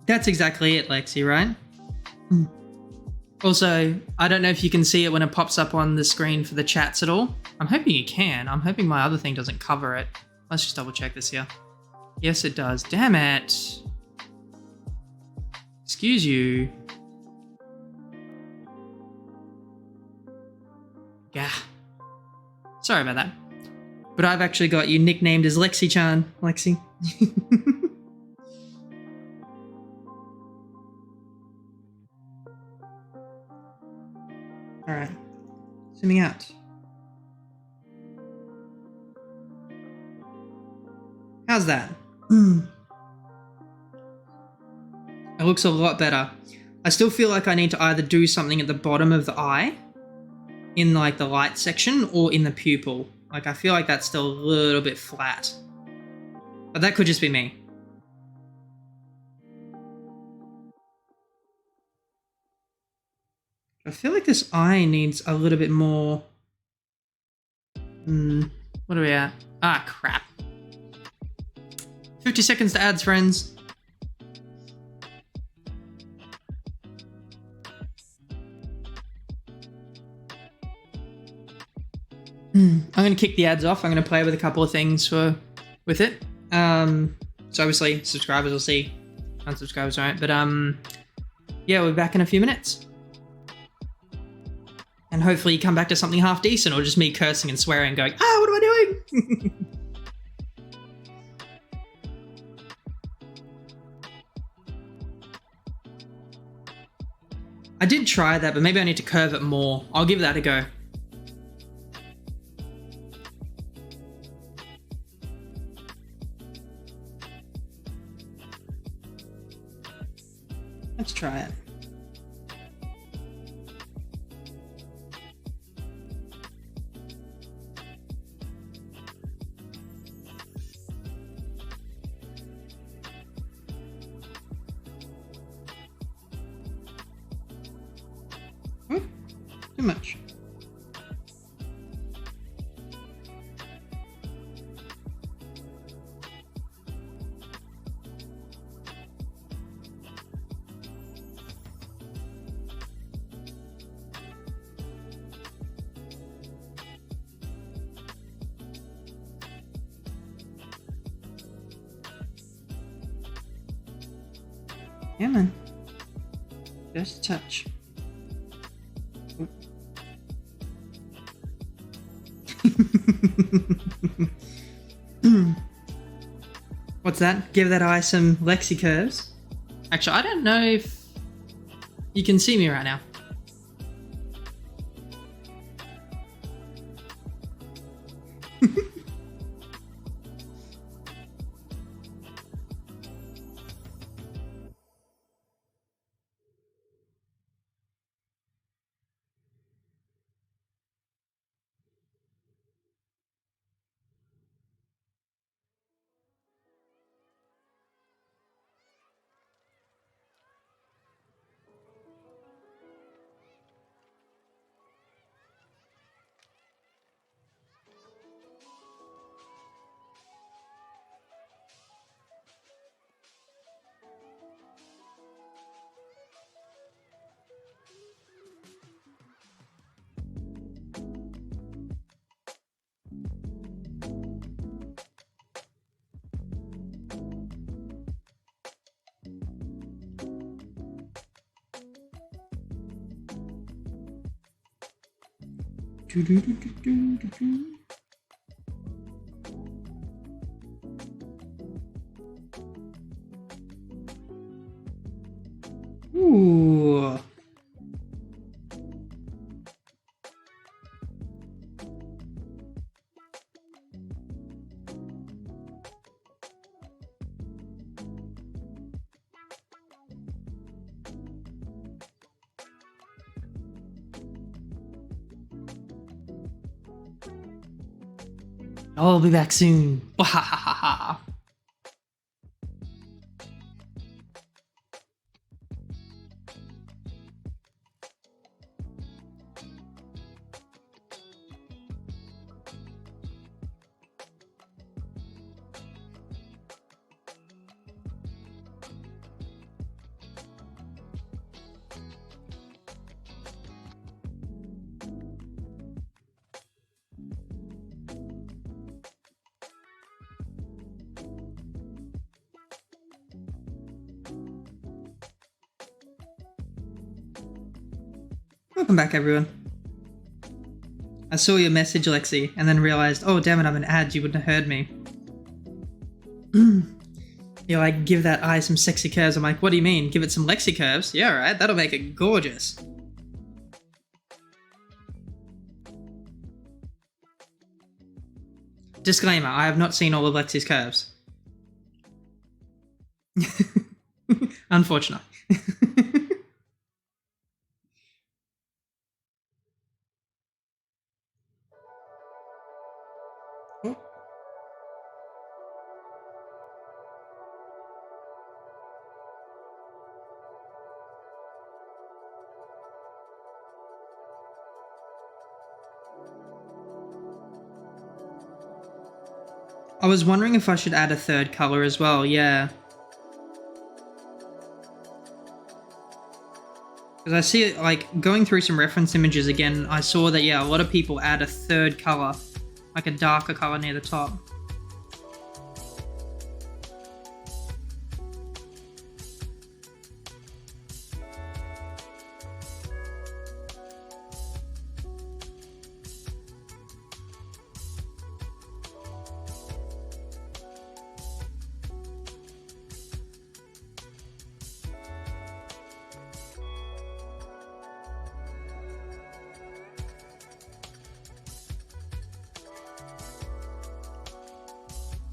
That's exactly it, Lexi, right? Also, I don't know if you can see it when it pops up on the screen for the chats at all. I'm hoping you can. I'm hoping my other thing doesn't cover it. Let's just double check this here. Yes, it does. Damn it. Excuse you. Yeah. Sorry about that. But I've actually got you nicknamed as Lexi Chan. Lexi. Alright. Zooming out. How's that? It looks a lot better. I still feel like I need to either do something at the bottom of the eye, in like the light section, or in the pupil. Like I feel like that's still a little bit flat. But that could just be me. I feel like this eye needs a little bit more... what are we at? Ah, crap. 50 seconds to ads, friends. I'm going to kick the ads off. I'm going to play with a couple of things with it. So obviously, subscribers will see unsubscribers, right? But yeah, we'll be back in a few minutes. And hopefully you come back to something half decent, or just me cursing and swearing going, ah, what am I doing? I did try that, but maybe I need to curve it more. I'll give that a go. Let's try it. Too much. Yeah, man. Just a touch. What's that? Give that eye some Lexi curves. Actually, I don't know if you can see me right now. Ooh. I'll be back soon. Welcome back, everyone. I saw your message, Lexi, and then realized, oh damn it, I'm an ad, you wouldn't have heard me. You're like, give that eye some sexy curves. I'm like, what do you mean? Give it some Lexi curves? Yeah, right, that'll make it gorgeous. Disclaimer, I have not seen all of Lexi's curves. Unfortunately. I was wondering if I should add a third color as well, yeah. Because I see it, like, going through some reference images again, I saw that, yeah, a lot of people add a third color, like a darker color near the top.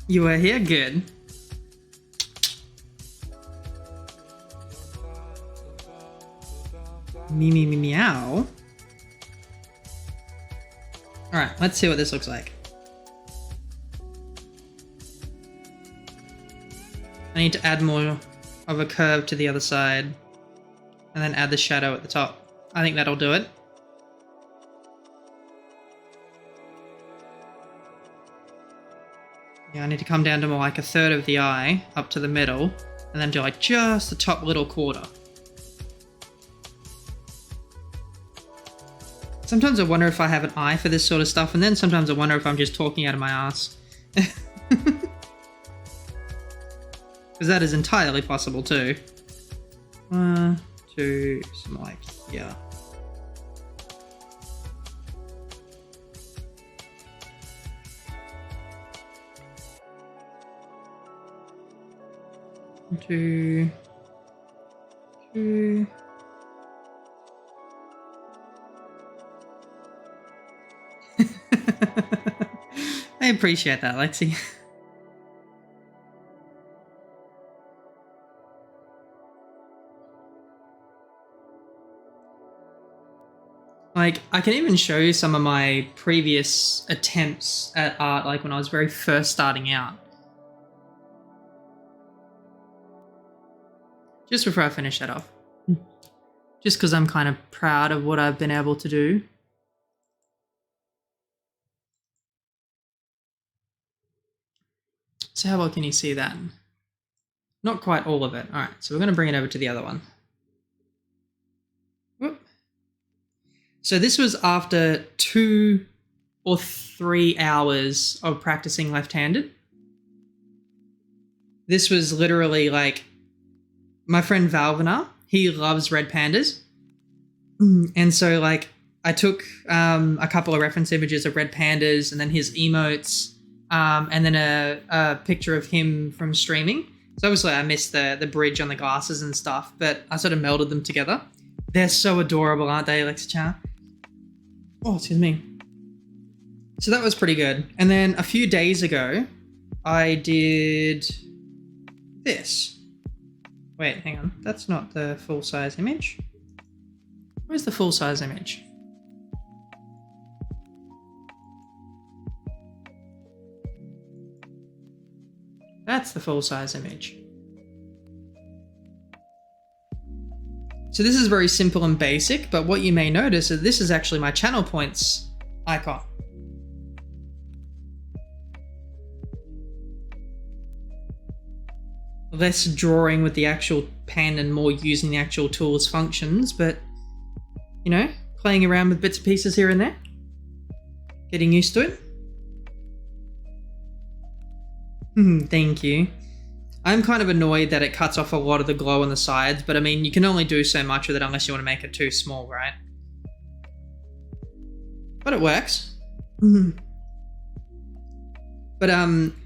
You were here? Good. Meow. Alright, let's see what this looks like. I need to add more of a curve to the other side. And then add the shadow at the top. I think that'll do it. Yeah, I need to come down to more like a third of the eye, up to the middle, and then do like just the top little quarter. Sometimes I wonder if I have an eye for this sort of stuff, and then sometimes I wonder if I'm just talking out of my ass. Because that is entirely possible too. 1, 2, something like, yeah. Two. I appreciate that, Lexi. Like, I can even show you some of my previous attempts at art, like when I was very first starting out. Just before I finish that off. Just because I'm kind of proud of what I've been able to do. So how well can you see that? Not quite all of it. All right, so we're going to bring it over to the other one. Whoop. So this was after 2 or 3 hours of practicing left-handed. This was literally like my friend Valvina, he loves red pandas. And so like I took a couple of reference images of red pandas and then his emotes and then a picture of him from streaming. So obviously I missed the bridge on the glasses and stuff, but I sort of melded them together. They're so adorable, aren't they, Alexa-chan? Oh, excuse me. So that was pretty good. And then a few days ago, I did this. Wait, hang on. That's not the full-size image. Where's the full-size image? That's the full-size image. So this is very simple and basic, but what you may notice is this is actually my channel points icon. Less drawing with the actual pen and more using the actual tool's functions, but, you know, playing around with bits and pieces here and there. Getting used to it. Thank you. I'm kind of annoyed that it cuts off a lot of the glow on the sides, but I mean, you can only do so much with it unless you want to make it too small, right? But it works. But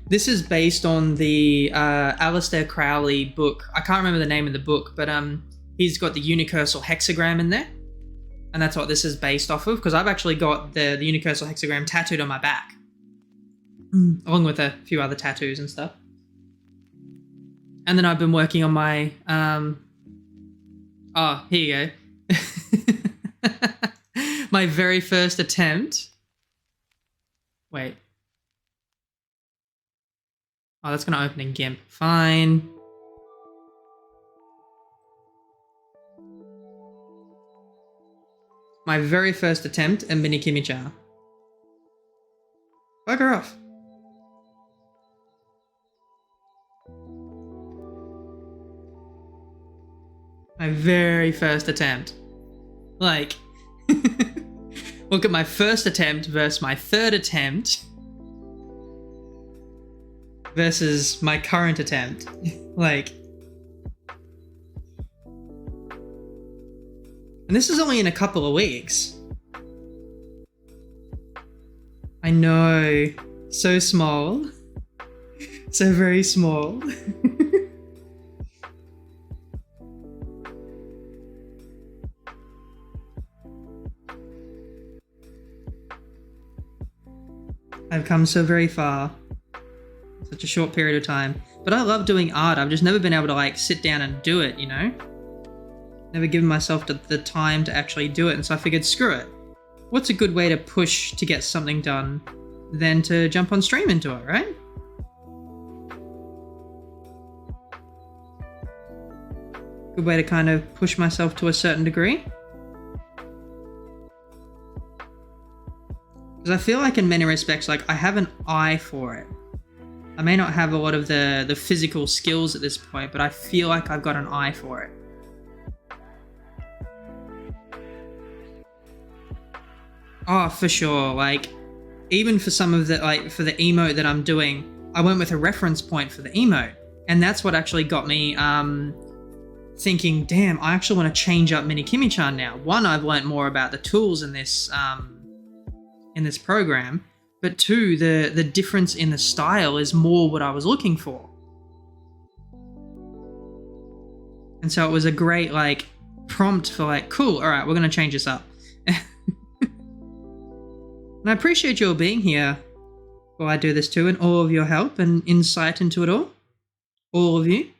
this is based on the Aleister Crowley book. I can't remember the name of the book, but he's got the unicursal hexagram in there. And that's what this is based off of, because I've actually got the unicursal hexagram tattooed on my back. Along with a few other tattoos and stuff. And then I've been working on my... oh, here you go. My very first attempt. Wait. Oh, that's going to open in GIMP. Fine. My very first attempt at Mini Kimi Chan. Bugger off. My very first attempt. Like, look at my first attempt versus my third attempt versus my current attempt. Like, and this is only in a couple of weeks. I know, so small, so very small. I've come so very far in such a short period of time. But I love doing art. I've just never been able to like sit down and do it, you know? Never given myself the time to actually do it. And so I figured, screw it. What's a good way to push to get something done than to jump on stream into it, right? Good way to kind of push myself to a certain degree. Because I feel like in many respects, like I have an eye for it. I may not have a lot of the physical skills at this point, but I feel like I've got an eye for it. Oh, for sure. Like, even for some of the, like, for the emote that I'm doing, I went with a reference point for the emote. And that's what actually got me thinking, damn, I actually want to change up Mini Kimi Chan now. One, I've learned more about the tools in this program, but two, the difference in the style is more what I was looking for. And so it was a great like prompt for like, cool, all right, we're going to change this up. And I appreciate you all being here while I do this too, and all of your help and insight into it all. All of you.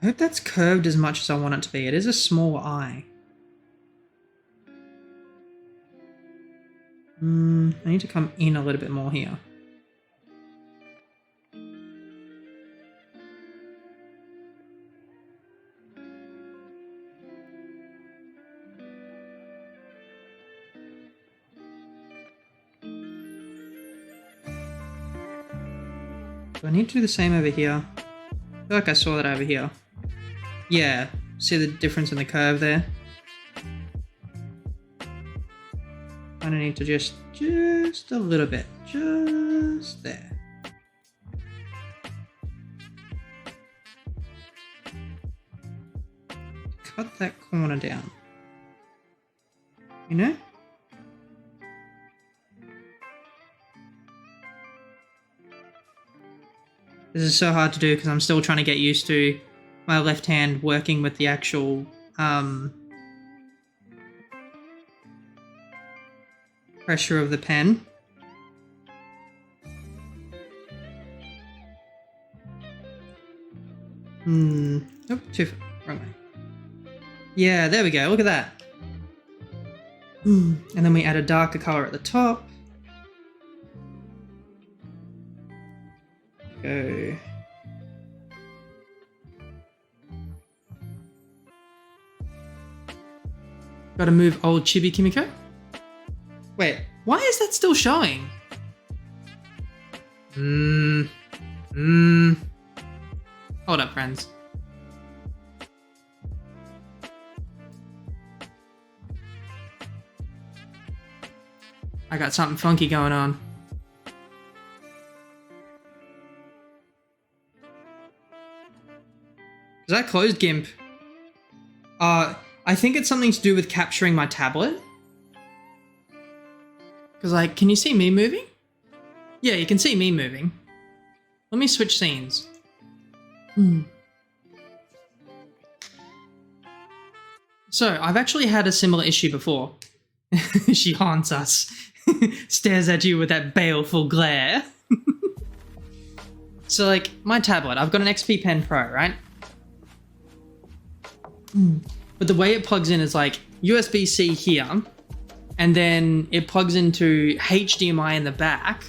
I hope that's curved as much as I want it to be. It is a small eye. I need to come in a little bit more here. Do I need to do the same over here? I feel like I saw that over here. Yeah, see the difference in the curve there? I need to just a little bit, just there. Cut that corner down. You know? This is so hard to do because I'm still trying to get used to my left hand working with the actual pressure of the pen. Oh, wrong way. Yeah, there we go. Look at that. And then we add a darker color at the top. Go. Gotta move old Chibi Kimiko. Wait, why is that still showing? Hold up, friends. I got something funky going on. Is that closed GIMP? I think it's something to do with capturing my tablet. Because, like, can you see me moving? Yeah, you can see me moving. Let me switch scenes. So, I've actually had a similar issue before. She haunts us. Stares at you with that baleful glare. So, like, my tablet, I've got an XP Pen Pro, right? But the way it plugs in is like USB-C here, and then it plugs into HDMI in the back,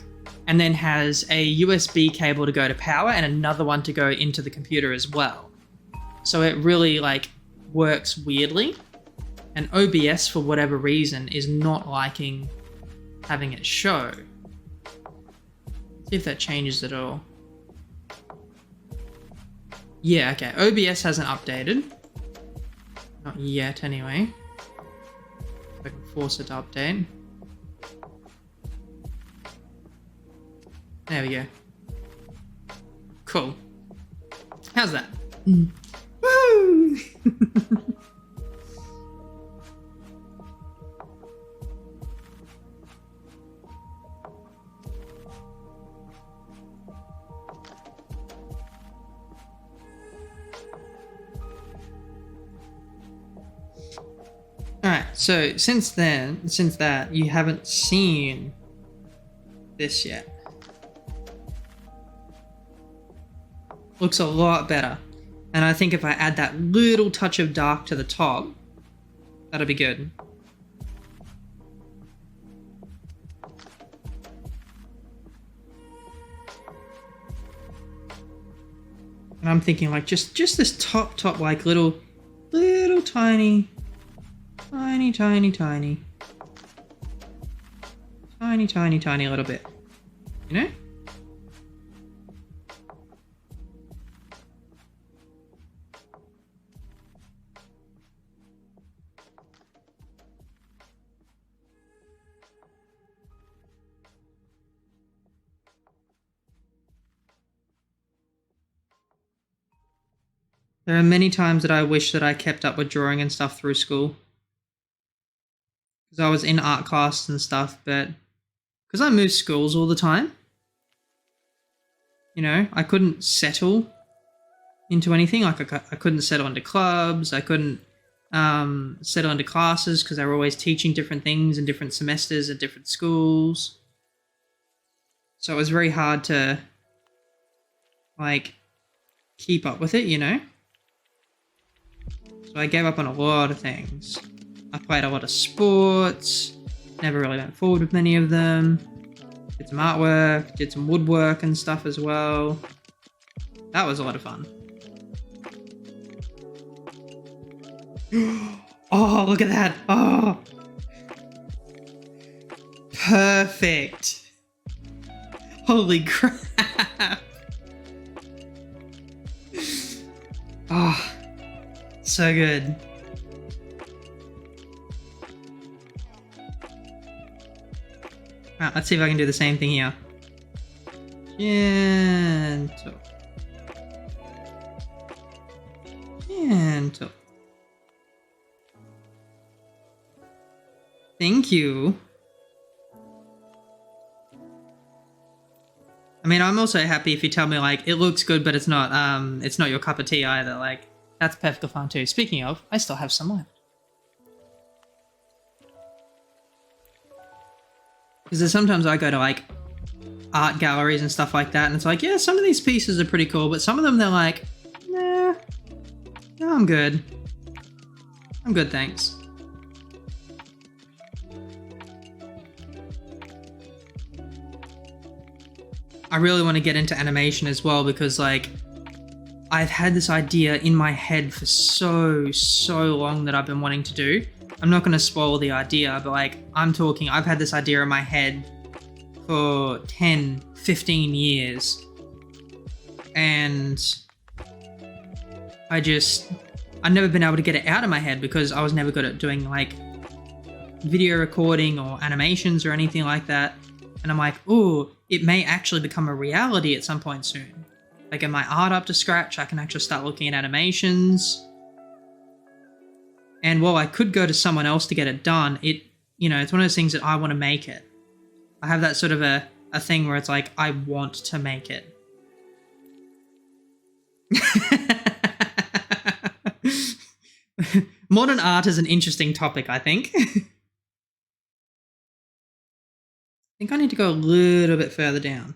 and then has a USB cable to go to power and another one to go into the computer as well. So it really like works weirdly, and OBS for whatever reason is not liking having it show. See if that changes at all. Yeah, okay, OBS hasn't updated. Not yet, anyway. I can force it to update. There we go. Cool. How's that? Woo! Alright, so since that, you haven't seen this yet. Looks a lot better. And I think if I add that little touch of dark to the top, that'll be good. And I'm thinking like just this top like little tiny little bit, you know? There are many times that I wish that I kept up with drawing and stuff through school. Because I was in art class and stuff, but because I moved schools all the time, you know, I couldn't settle into anything. Like I couldn't settle into clubs. I couldn't settle into classes because they were always teaching different things in different semesters at different schools. So it was very hard to like keep up with it, you know? So I gave up on a lot of things. I played a lot of sports, never really went forward with many of them. Did some artwork, did some woodwork and stuff as well. That was a lot of fun. Oh, look at that. Oh. Perfect. Holy crap. Oh, so good. Right, let's see if I can do the same thing here. Gentle. Gentle. Thank you. I mean, I'm also happy if you tell me, like, it looks good, but it's not your cup of tea either. Like, that's perfectly fine too. Speaking of, I still have some left. Because sometimes I go to, like, art galleries and stuff like that, and it's like, yeah, some of these pieces are pretty cool, but some of them, they're like, nah, no, I'm good. I'm good, thanks. I really want to get into animation as well because, like, I've had this idea in my head for so long that I've been wanting to do. I'm not going to spoil the idea, but, like, I've had this idea in my head for 10, 15 years. And I've never been able to get it out of my head because I was never good at doing, like, video recording or animations or anything like that. And I'm like, oh, it may actually become a reality at some point soon. Like, get my art up to scratch, I can actually start looking at animations. And while I could go to someone else to get it done, it's one of those things that I want to make it. I have that sort of a thing where it's like, I want to make it. Modern art is an interesting topic, I think. I think I need to go a little bit further down.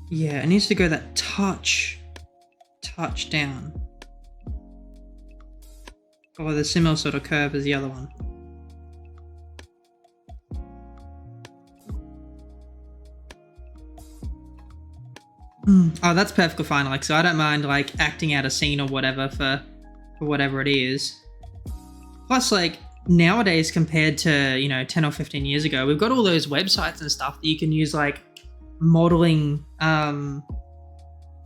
Yeah, it needs to go that touch down. Or the similar sort of curve as the other one. Oh, that's perfectly fine. Like, so I don't mind, like, acting out a scene or whatever for whatever it is. Plus, like, nowadays compared to, 10 or 15 years ago, we've got all those websites and stuff that you can use, like, modeling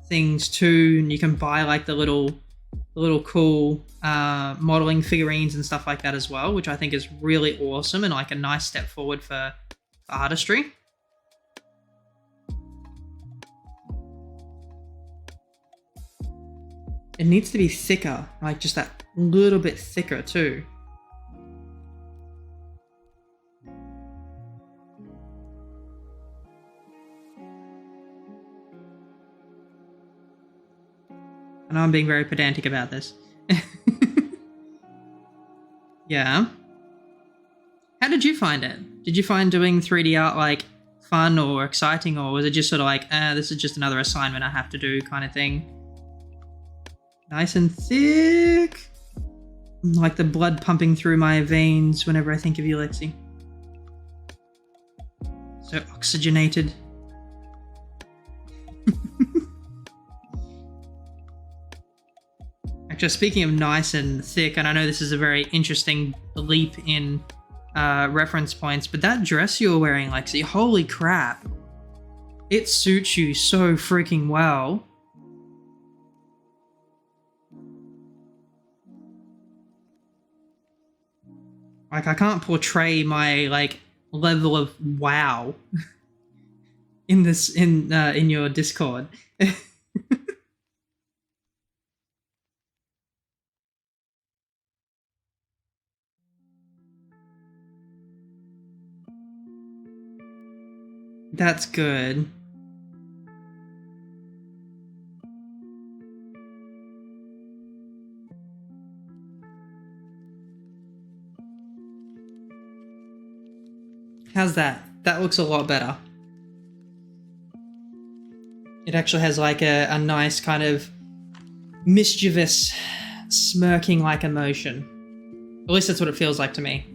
things too, and you can buy, like, the little cool modeling figurines and stuff like that as well, which I think is really awesome and, like, a nice step forward for artistry. It needs to be thicker, like just that little bit thicker too. I know I'm being very pedantic about this. Yeah. How did you find it? Did you find doing 3D art, like, fun or exciting, or was it just sort of like, this is just another assignment I have to do kind of thing? Nice and thick. Like the blood pumping through my veins whenever I think of you, Lexi. So oxygenated. Actually, speaking of nice and thick, and I know this is a very interesting leap in reference points, but that dress you're wearing, Lexi, holy crap. It suits you so freaking well. Like, I can't portray my, like, level of wow in this, in your Discord. That's good. How's that? That looks a lot better. It actually has, like, a nice kind of mischievous, smirking like emotion. At least that's what it feels like to me.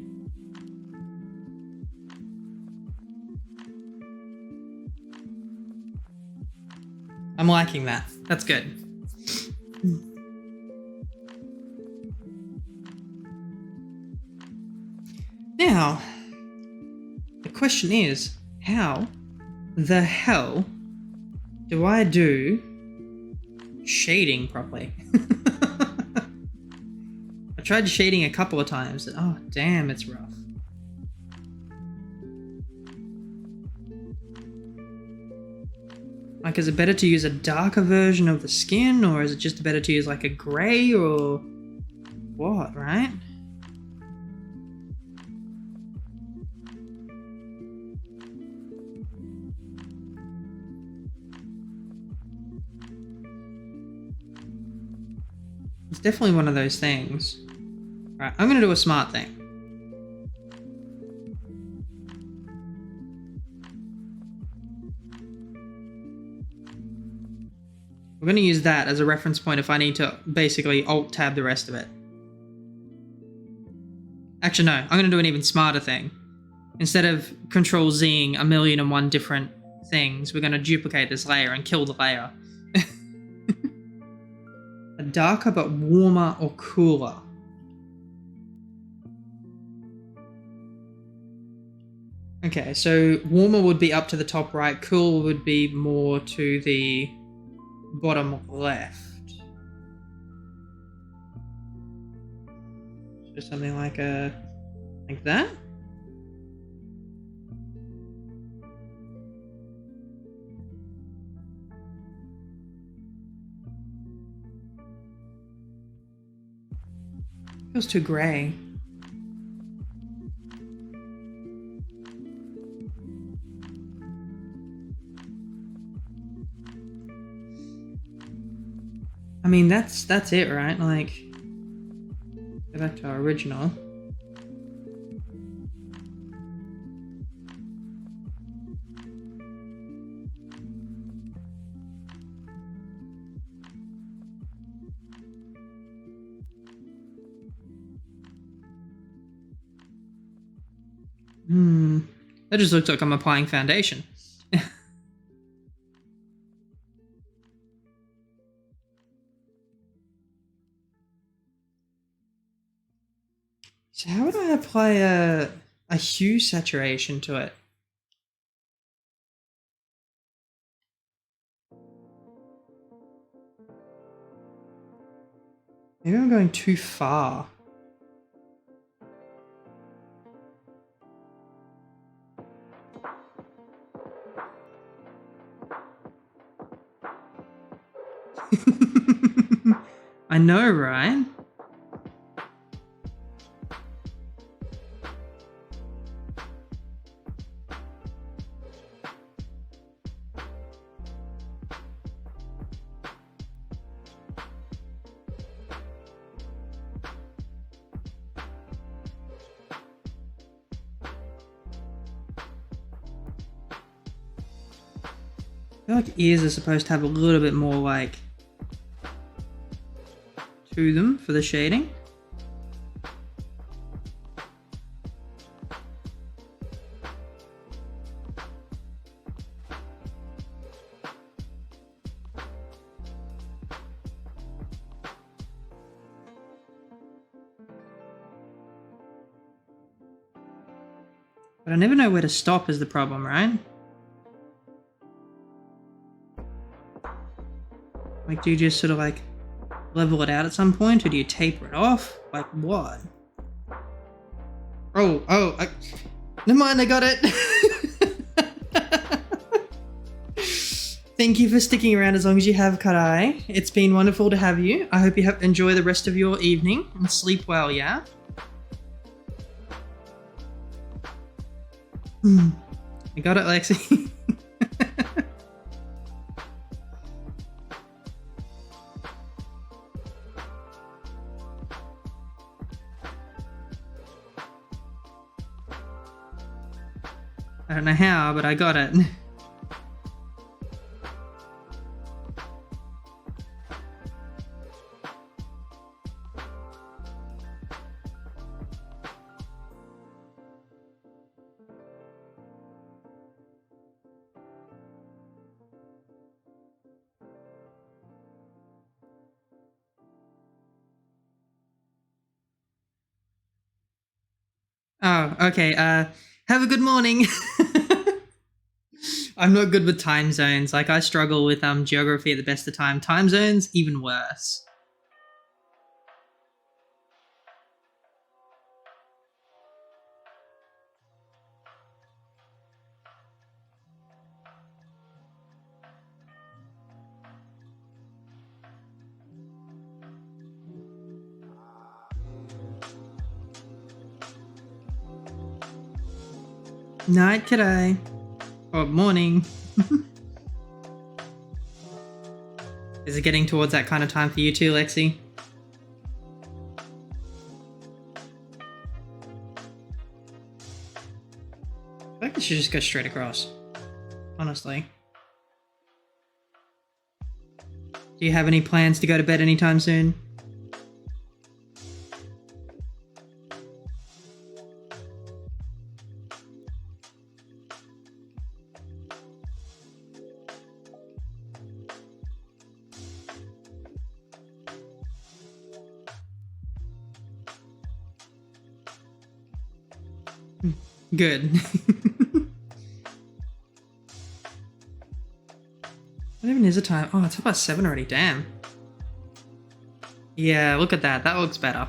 I'm liking that. That's good. Now, the question is, how the hell do I do shading properly? I tried shading a couple of times and, oh damn, it's rough. Like, is it better to use a darker version of the skin, or is it just better to use, like, a grey, or what, right? It's definitely one of those things. Alright, I'm gonna do a smart thing. We're gonna use that as a reference point if I need to basically alt-tab the rest of it. Actually, no, I'm gonna do an even smarter thing. Instead of Control-Zing 1,000,001 different things, we're gonna duplicate this layer and kill the layer. A darker but warmer or cooler. Okay, so warmer would be up to the top right, cool would be more to the bottom left. So something like that. Feels too grey. I mean, that's it, right? Like, go back to our original. That just looks like I'm applying foundation. So how would I apply a hue saturation to it? Maybe I'm going too far. I know, right? I feel like ears are supposed to have a little bit more like to them for the shading. But I never know where to stop is the problem, right? Like, do you just sort of like level it out at some point, or do you taper it off? Like, what? Never mind, I got it. Thank you for sticking around as long as you have, Karai. It's been wonderful to have you. I hope you enjoy the rest of your evening and sleep well, yeah? I got it, Lexi. I don't know how, but I got it. Oh, okay. Have a good morning. I'm not good with time zones. Like, I struggle with geography at the best of time. Time zones, even worse. Night, kiddo. Or morning. Is it getting towards that kind of time for you too, Lexi? I think I should just go straight across. Honestly. Do you have any plans to go to bed anytime soon? Good. What even is the time? Oh, it's about 7 already. Damn. Yeah, look at that. That looks better.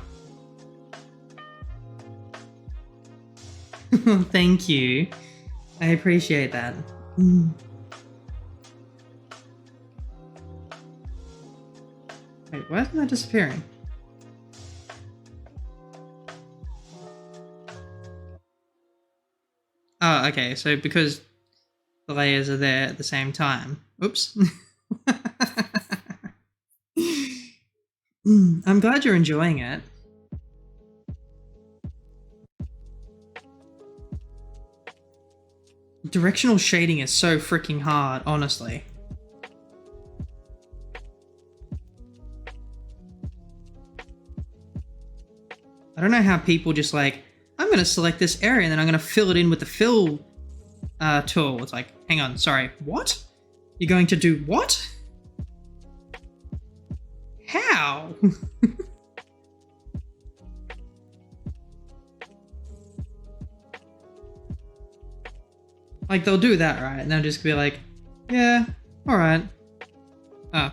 Thank you. I appreciate that. Wait, why isn't that disappearing? Oh, okay. So because the layers are there at the same time. Oops. I'm glad you're enjoying it. Directional shading is so freaking hard, honestly. I don't know how people just like, I'm going to select this area and then I'm going to fill it in with the fill tool. It's like, hang on, sorry, what? You're going to do what? How? Like, they'll do that, right? And they'll just be like, yeah, alright. Oh.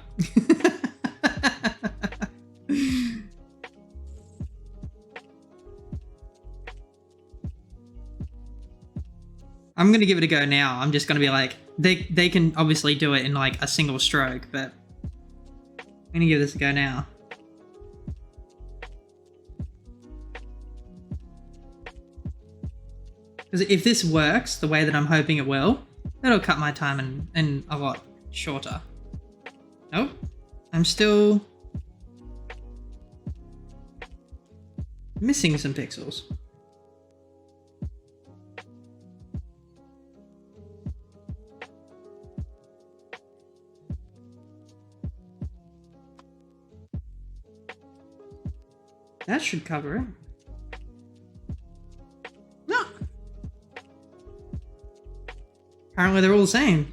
I'm gonna give it a go now. I'm just gonna be like, they can obviously do it in like a single stroke, but I'm gonna give this a go now. Because if this works the way that I'm hoping it will, that'll cut my time in a lot shorter. Nope. I'm still missing some pixels. That should cover it. No. Apparently they're all the same.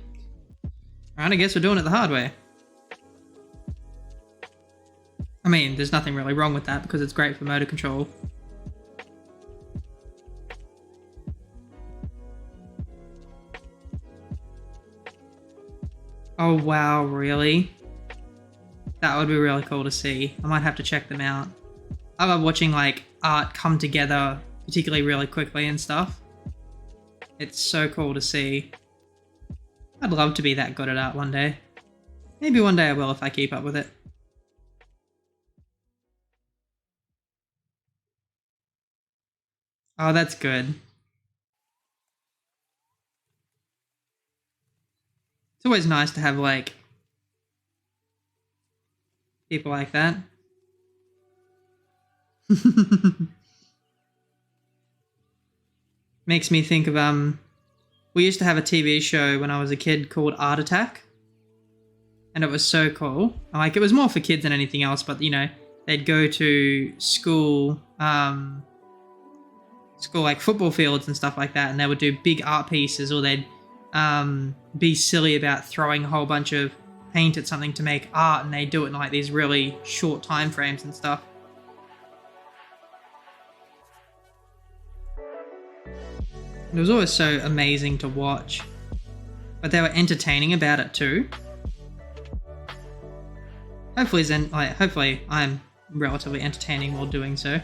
Alright, I guess we're doing it the hard way. I mean, there's nothing really wrong with that because it's great for motor control. Oh wow, really? That would be really cool to see. I might have to check them out. I love watching like art come together, particularly really quickly and stuff. It's so cool to see. I'd love to be that good at art one day. Maybe one day I will if I keep up with it. Oh, that's good. It's always nice to have like people like that. Makes me think of we used to have a TV show when I was a kid called Art Attack, and it was so cool. Like, it was more for kids than anything else, but you know, they'd go to school like football fields and stuff like that, and they would do big art pieces, or they'd be silly about throwing a whole bunch of paint at something to make art, and they do it in like these really short time frames and stuff. It was always so amazing to watch, but they were entertaining about it too. Hopefully I'm relatively entertaining while doing so.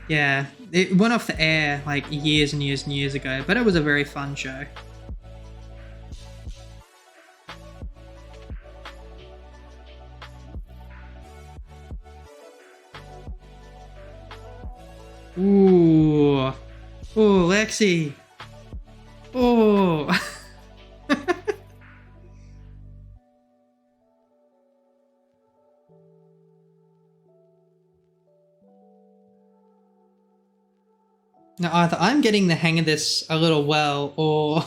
Yeah, it went off the air like years and years and years ago, but it was a very fun show. Ooh. Ooh, Lexi. Oh. Now either I'm getting the hang of this a little well, or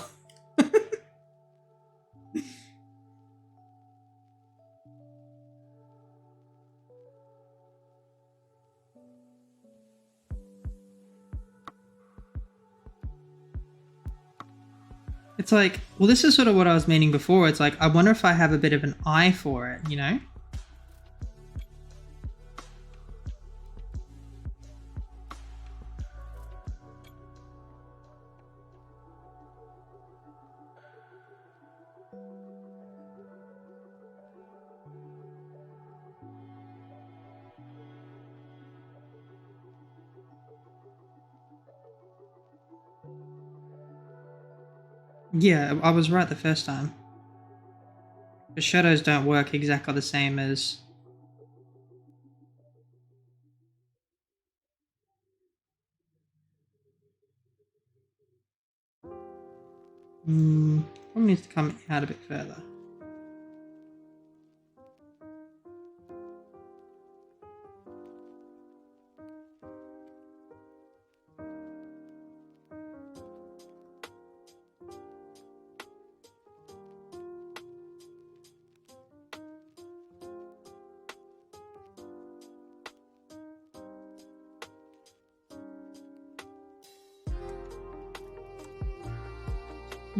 it's like, well, this is sort of what I was meaning before. It's like, I wonder if I have a bit of an eye for it, you know? Yeah, I was right the first time. The shadows don't work exactly the same as... Probably needs to come out a bit further.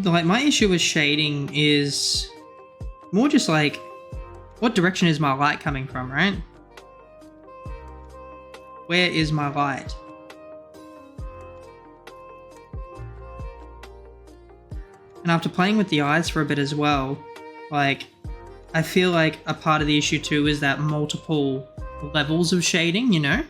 Like, my issue with shading is more just like, what direction is my light coming from, right? Where is my light? And after playing with the eyes for a bit as well, like, I feel like a part of the issue too is that multiple levels of shading, you know?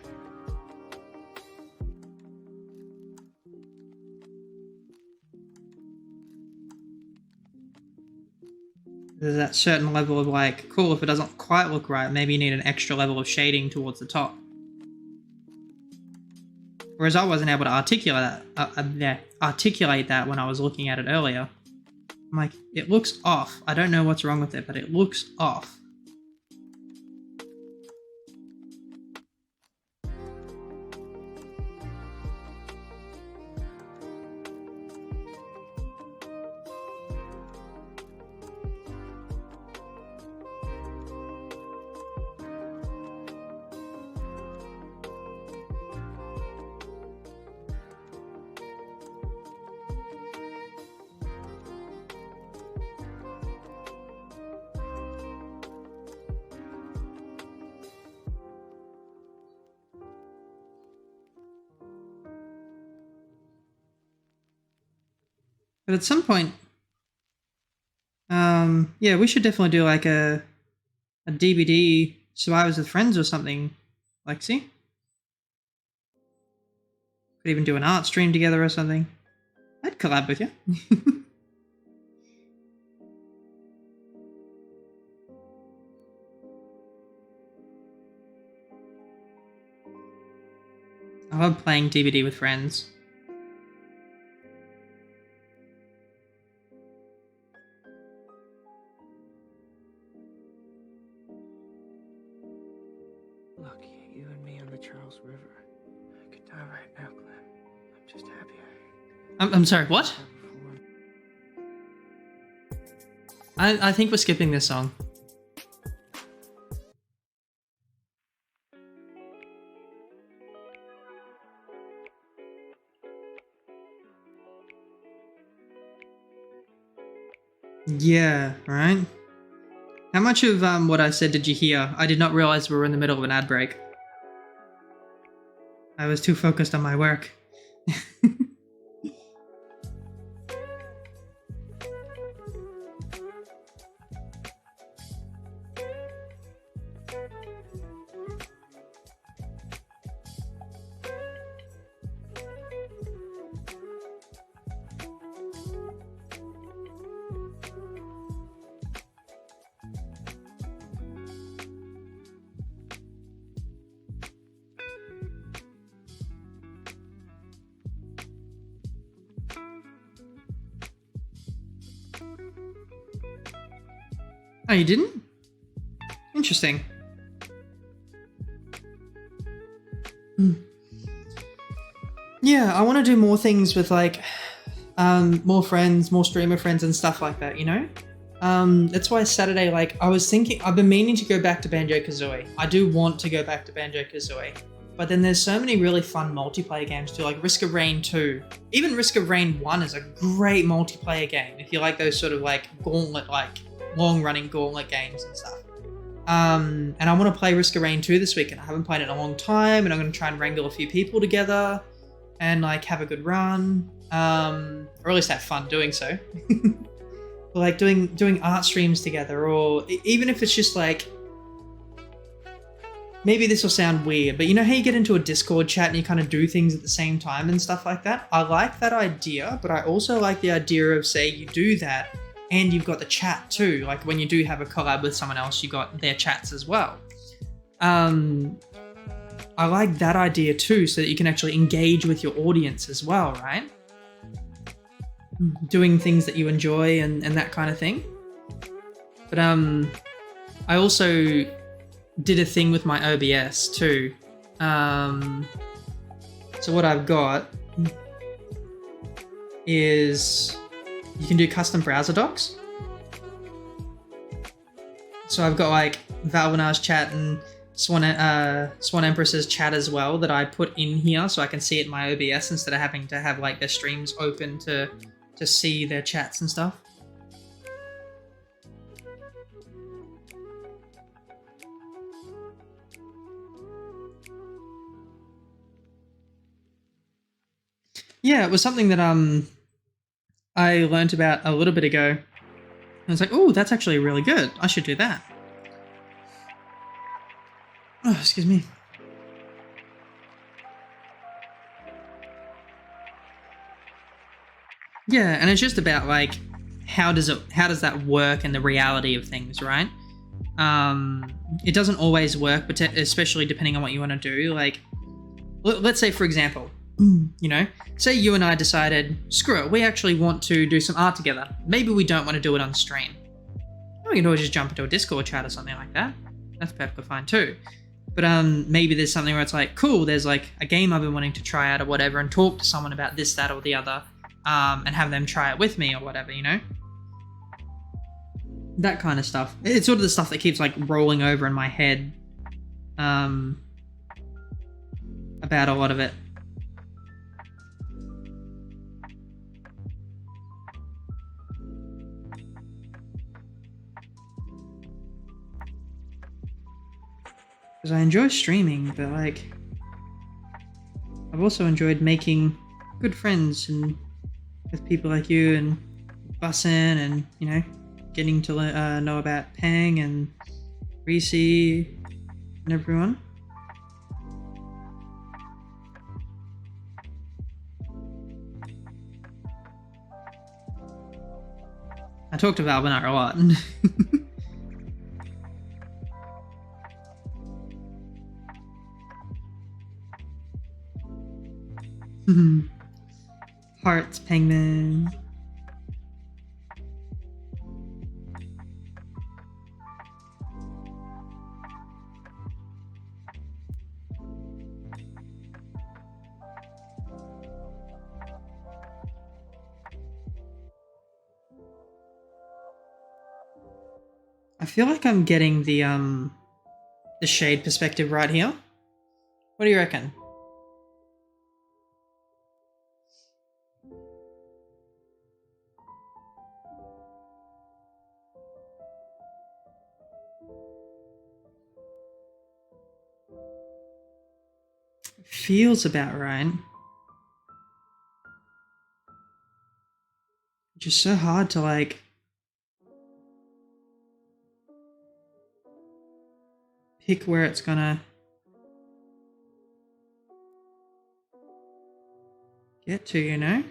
There's that certain level of like, cool, if it doesn't quite look right, maybe you need an extra level of shading towards the top. Whereas I wasn't able to articulate that when I was looking at it earlier. I'm like, it looks off. I don't know what's wrong with it, but it looks off. But at some point, yeah, we should definitely do like a DVD Survivors with Friends or something, Lexi. Could even do an art stream together or something. I'd collab with you. I love playing DVD with friends. Lucky, you and me on the Charles River. I could die right now, Glenn. I'm just happy I'm sorry, what? I think we're skipping this song. Yeah, right? How much of what I said did you hear? I did not realize we were in the middle of an ad break. I was too focused on my work. Oh, you didn't? Interesting. yeah, I want to do more things with like more friends, more streamer friends and stuff like that, you know? That's why Saturday, like, I was thinking, I've been meaning to go back to Banjo-Kazooie. I do want to go back to Banjo-Kazooie. But then there's so many really fun multiplayer games too, like Risk of Rain 2. Even Risk of Rain 1 is a great multiplayer game if you like those sort of like gauntlet, like long-running gauntlet games and stuff. And I want to play Risk of Rain 2 this weekend. I haven't played it in a long time, and I'm going to try and wrangle a few people together and like have a good run, or at least have fun doing so. Or like doing art streams together, or even if it's just like, maybe this will sound weird, but you know how you get into a Discord chat and you kind of do things at the same time and stuff like that? I like that idea, but I also like the idea of, say, you do that and you've got the chat too. Like when you do have a collab with someone else, you got their chats as well. I like that idea too, so that you can actually engage with your audience as well, right? Doing things that you enjoy and that kind of thing. But I also did a thing with my OBS too. So what I've got is you can do custom browser docs. So I've got like Valvinar's chat and Swan Empress's chat as well that I put in here so I can see it in my OBS instead of having to have like their streams open to see their chats and stuff. Yeah, it was something that I learned about a little bit ago. I was like, oh, that's actually really good. I should do that. Oh, excuse me. Yeah, and it's just about like how does that work in the reality of things, right? It doesn't always work, but especially depending on what you want to do. Like, let's say, for example, you know, say you and I decided, screw it, we actually want to do some art together. Maybe we don't want to do it on stream. We can always just jump into a Discord chat or something like that. That's perfectly fine too. But maybe there's something where it's like, cool, there's like a game I've been wanting to try out or whatever, and talk to someone about this, that, or the other, and have them try it with me or whatever, you know? That kind of stuff. It's sort of the stuff that keeps like rolling over in my head about a lot of it. Because I enjoy streaming, but like, I've also enjoyed making good friends and with people like you and Bussin and, you know, getting to know about Pang and Reese and everyone. I talk to Valvinar a lot. Hearts, Pangman. I feel like I'm getting the shade perspective right here. What do you reckon? Feels about right. Just so hard to like pick where it's gonna get to, you know?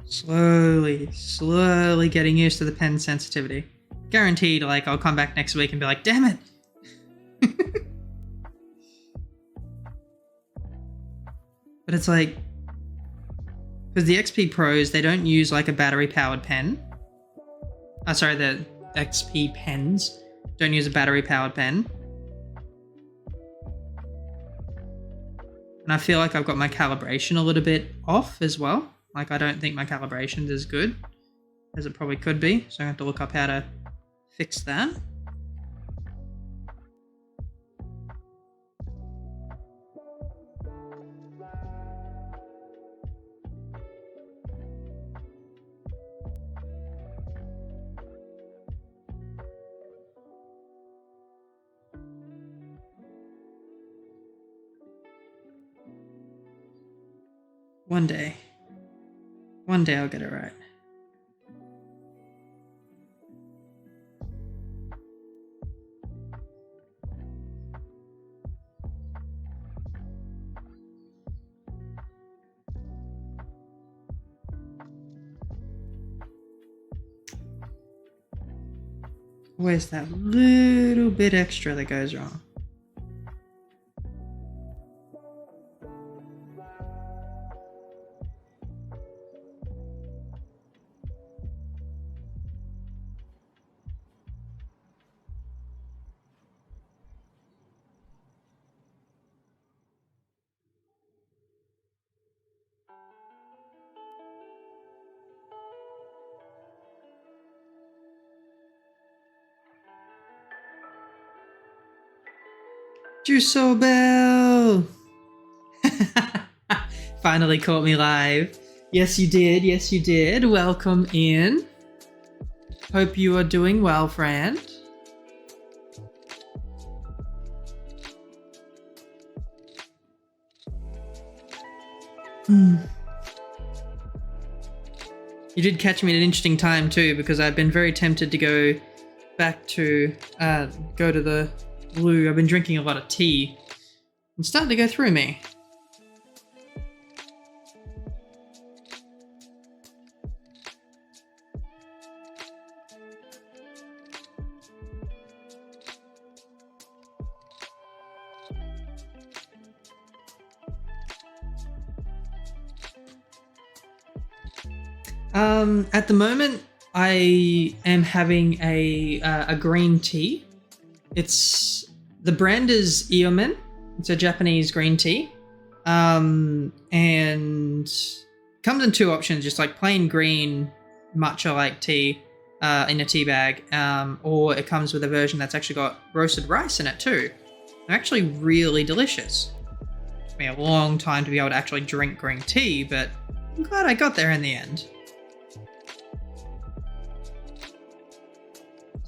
Slowly getting used to the pen sensitivity. Guaranteed, like, I'll come back next week and be like, damn it! But it's like, because the XP Pros, they don't use like a battery-powered pen. Sorry, the XP pens don't use a battery-powered pen. And I feel like I've got my calibration a little bit off as well. Like, I don't think my calibration is as good as it probably could be. So I have to look up how to fix that. One day I'll get it right. Where's that little bit extra that goes wrong? Juso Bell! Finally caught me live. Yes, you did. Yes, you did. Welcome in. Hope you are doing well, friend. You did catch me at an interesting time too, because I've been very tempted to go back to go to the loo. I've been drinking a lot of tea. It's starting to go through me. At the moment, I am having a green tea. The brand is Iomen. It's a Japanese green tea, and comes in two options: just like plain green matcha-like tea in a tea bag, or it comes with a version that's actually got roasted rice in it too. They're actually really delicious. It took me a long time to be able to actually drink green tea, but I'm glad I got there in the end.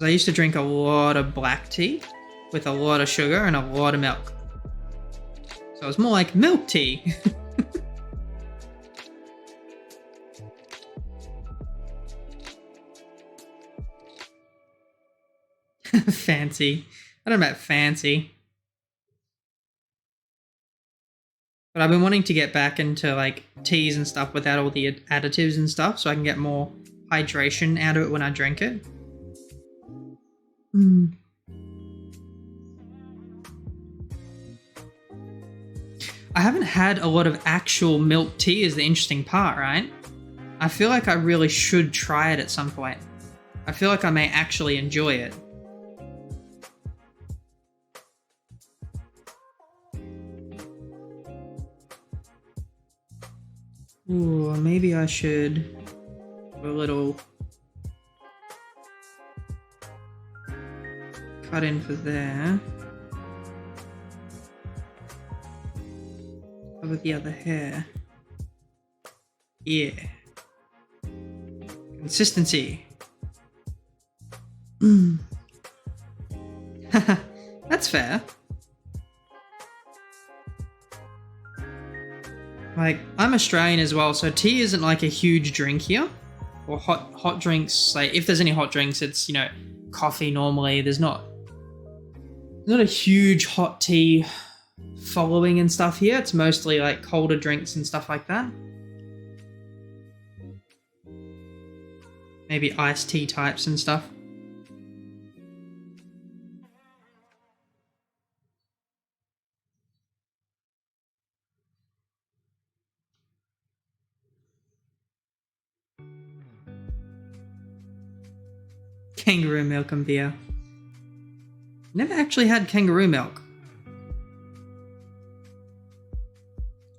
I used to drink a lot of black tea with a lot of sugar and a lot of milk. So it's more like milk tea. Fancy. I don't know about fancy. But I've been wanting to get back into like teas and stuff without all the additives and stuff, so I can get more hydration out of it when I drink it. I haven't had a lot of actual milk tea is the interesting part, right? I feel like I really should try it at some point. I feel like I may actually enjoy it. Ooh, maybe I should do a little cut in for there. Cover the other hair. Yeah. Consistency. That's fair. Like, I'm Australian as well, so tea isn't like a huge drink here. Or hot drinks, like if there's any hot drinks, it's, you know, coffee normally. There's not a huge hot tea following and stuff here. It's mostly like colder drinks and stuff like that. Maybe iced tea types and stuff. Kangaroo milk and beer. Never actually had kangaroo milk.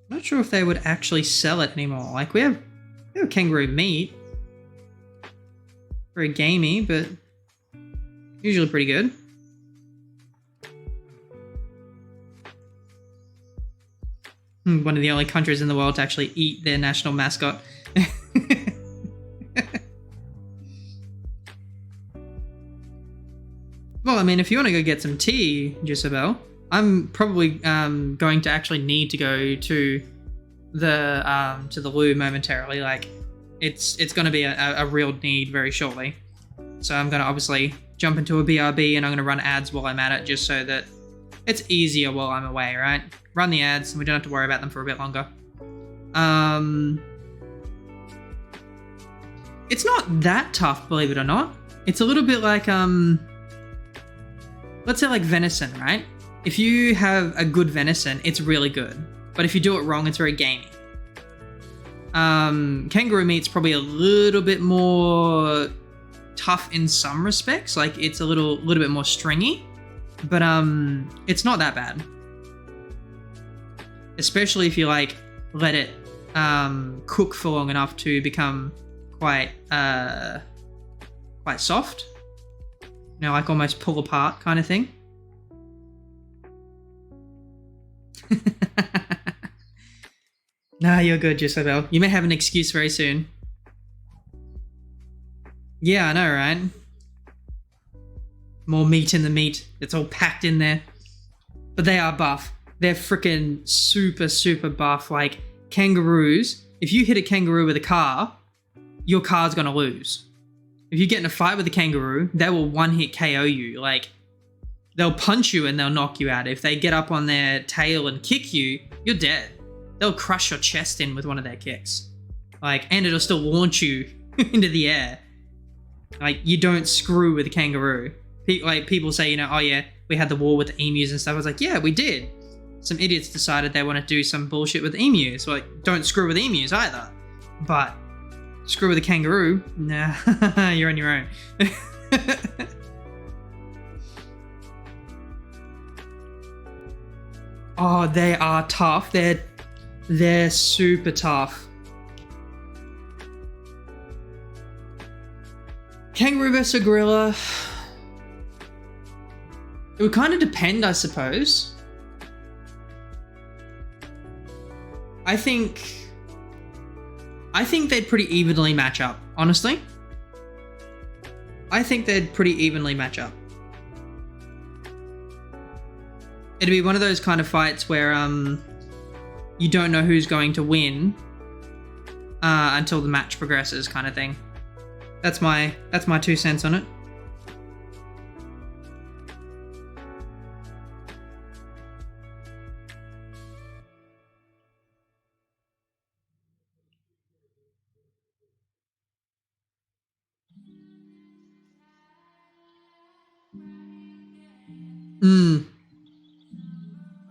Not sure if they would actually sell it anymore. Like we have kangaroo meat. Very gamey, but usually pretty good. One of the only countries in the world to actually eat their national mascot. Well, I mean, if you want to go get some tea, Jisabel, I'm probably going to actually need to go to the loo momentarily. Like, it's going to be a real need very shortly. So I'm going to obviously jump into a BRB and I'm going to run ads while I'm at it, just so that it's easier while I'm away, right? Run the ads and we don't have to worry about them for a bit longer. It's not that tough, believe it or not. It's a little bit like let's say like venison, right? If you have a good venison, it's really good. But if you do it wrong, it's very gamey. Kangaroo meat's probably a little bit more tough in some respects. Like it's a little bit more stringy, but it's not that bad. Especially if you like let it cook for long enough to become quite soft. You know, like almost pull apart kind of thing. Nah, you're good, Jisabel. You may have an excuse very soon. Yeah, I know, right? More meat in the meat. It's all packed in there. But they are buff. They're freaking super, super buff. Like, kangaroos, if you hit a kangaroo with a car, your car's gonna lose. If you get in a fight with a kangaroo, they will one-hit KO you. Like, they'll punch you and they'll knock you out. If they get up on their tail and kick you, you're dead. They'll crush your chest in with one of their kicks. Like, and it'll still launch you into the air. Like, you don't screw with a kangaroo. Like, people say, you know, oh yeah, we had the war with the emus and stuff. I was like, yeah, we did. Some idiots decided they want to do some bullshit with emus. Like, don't screw with emus either. But screw with a kangaroo? Nah, you're on your own. Oh, they are tough. They're super tough. Kangaroo versus gorilla. It would kind of depend, I suppose. I think they'd pretty evenly match up, honestly. I think they'd pretty evenly match up. It'd be one of those kind of fights where you don't know who's going to win until the match progresses, kind of thing. That's my 2 cents on it.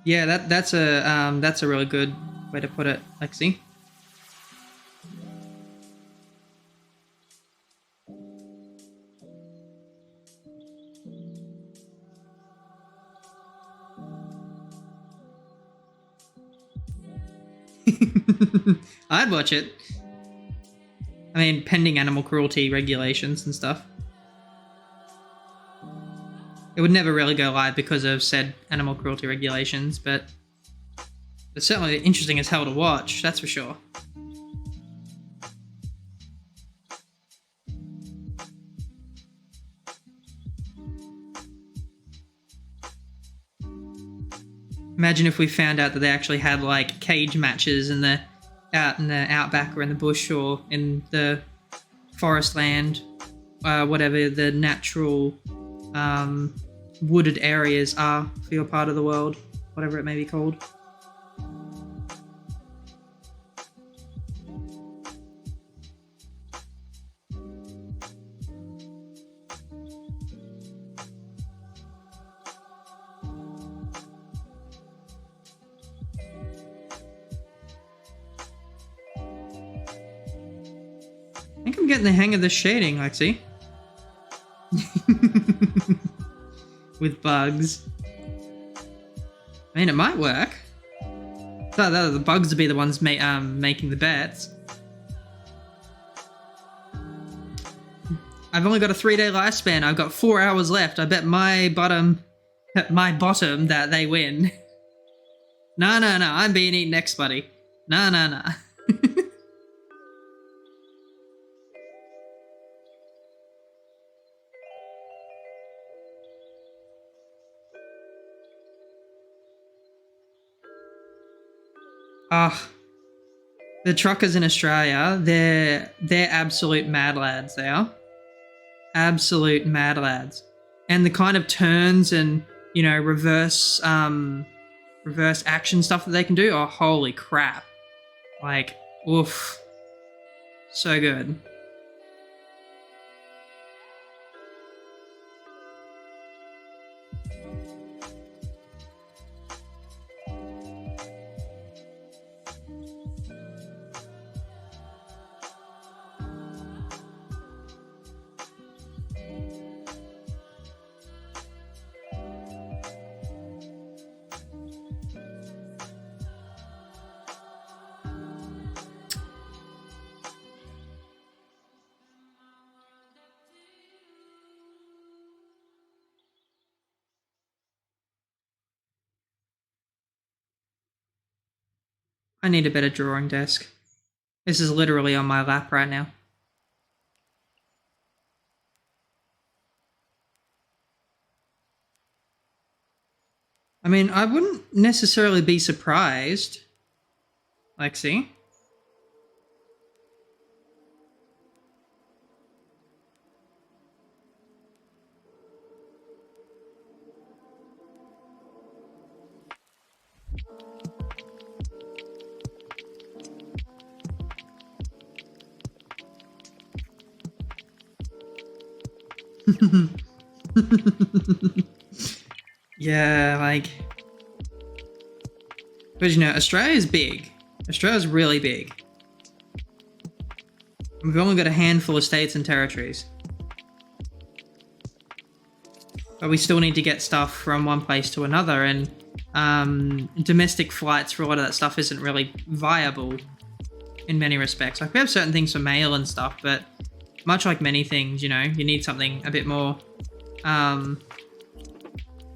Yeah, that's a really good way to put it, Lexi. I'd watch it. I mean, pending animal cruelty regulations and stuff. It would never really go live because of said animal cruelty regulations, but it's certainly interesting as hell to watch, that's for sure. Imagine if we found out that they actually had like cage matches out in the outback or in the bush or in the forest land, whatever the natural wooded areas are for your part of the world, whatever it may be called. think I'm getting the hang of the shading, Lexi. With bugs. I mean, it might work. So the bugs would be the ones making the bets. I've only got a 3-day lifespan. I've got 4 hours left. I bet my bottom that they win. No. I'm being eaten next, buddy. No. Ah, the truckers in Australia, they're absolute mad lads, they are. Absolute mad lads. And the kind of turns and, you know, reverse action stuff that they can do, oh, holy crap. Like, oof. So good. I need a better drawing desk. This is literally on my lap right now. I mean, I wouldn't necessarily be surprised, Lexi. Yeah, like... But you know, Australia's big. Australia's really big. We've only got a handful of states and territories. But we still need to get stuff from one place to another, and domestic flights for a lot of that stuff isn't really viable in many respects. Like, we have certain things for mail and stuff, but much like many things, you know, you need something a bit more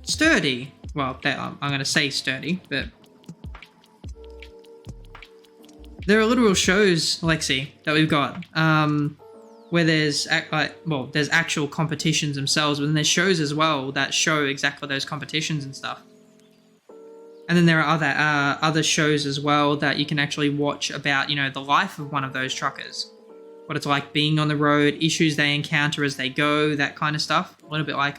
sturdy. Well, I'm going to say sturdy, but there are literal shows, Lexi, that we've got where there's there's actual competitions themselves, but then there's shows as well that show exactly those competitions and stuff. And then there are other shows as well that you can actually watch about, you know, the life of one of those truckers, what it's like being on the road, issues they encounter as they go, that kind of stuff. A little bit like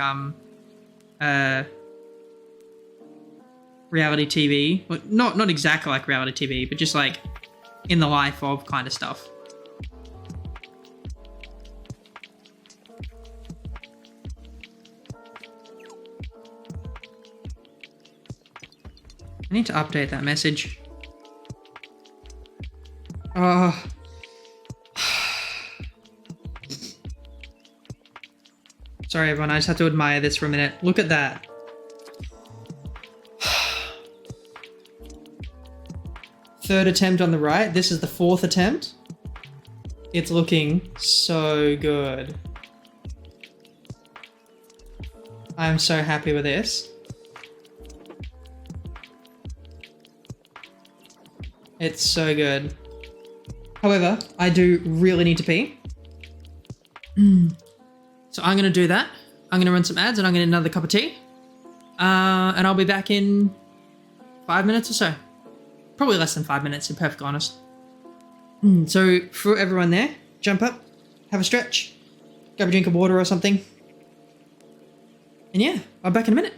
reality TV, well, not exactly like reality TV, but just like in the life of kind of stuff. I need to update that message. Oh. Sorry, everyone. I just have to admire this for a minute. Look at that. Third attempt on the right. This is the fourth attempt. It's looking so good. I'm so happy with this. It's so good. However, I do really need to pee. So I'm going to do that. I'm going to run some ads and I'm going to get another cup of tea. And I'll be back in 5 minutes or so. Probably less than 5 minutes, to be perfectly honest. So for everyone there, jump up, have a stretch, grab a drink of water or something. And yeah, I'll be back in a minute.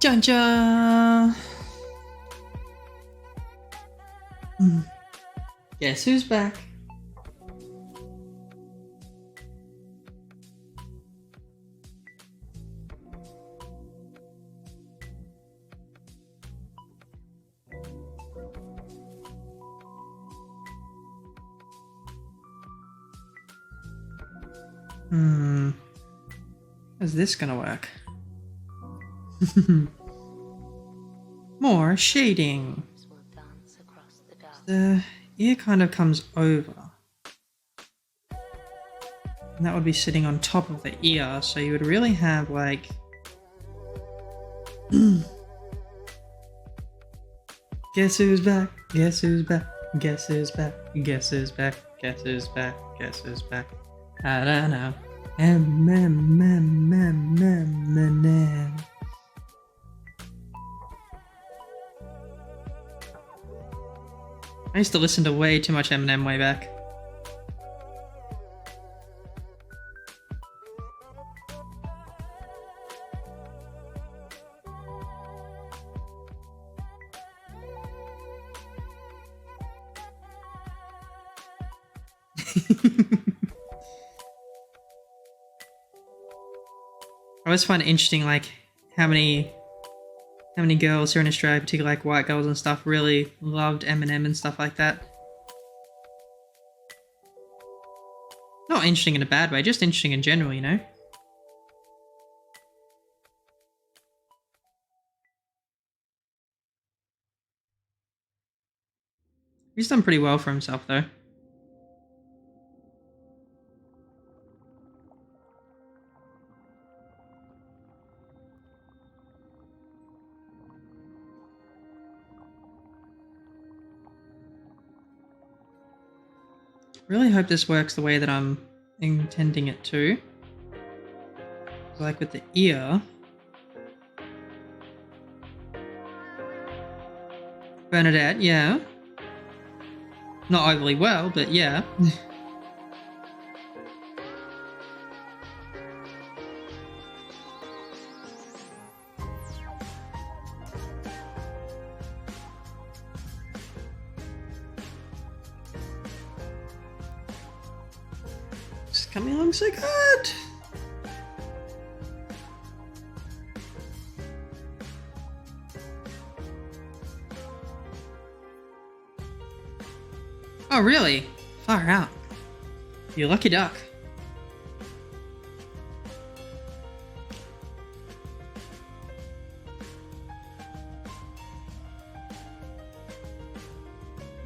Dun dun! Guess who's back? How's this gonna work? More shading. The ear kind of comes over. And that would be sitting on top of the ear, so you would really have like... Guess who's back? Guess who's back? Guess who's back? Guess who's back? Guess who's back? Guess who's back? I don't know. I used to listen to way too much Eminem way back. I always find it interesting, like, how many girls here in Australia, particularly like white girls and stuff, really loved Eminem and stuff like that. Not interesting in a bad way, just interesting in general, you know? He's done pretty well for himself, though. Really hope this works the way that I'm intending it to. Like with the ear. Bernadette, yeah. Not overly well, but yeah. It's coming along so good. Oh, really? Far out. You lucky duck.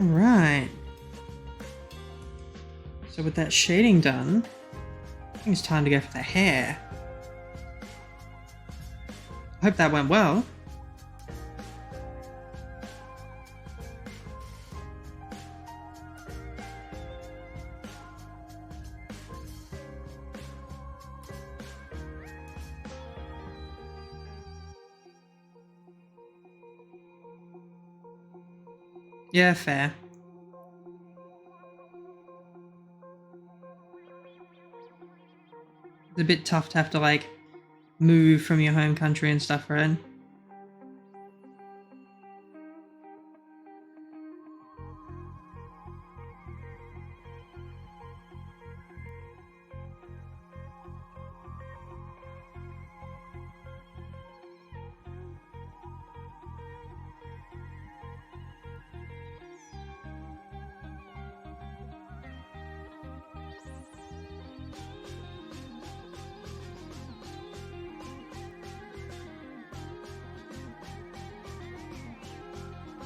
Alright. So with that shading done, I think it's time to go for the hair. I hope that went well. Yeah, fair. It's a bit tough to have to, like, move from your home country and stuff, right?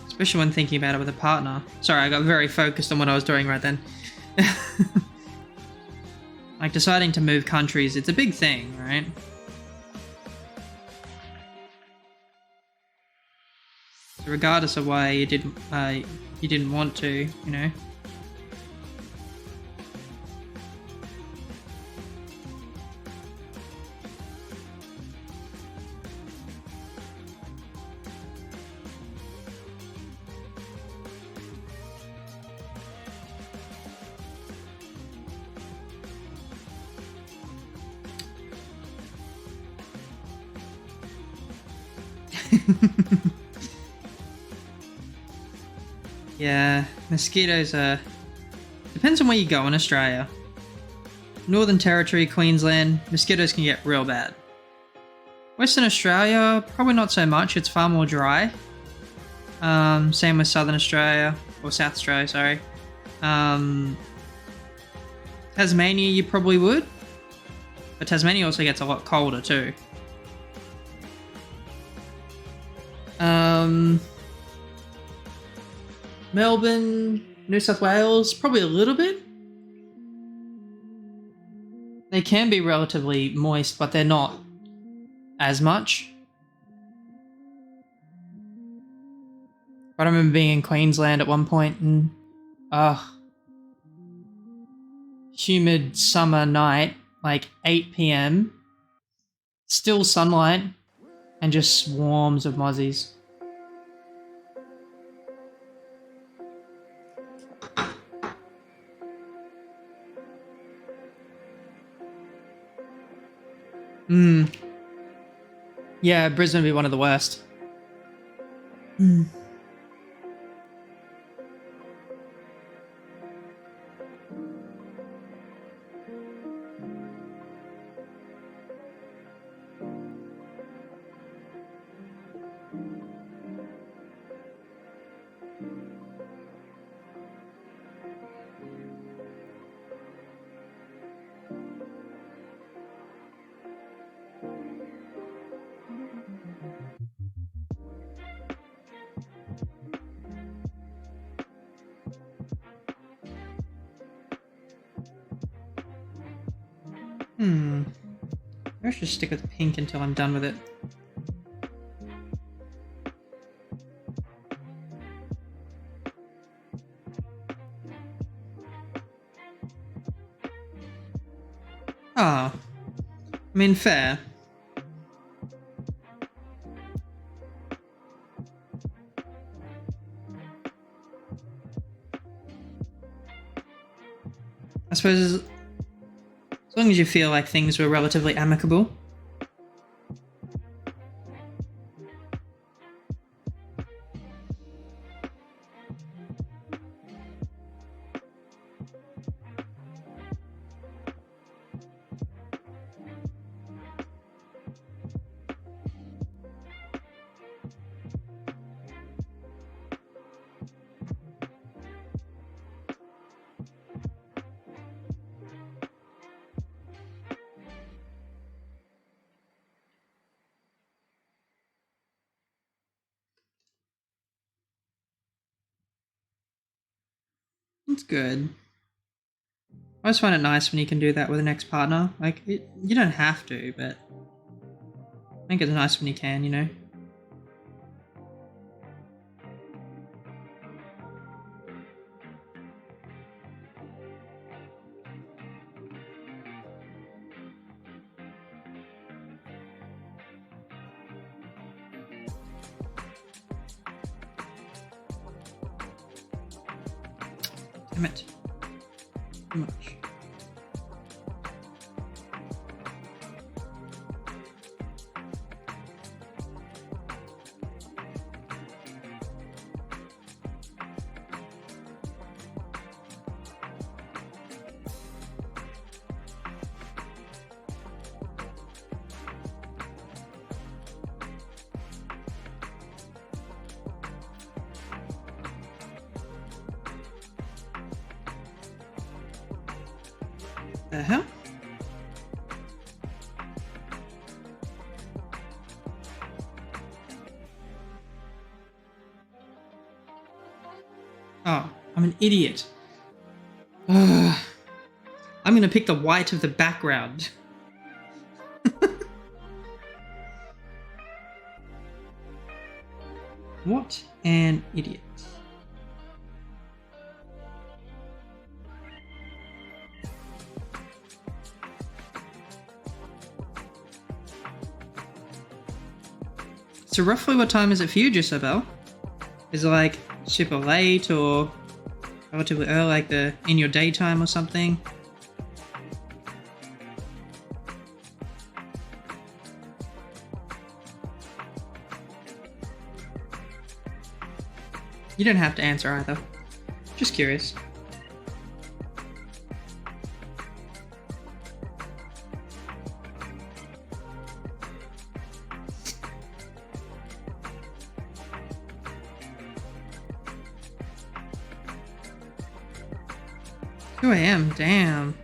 Especially when thinking about it with a partner. Sorry, I got very focused on what I was doing right then. Like, deciding to move countries, it's a big thing, right? So regardless of why you didn't want to, you know. Yeah, mosquitoes are... Depends on where you go in Australia. Northern Territory, Queensland, mosquitoes can get real bad. Western Australia, probably not so much. It's far more dry. Same with Southern Australia, or South Australia, sorry. Tasmania, you probably would. But Tasmania also gets a lot colder too. Melbourne, New South Wales, probably a little bit. They can be relatively moist, but they're not as much. But I remember being in Queensland at one point and humid summer night, like 8 p.m, still sunlight and just swarms of mozzies. Yeah, Brisbane would be one of the worst. I should stick with pink until I'm done with it. Ah, I mean, fair. I suppose as long as you feel like things were relatively amicable. It's good. I always find it nice when you can do that with an ex-partner. Like, you don't have to, but I think it's nice when you can, you know? Damn it. Too much. The hell? Oh, I'm an idiot. I'm gonna pick the white of the background. What an idiot. So roughly what time is it for you, Jisabel? Is it like super late or relatively early, like in your daytime or something? You don't have to answer either. Just curious. Who I am, damn.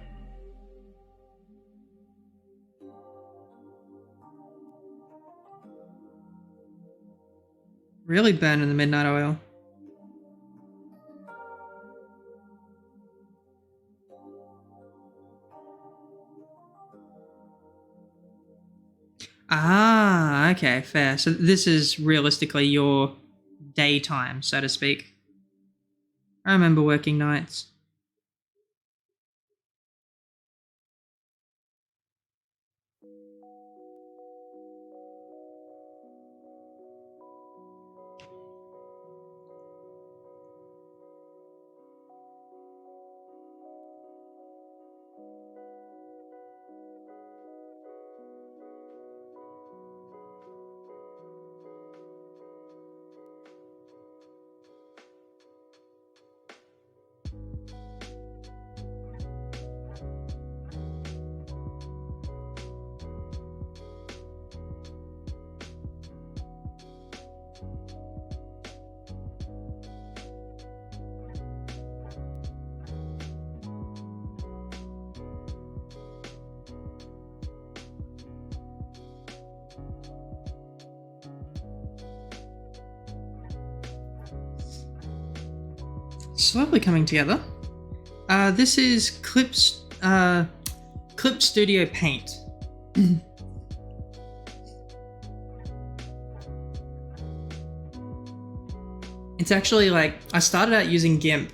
Really burning the midnight oil. Ah, okay, fair. So this is realistically your daytime, so to speak. I remember working nights. Slowly coming together. This is Clip Studio Paint. It's actually like, I started out using GIMP,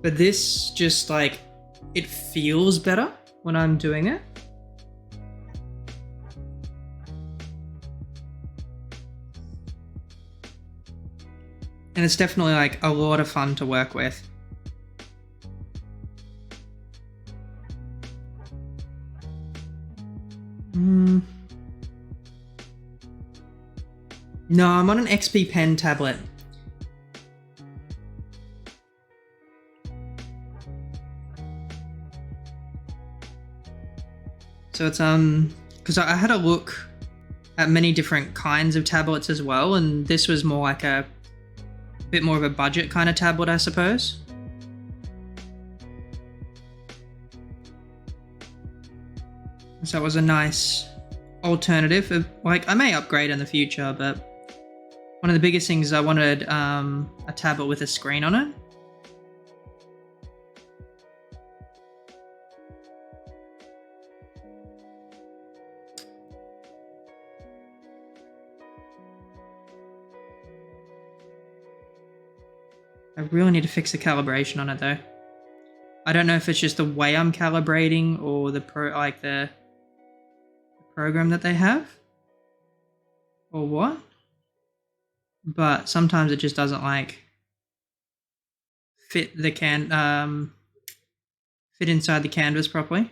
but this just like, it feels better when I'm doing it. And it's definitely like a lot of fun to work with. No, I'm on an XP Pen tablet. So it's because I had a look at many different kinds of tablets as well, and this was more like a bit more of a budget kind of tablet, I suppose. So it was a nice alternative. Like, I may upgrade in the future, but one of the biggest things is I wanted a tablet with a screen on it. I really need to fix the calibration on it though. I don't know if it's just the way I'm calibrating or the program that they have or what, but sometimes it just doesn't like fit inside the canvas properly.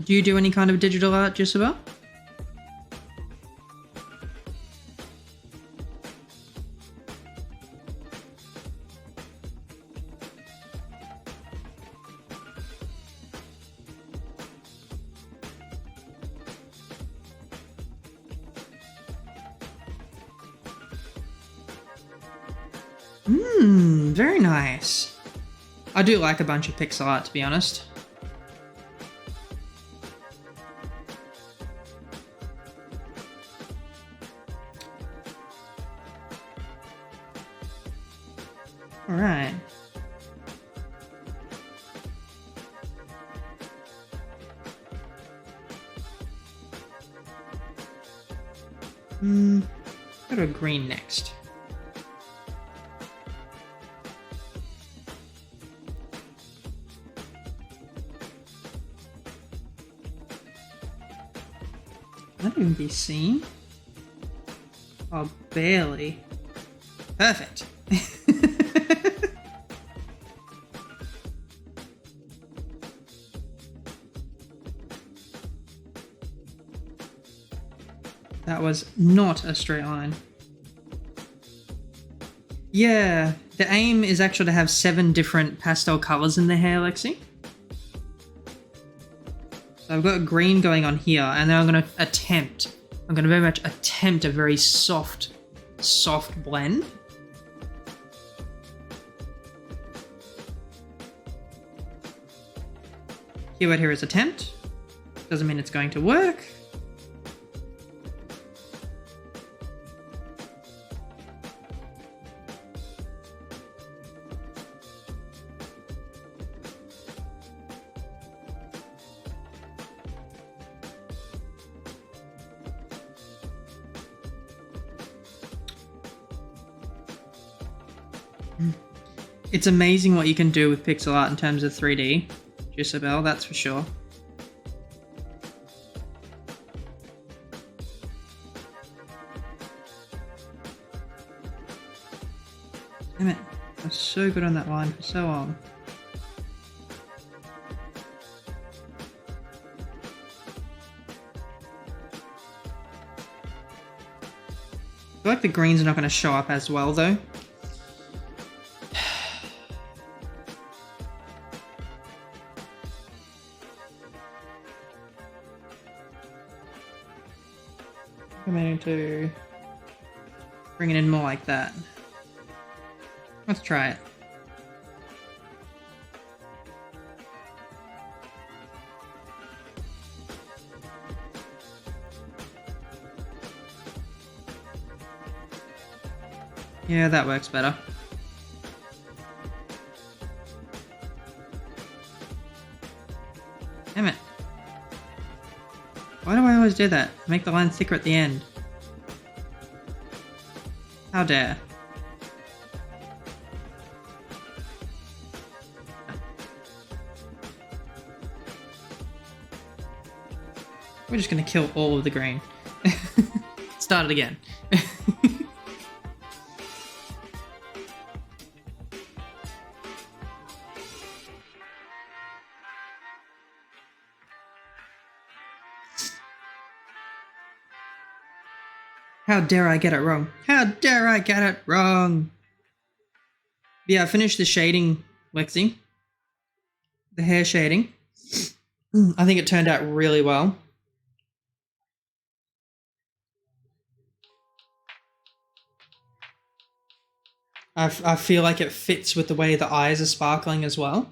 Do you do any kind of digital art, Jessica? Very nice. I do like a bunch of pixel art, to be honest. All right. Go to a green next. Not even be seen. Oh, barely. Perfect. That was not a straight line. Yeah, the aim is actually to have 7 different pastel colors in the hair, Lexi. So I've got green going on here, and then I'm going to very much attempt a very soft blend. Keyword here is attempt. Doesn't mean it's going to work. It's amazing what you can do with pixel art in terms of 3D, Jisabel, that's for sure. Damn it, I was so good on that line for so long. I feel like the greens are not going to show up as well though. I'm going to bring it in more like that. Let's try it. Yeah, that works better. Damn it. Why do I always do that? Make the line thicker at the end. How dare. We're just gonna kill all of the green. Start it again. How dare I get it wrong? How dare I get it wrong? Yeah, I finished the shading, Lexi. The hair shading. I think it turned out really well. I feel like it fits with the way the eyes are sparkling as well.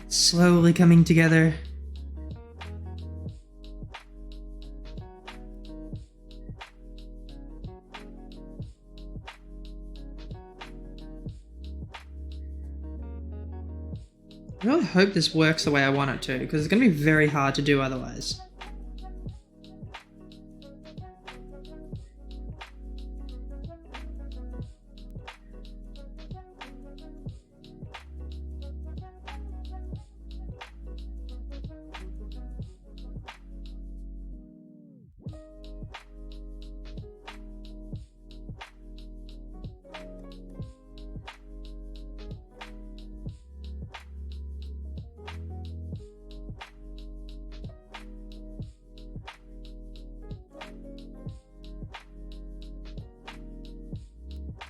Slowly coming together. I really hope this works the way I want it to, because it's going to be very hard to do otherwise.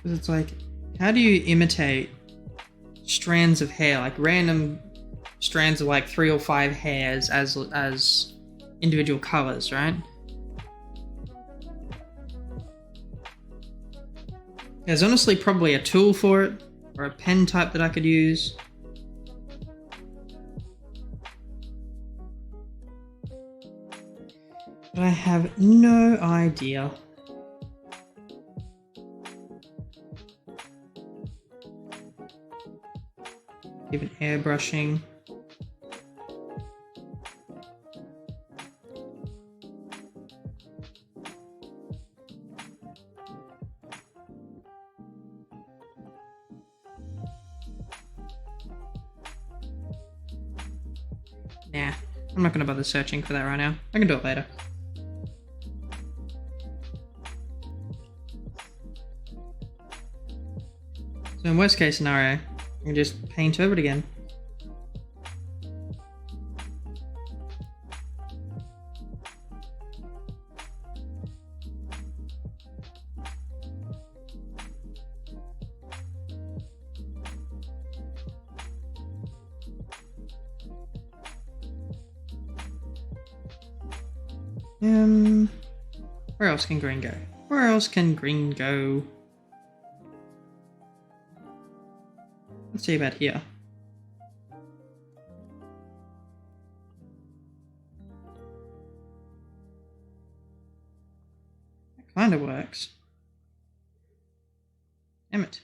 It's like, how do you imitate strands of hair, like random strands of like 3 or 5 hairs as individual colors, right? There's honestly probably a tool for it, or a pen type that I could use. But I have no idea. Even airbrushing. Nah, I'm not gonna bother searching for that right now. I can do it later. So in worst case scenario, I can just paint over it again. Where else can green go? Where else can green go? Let's see about here. That kind of works. Damn it.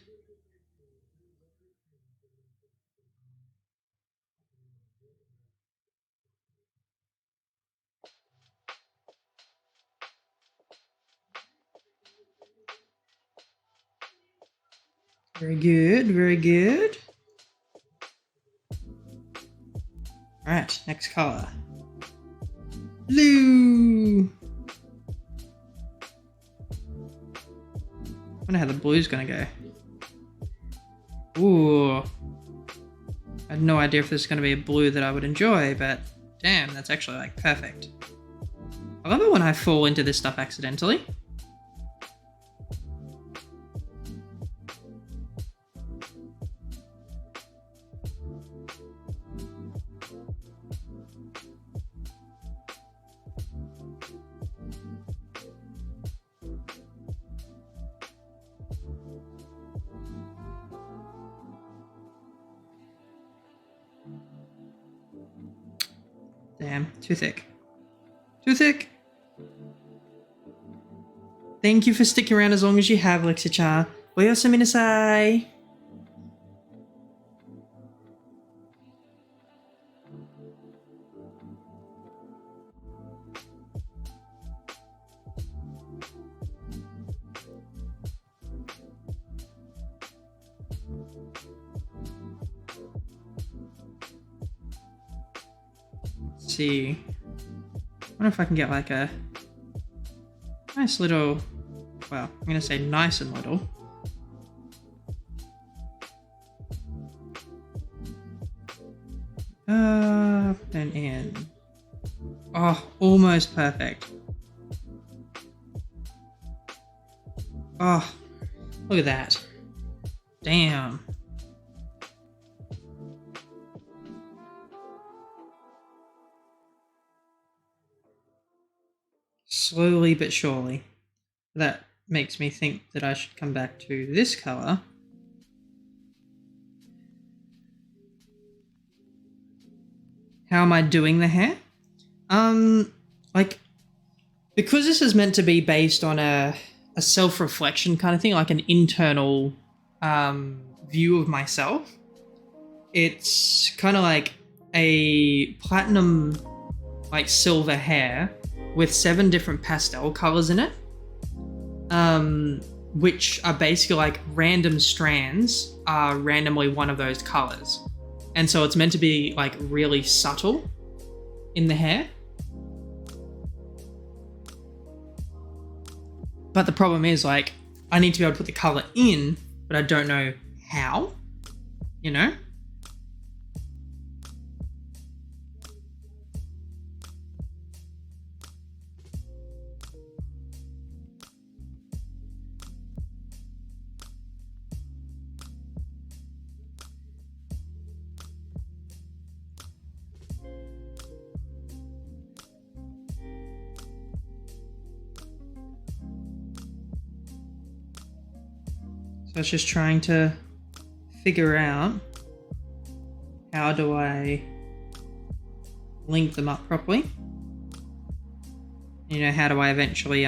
Very good, very good. Alright, next color. Blue! I wonder how the blue's gonna go. Ooh. I had no idea if this is gonna be a blue that I would enjoy, but damn, that's actually like perfect. I love it when I fall into this stuff accidentally. Damn, too thick. Too thick! Thank you for sticking around as long as you have, Lexichan. Oyasaminasai! Let's see. I wonder if I can get like a nice little, well, I'm gonna say nice and little. And in. Oh, almost perfect. Oh, look at that. Damn. Slowly but surely. That makes me think that I should come back to this color. How am I doing the hair? Like, because this is meant to be based on a self-reflection kind of thing, like an internal view of myself, it's kind of like a platinum, like silver hair with 7 different pastel colors in it, which are basically like random strands are randomly one of those colors. And so it's meant to be like really subtle in the hair. But the problem is, like, I need to be able to put the color in, but I don't know how, you know? So it's just trying to figure out how do I link them up properly. You know, how do I eventually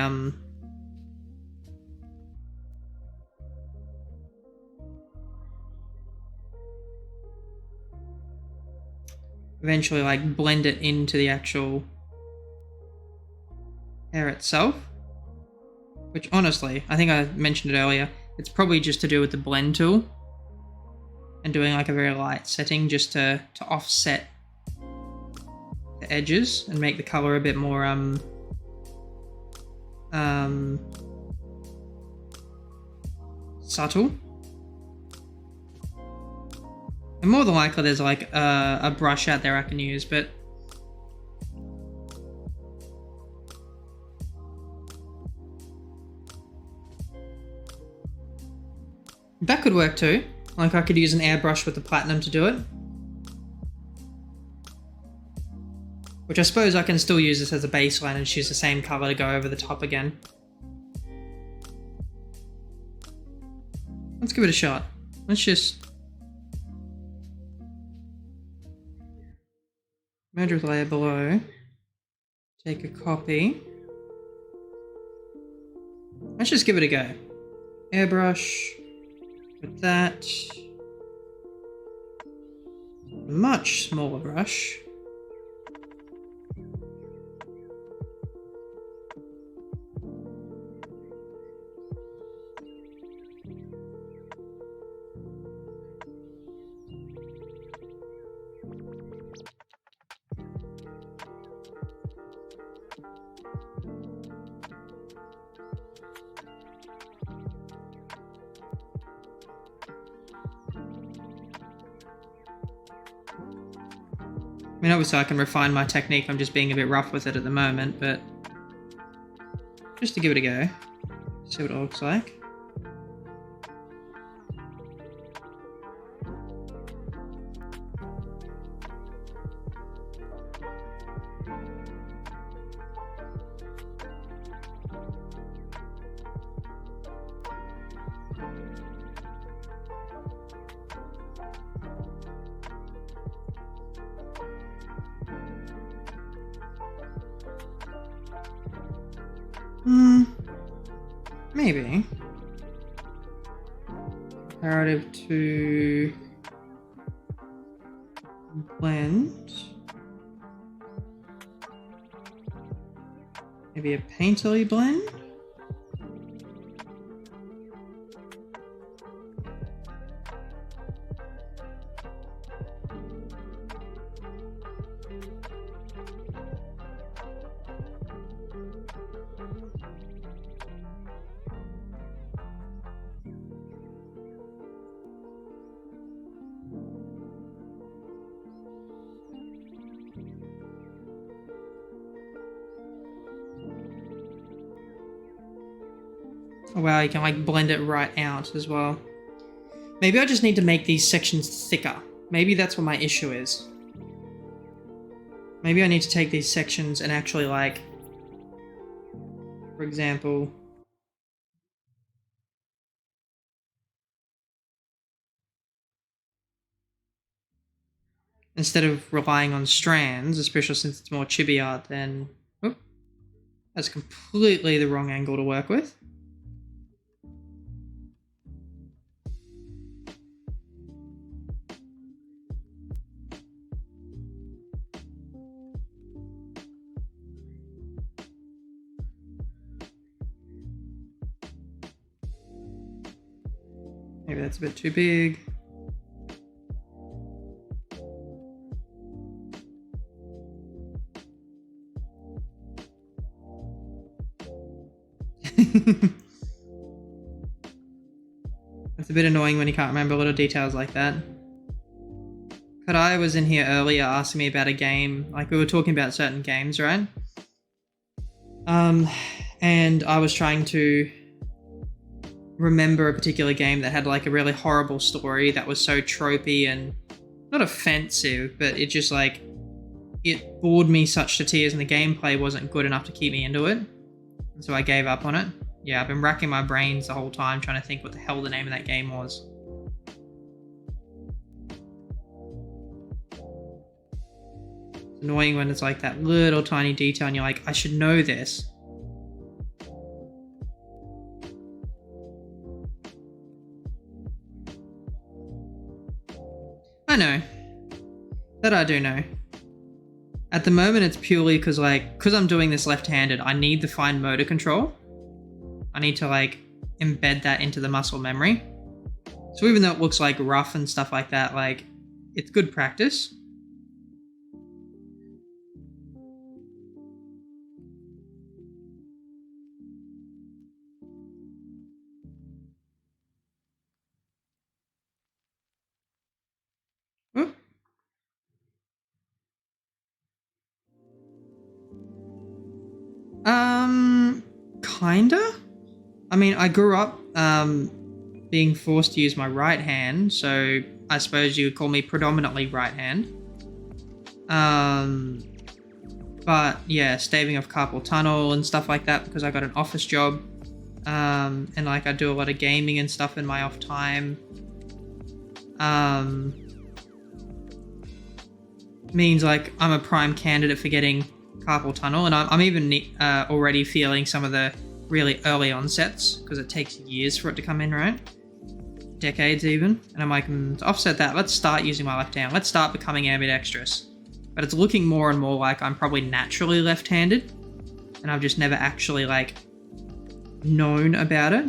like blend it into the actual hair itself. Which honestly, I think I mentioned it earlier, it's probably just to do with the blend tool and doing like a very light setting just to offset the edges and make the color a bit more subtle. And more than likely there's like a brush out there I can use, but that could work too. Like I could use an airbrush with the platinum to do it. Which I suppose I can still use this as a baseline and choose the same color to go over the top again. Let's give it a shot. Let's just merge with layer below. Take a copy. Let's just give it a go. Airbrush. With that. Much smaller brush. I mean, obviously I can refine my technique, I'm just being a bit rough with it at the moment, but just to give it a go, see what it looks like. Maybe. Comparative to blend. Maybe a painterly blend? Oh wow, you can like blend it right out as well. Maybe I just need to make these sections thicker. Maybe that's what my issue is. Maybe I need to take these sections and actually like, for example, instead of relying on strands, especially since it's more chibi art, then oh, that's completely the wrong angle to work with. Maybe that's a bit too big. It's a bit annoying when you can't remember little details like that. Kadai was in here earlier asking me about a game. Like we were talking about certain games, right? And I was trying to remember a particular game that had like a really horrible story that was so tropey and not offensive, but it just like, it bored me such to tears and the gameplay wasn't good enough to keep me into it. And so I gave up on it. Yeah, I've been racking my brains the whole time trying to think what the hell the name of that game was. It's annoying when it's like that little tiny detail and you're like, I should know this. I know. That I do know. At the moment, it's purely because I'm doing this left-handed, I need the fine motor control. I need to like embed that into the muscle memory. So even though it looks like rough and stuff like that, like it's good practice. Kinda. I mean, I grew up being forced to use my right hand, so I suppose you would call me predominantly right hand. But yeah, staving off carpal tunnel and stuff like that because I got an office job. And like I do a lot of gaming and stuff in my off time. Means like I'm a prime candidate for getting carpal tunnel, and I'm even already feeling some of the really early onsets because it takes years for it to come in, right? Decades even. And I'm like, to offset that, let's start using my left hand. Let's start becoming ambidextrous. But it's looking more and more like I'm probably naturally left-handed, and I've just never actually like known about it.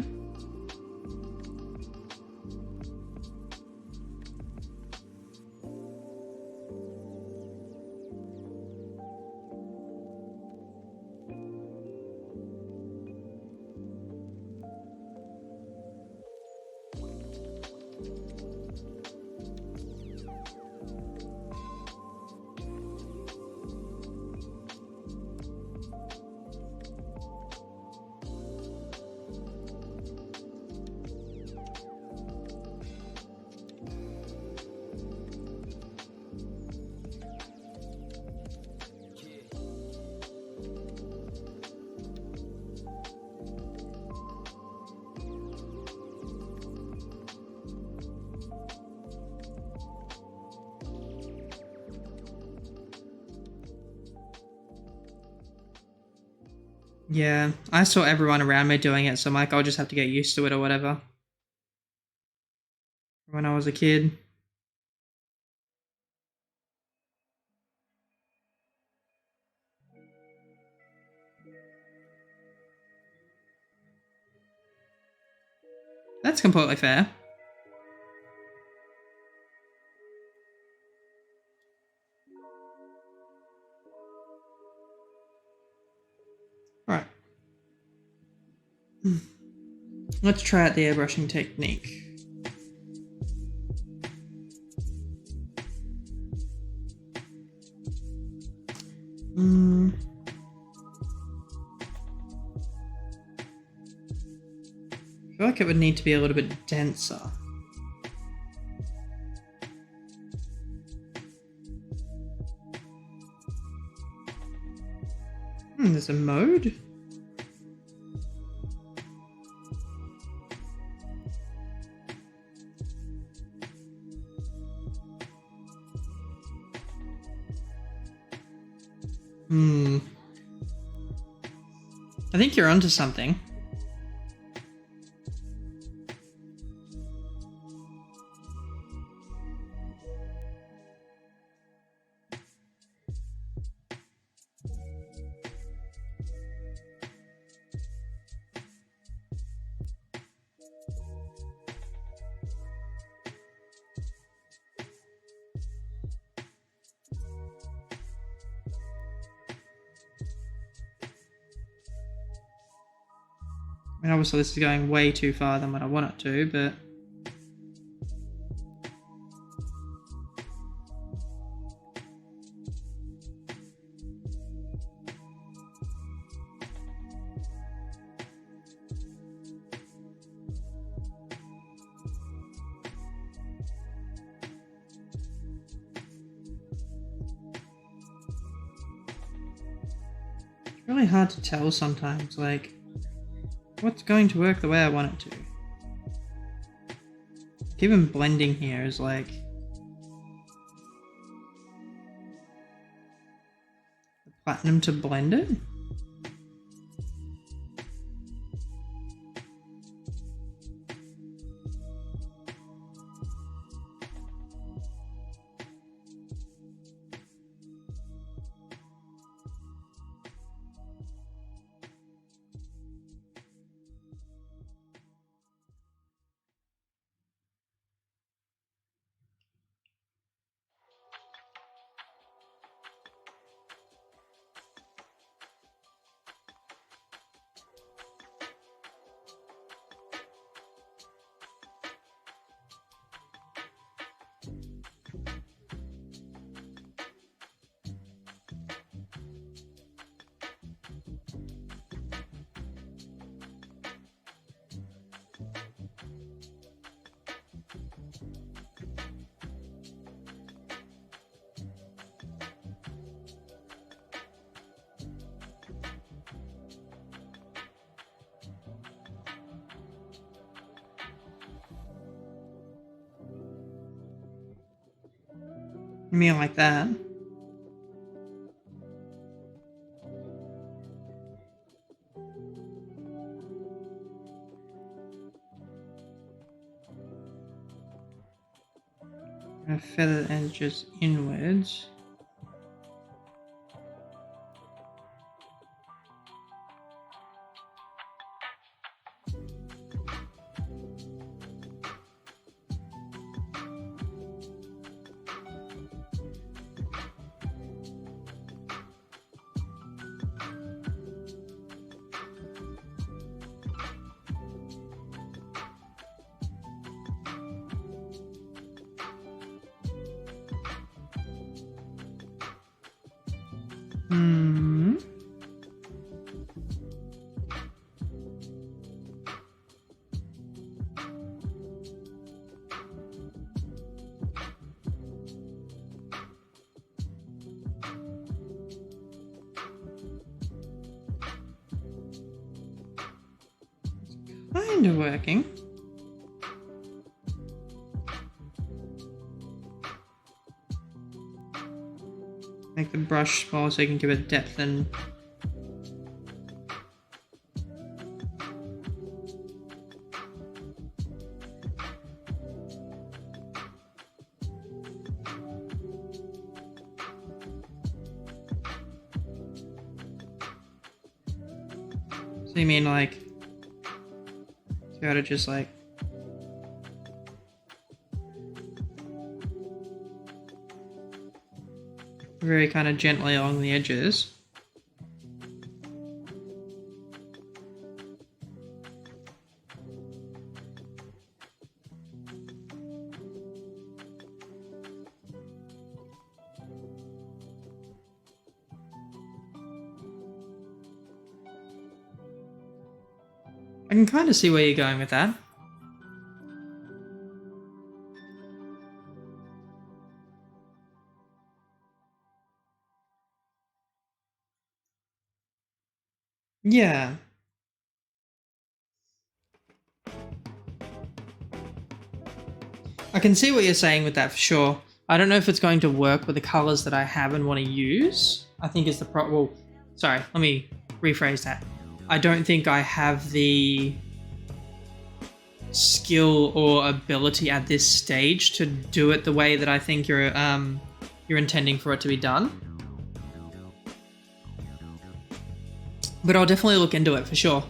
Yeah, I saw everyone around me doing it, so I'm like, I'll just have to get used to it or whatever. When I was a kid. That's completely fair. Alright. Let's try out the airbrushing technique. I feel like it would need to be a little bit denser. There's a mode? I think you're onto something. I mean, obviously this is going way too far than what I want it to, but... It's really hard to tell sometimes, like, what's going to work the way I want it to. Even blending here is like... platinum to blend it? You mean like that? Gonna feather the edges inwards. Hmm. Kind of working. Make the brush small so you can give it depth and so you mean like you gotta just like very kind of gently along the edges. I can kind of see where you're going with that. Yeah. I can see what you're saying with that for sure. I don't know if it's going to work with the colors that I have and want to use. I think is the well, sorry, let me rephrase that. I don't think I have the skill or ability at this stage to do it the way that I think you're intending for it to be done. But I'll definitely look into it for sure.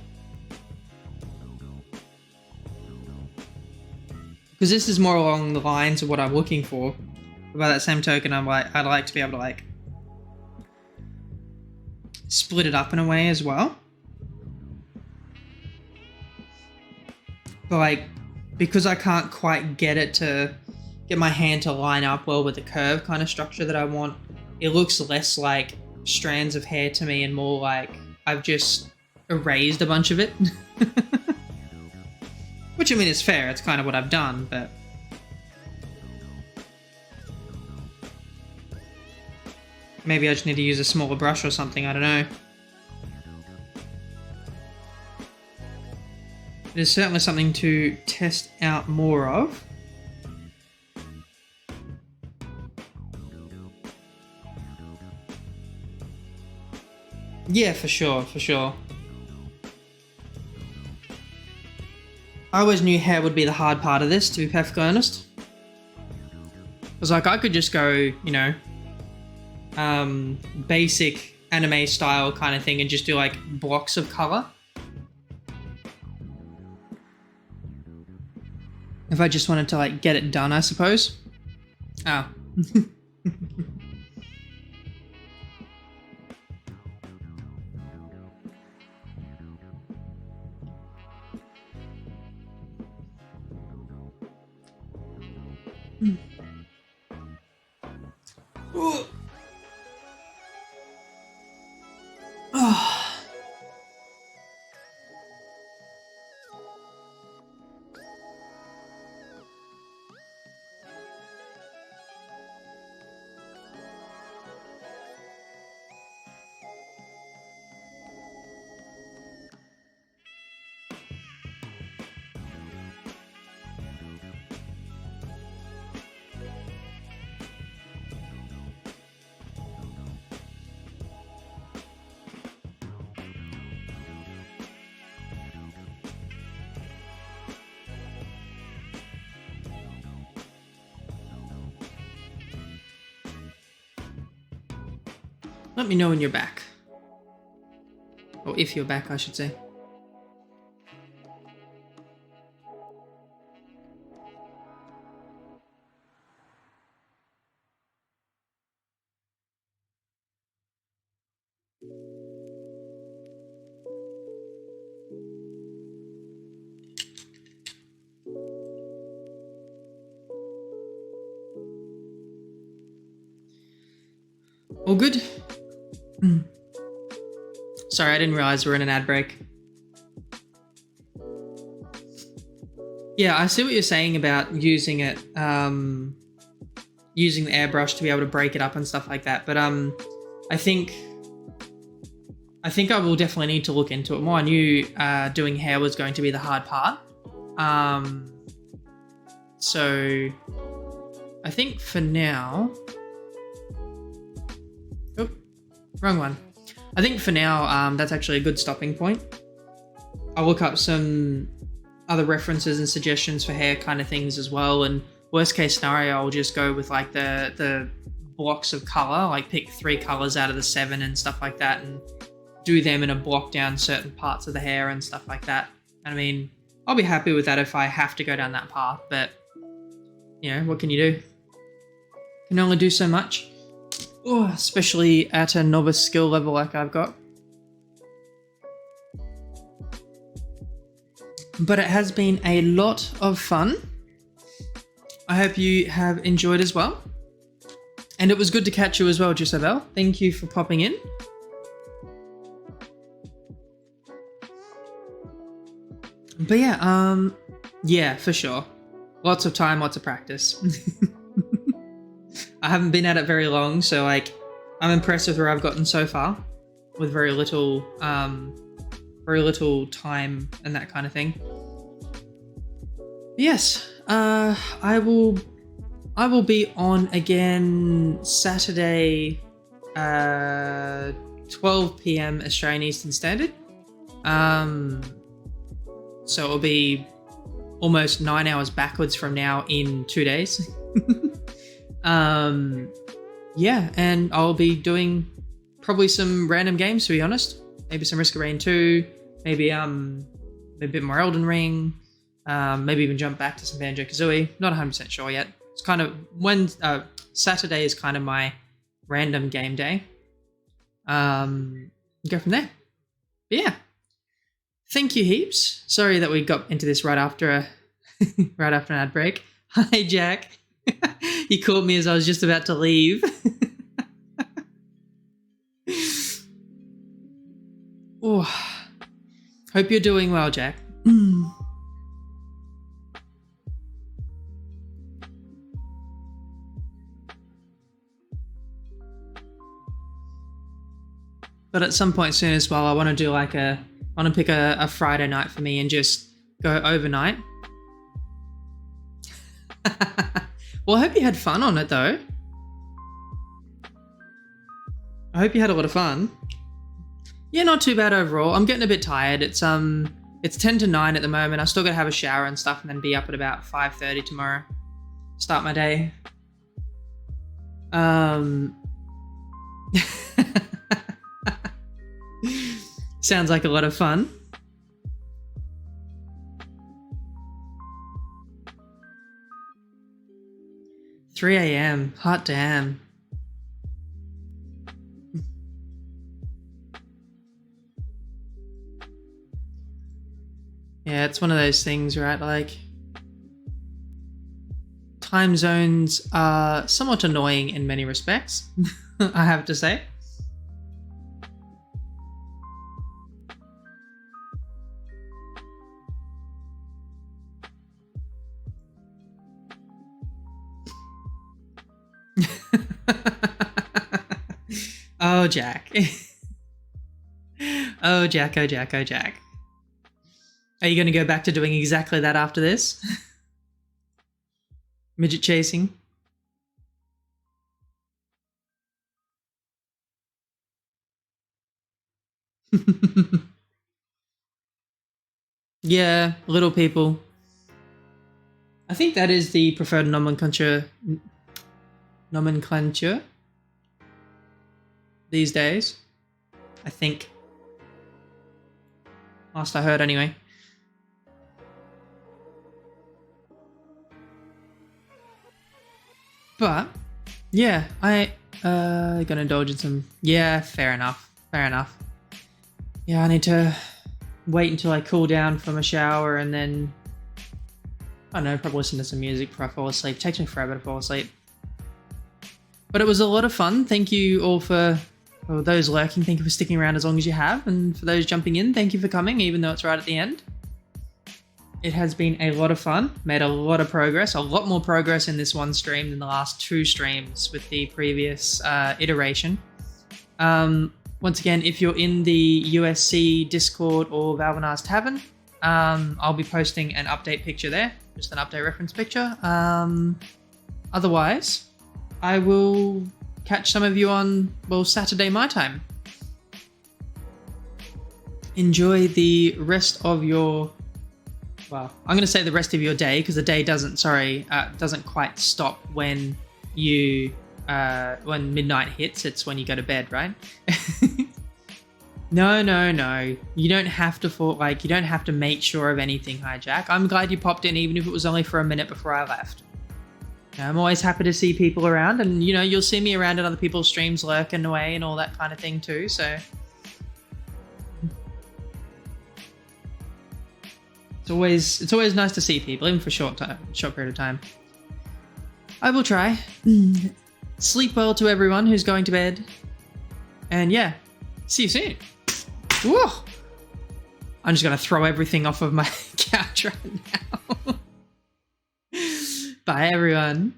Because this is more along the lines of what I'm looking for. But by that same token, I'd like to be able to like split it up in a way as well. But like, because I can't quite get my hand to line up well with the curve kind of structure that I want, it looks less like strands of hair to me and more like I've just erased a bunch of it. Which, I mean, is fair. It's kind of what I've done, but maybe I just need to use a smaller brush or something. I don't know. It is certainly something to test out more of. Yeah, for sure, for sure. I always knew hair would be the hard part of this, to be perfectly honest. Because like I could just go, you know, basic anime style kind of thing and just do like blocks of color. If I just wanted to like get it done, I suppose. Oh. Let me know when you're back. Or if you're back, I should say. All good? Sorry, I didn't realize we're in an ad break. Yeah, I see what you're saying about using it, using the airbrush to be able to break it up and stuff like that. But I think I will definitely need to look into it more. I knew doing hair was going to be the hard part. So I think for now. Oh, wrong one. I think for now, that's actually a good stopping point. I'll look up some other references and suggestions for hair kind of things as well. And worst case scenario, I'll just go with like the blocks of color, like pick 3 colors out of the 7 and stuff like that, and do them in a block down certain parts of the hair and stuff like that. And I mean, I'll be happy with that if I have to go down that path, but you know, what can you do? Can only do so much. Oh, especially at a novice skill level like I've got. But it has been a lot of fun. I hope you have enjoyed as well. And it was good to catch you as well, Gisabel. Thank you for popping in. But yeah, yeah, for sure. Lots of time, lots of practice. I haven't been at it very long, so like I'm impressed with where I've gotten so far with very little time and that kind of thing. Yes, I will be on again Saturday, 12 p.m. Australian Eastern Standard. So it'll be almost 9 hours backwards from now in 2 days. Yeah, and I'll be doing probably some random games, to be honest. Maybe some Risk of Rain 2, maybe a bit more Elden Ring, maybe even jump back to some Banjo-Kazooie. Not 100% sure yet. It's kind of Saturday is kind of my random game day. Go from there. But yeah. Thank you heaps. Sorry that we got into this right after an ad break. Hi, Jack. He called me as I was just about to leave. Oh, hope you're doing well, Jack. But at some point soon as well, I want to do like I want to pick a Friday night for me and just go overnight. Well, I hope you had fun on it though. I hope you had a lot of fun. Yeah, not too bad overall. I'm getting a bit tired. It's 10 to 9 at the moment. I still got to have a shower and stuff and then be up at about 5:30 tomorrow. Start my day. Sounds like a lot of fun. $3 a.m. Hot damn. Yeah, it's one of those things, right? Like, time zones are somewhat annoying in many respects, I have to say. Oh, Jack. Oh, Jack, oh, Jack, oh, Jack. Are you going to go back to doing exactly that after this? Midget chasing? Yeah, little people. I think that is the preferred nomenclature. Nomenclature? these days. I think. Last I heard, anyway. But yeah, I gonna indulge in some. Yeah, fair enough. Fair enough. Yeah, I need to wait until I cool down from a shower and then I don't know, probably listen to some music before I fall asleep. It takes me forever to fall asleep. But it was a lot of fun. Thank you all for those lurking. Thank you for sticking around as long as you have, and for those jumping in, thank you for coming, even though it's right at the end. It has been a lot of fun. Made a lot of progress. A lot more progress in this one stream than the last 2 streams with the previous iteration. Once again, if you're in the USC Discord or Valvanar's Tavern, I'll be posting an update picture there. Just an update reference picture. Otherwise, I will catch some of you on, well, Saturday my time. Enjoy the rest of your... Well, I'm going to say the rest of your day, because the day doesn't quite stop when you... when midnight hits. It's when you go to bed, right? No. You don't have to you don't have to make sure of anything, Hijack. I'm glad you popped in, even if it was only for a minute before I left. I'm always happy to see people around, and you'll see me around in other people's streams lurking away and all that kind of thing too, so it's always nice to see people, even for a short period of time. I will try. Sleep well to everyone who's going to bed. And yeah, see you soon. Whoa! I'm just going to throw everything off of my couch right now. Bye, everyone.